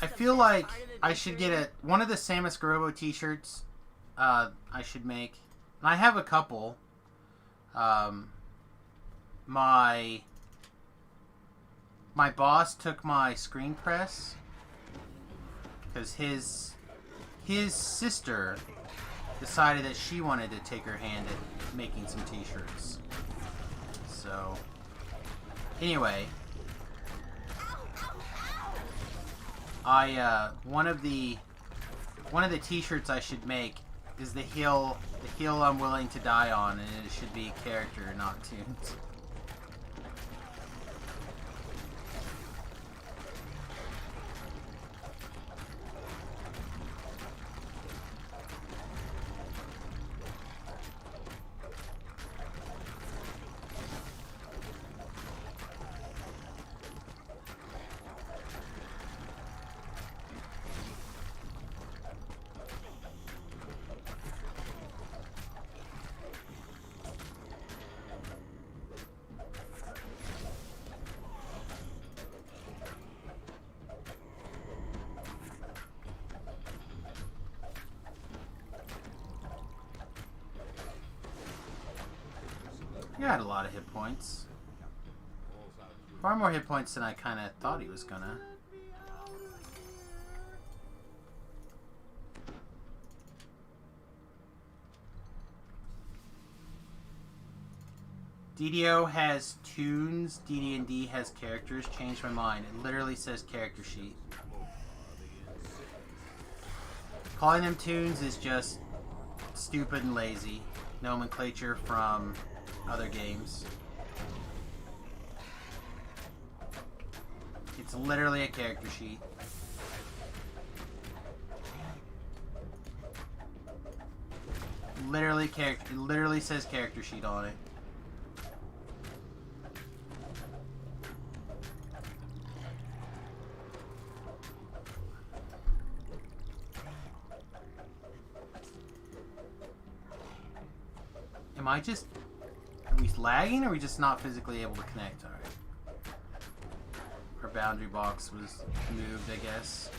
I feel like I should get one of the Samus Garobo t-shirts. I should make, and I have a couple. My boss took my screen press because his sister decided that she wanted to take her hand at making some t-shirts. So anyway. One of the t-shirts I should make is the hill I'm willing to die on, and it should be character, not tunes. He had a lot of hit points. Far more hit points than I kind of thought he was gonna. DDO has tunes, DD&D has characters. Changed my mind. It literally says character sheet. Calling them tunes is just stupid and lazy nomenclature from other games. It's literally a character sheet. It literally says character sheet on it. Am I just... Are we lagging, or are we just not physically able to connect? Alright. Our boundary box was moved, I guess.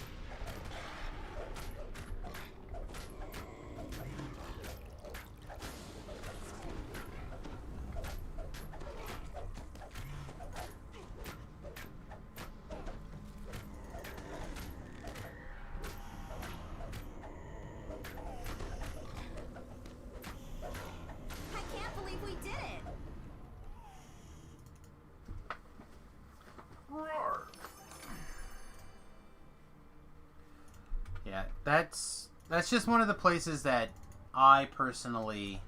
I can't believe we did it! Yeah, that's just one of the places that I personally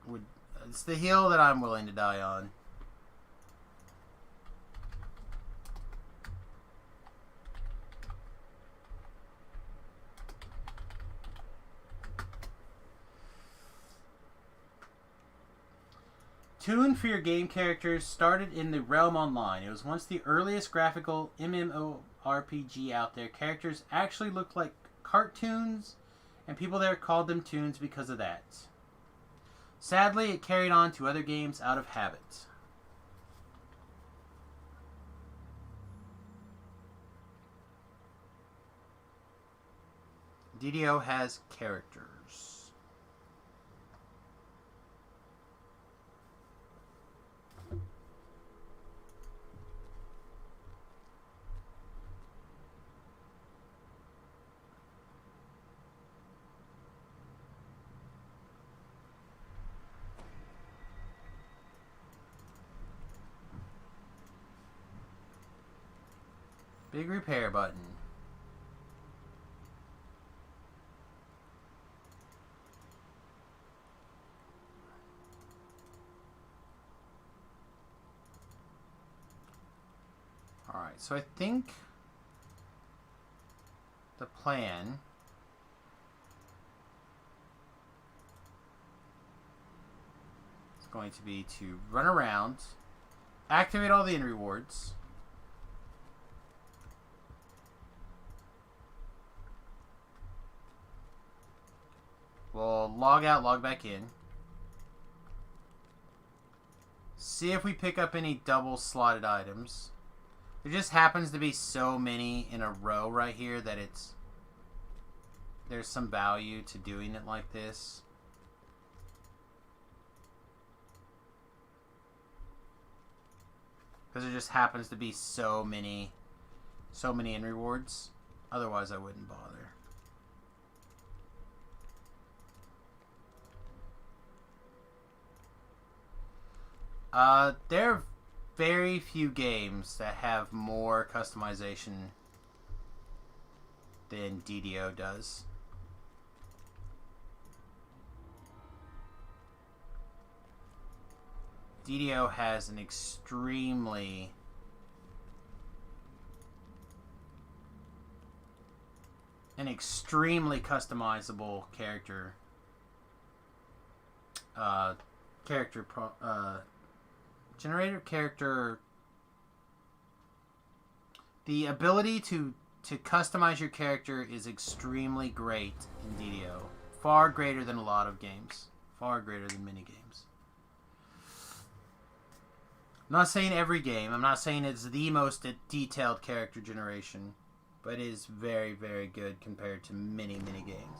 would... It's the hill that I'm willing to die on. Tune for your game characters started in the Realm Online. It was once the earliest graphical MMORPG out there. Characters actually looked like cartoons, and people there called them tunes because of that. Sadly, it carried on to other games out of habit. DDO has characters. Big repair button. Alright, so I think the plan is going to be to run around, activate all the end rewards, we'll log out, log back in, see if we pick up any double slotted items. There just happens to be so many in a row right here that there's some value to doing it like this. Because there just happens to be so many end rewards. Otherwise I wouldn't bother. There are very few games that have more customization than DDO does. DDO has an extremely customizable character generator character. The ability to customize your character is extremely great in DDO. Far greater than a lot of games. Far greater than many games. I'm not saying every game. I'm not saying it's the most detailed character generation. But it is very, very good compared to many, many games.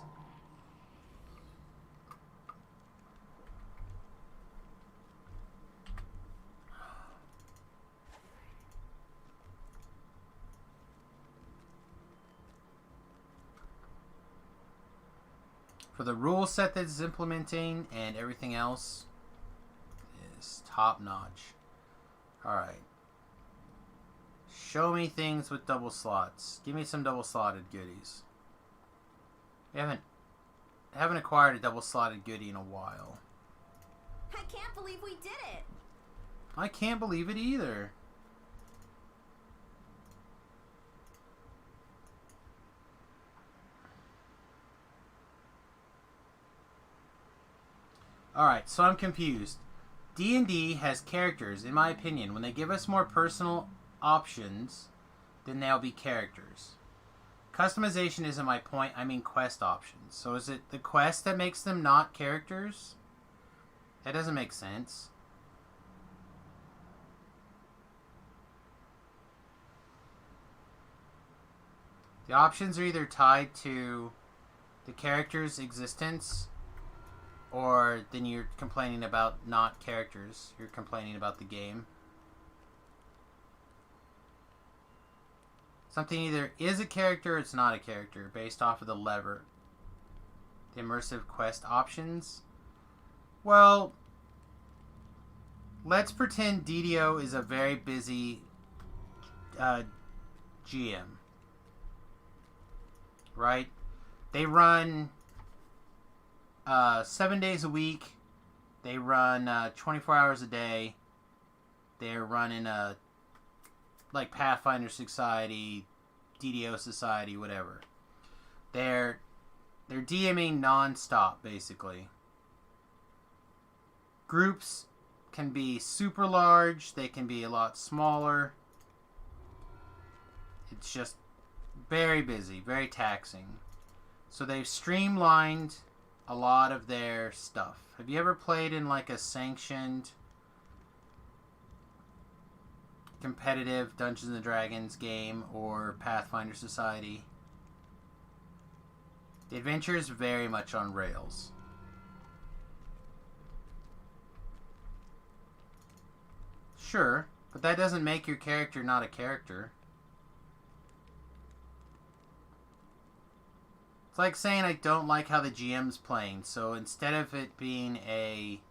For the rule set that it's implementing and everything else is top notch. Alright. Show me things with double slots. Give me some double slotted goodies. I haven't acquired a double slotted goodie in a while. I can't believe we did it! I can't believe it either. Alright, so I'm confused. D&D has characters, in my opinion. When they give us more personal options, then they'll be characters. Customization isn't my point, I mean quest options. So is it the quest that makes them not characters? That doesn't make sense. The options are either tied to the character's existence, or then you're complaining about not characters. You're complaining about the game. Something either is a character or it's not a character based off of the lever. The immersive quest options. Well, let's pretend DDO is a very busy GM. Right? They run 7 days a week. They run 24 hours a day. They're running a like Pathfinder Society, DDO Society, whatever. They're DMing non-stop, basically. Groups can be super large. They can be a lot smaller. It's just very busy, very taxing. So they've streamlined a lot of their stuff. Have you ever played in like a sanctioned competitive Dungeons and Dragons game or Pathfinder Society? The adventure is very much on rails. Sure, but that doesn't make your character not a character. It's like saying I don't like how the GM's playing, so instead of this being a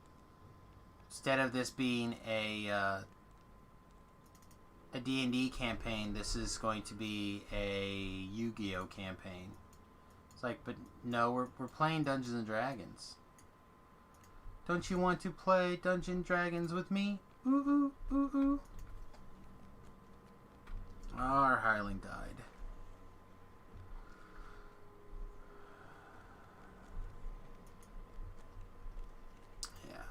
a D&D campaign, this is going to be a Yu-Gi-Oh campaign. It's like, but no, we're playing Dungeons and Dragons. Don't you want to play Dungeons and Dragons with me? Ooh, ooh, ooh, ooh. Oh, our hireling died. Yeah.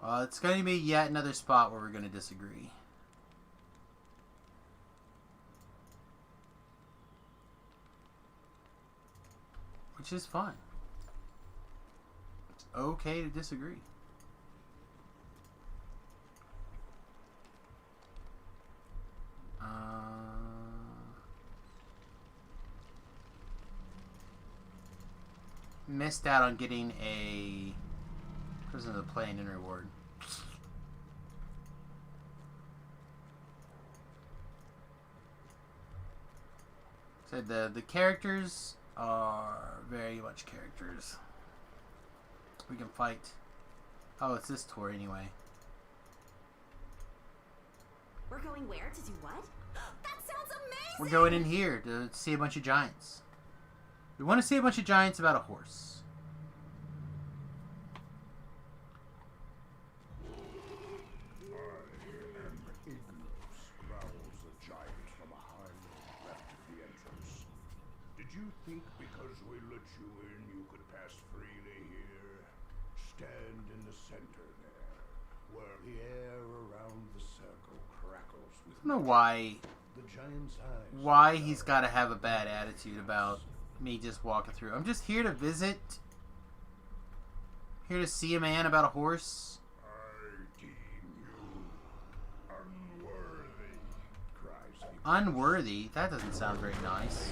Well, it's going to be yet another spot where we're going to disagree. Which is fine. It's okay to disagree. Missed out on getting a Prison of the Plane in reward. So the characters are very much characters. We can fight. Oh, it's this tour anyway. We're going where to do what? That sounds amazing! We're going in here to see a bunch of giants. We want to see a bunch of giants about a horse. Growls a giant from a high road left at the entrance. Did you think because we let you in you could pass freely here? Stand in the center there, where the air around the circle crackles with I don't know why the giant's eyes. why he's got to have a bad attitude about me just walking through. I'm just here to visit. Here to see a man about a horse. I deem you unworthy, cries the Unworthy? That doesn't sound very nice.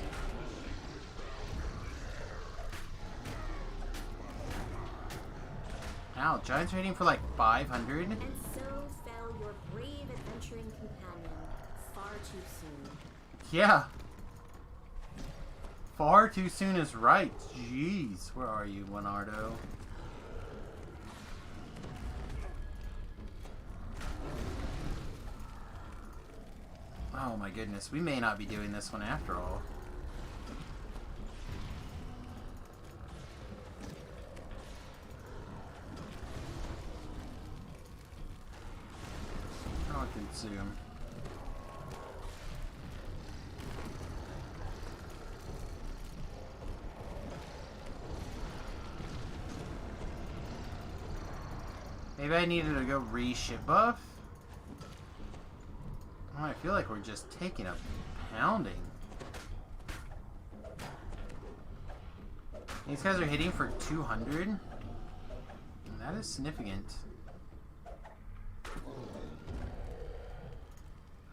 Ow, giants are hitting for like 500? And so fell your brave adventuring companion far too soon. Yeah. Far too soon is right. Jeez. Where are you, Leonardo? Oh my goodness. We may not be doing this one after all. I'll consume. Maybe I needed to go re-ship buff? Oh, I feel like we're just taking a pounding. These guys are hitting for 200? And that is significant.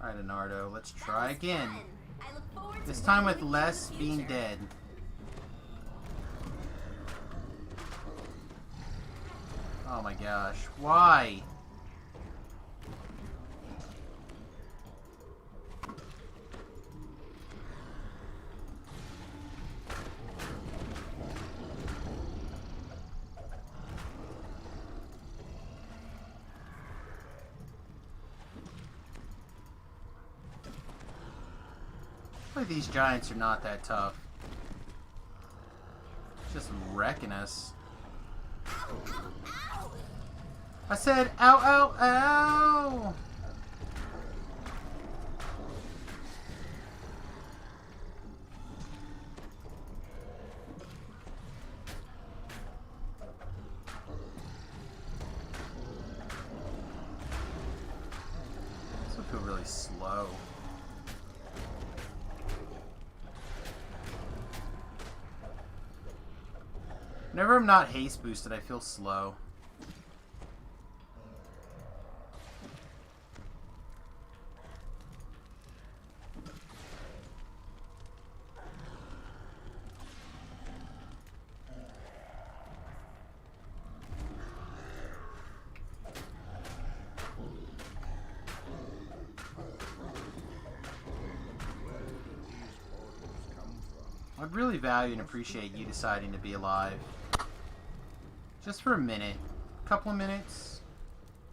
Alright, Leonardo, let's try again. I look forward to This time with working less you in the being future. dead. Oh my gosh, why? Like these giants are not that tough. Just wrecking us. I said, ow, ow, ow! This will feel really slow. Whenever I'm not haste boosted, I feel slow. I'd really value and appreciate you deciding to be alive. Just for a minute. A couple of minutes.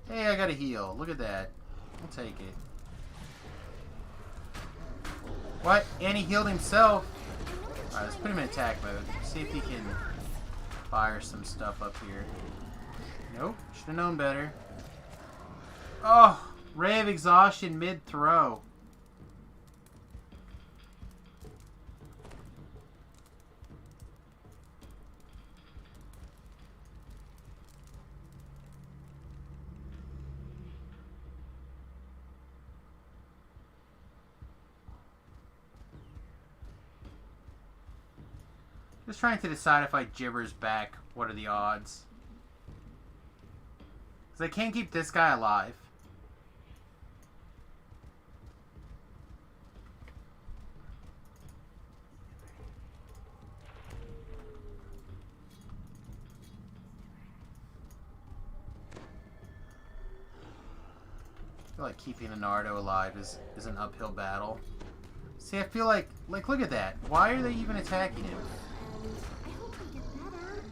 Hey, I got a heal. Look at that. I'll take it. What? And he healed himself. Alright, let's put him in attack mode. See if he can fire some stuff up here. Nope. Should have known better. Oh! Ray of Exhaustion mid-throw. Just trying to decide if I gibbers back, what are the odds? Because I can't keep this guy alive. I feel like keeping a Nardo alive is an uphill battle. See, I feel like look at that. Why are they even attacking him? I hope they get better.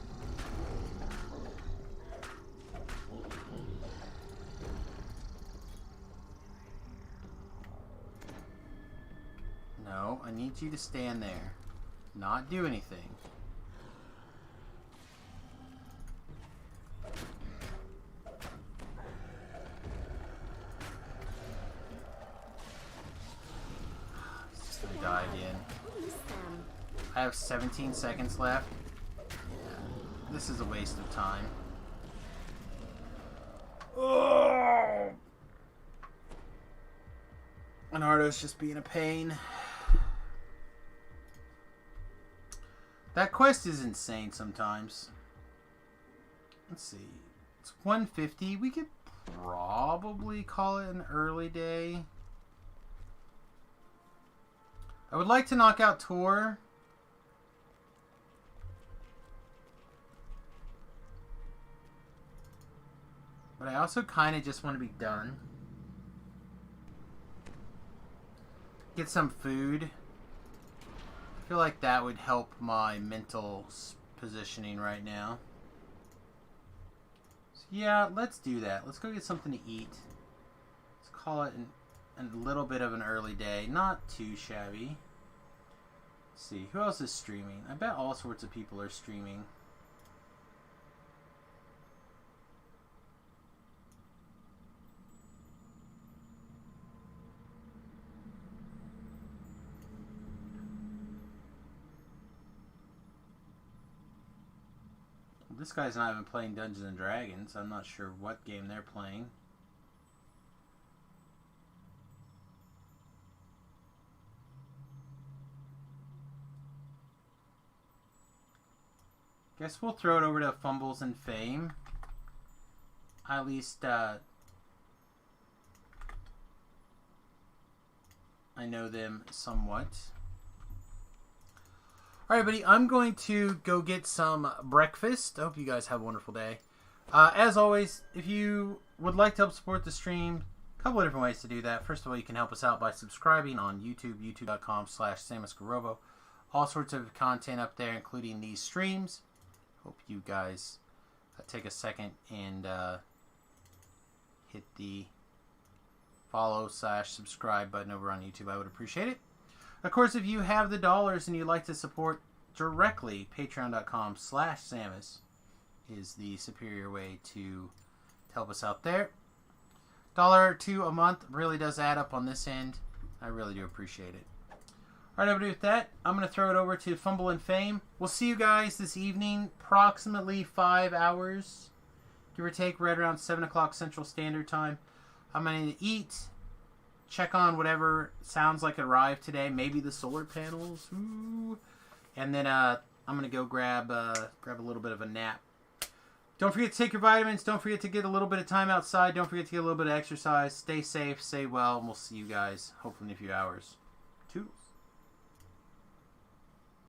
No, I need you to stand there. Not do anything. He's just gonna die again. Who is them? I have 17 seconds left. Yeah, this is a waste of time. Oh! Nardo's just being a pain. That quest is insane sometimes. Let's see. It's 150. We could probably call it an early day. I would like to knock out Tor. But I also kind of just want to be done. Get some food. I feel like that would help my mental positioning right now. So yeah, let's do that. Let's go get something to eat. Let's call it a little bit of an early day. Not too shabby. Let's see, who else is streaming? I bet all sorts of people are streaming. This guy's not even playing Dungeons and Dragons. I'm not sure what game they're playing. Guess we'll throw it over to Fumbles and Fame. At least, I know them somewhat. Alright, buddy, I'm going to go get some breakfast. I hope you guys have a wonderful day. As always, if you would like to help support the stream, a couple of different ways to do that. First of all, you can help us out by subscribing on YouTube, youtube.com/SamusGarobo. All sorts of content up there, including these streams. Hope you guys take a second and hit the follow/subscribe button over on YouTube. I would appreciate it. Of course, if you have the dollars and you'd like to support directly, patreon.com/Samus is the superior way to help us out there. $1 or $2 a month really does add up on this end. I really do appreciate it. Alright, everybody, with that, I'm going to throw it over to Fumble and Fame. We'll see you guys this evening, approximately 5 hours, give or take, right around 7 o'clock Central Standard Time. I'm going to eat. Check on whatever sounds like it arrived today. Maybe the solar panels. Ooh. And then I'm going to go grab a little bit of a nap. Don't forget to take your vitamins. Don't forget to get a little bit of time outside. Don't forget to get a little bit of exercise. Stay safe. Stay well. And we'll see you guys hopefully in a few hours. Toodles.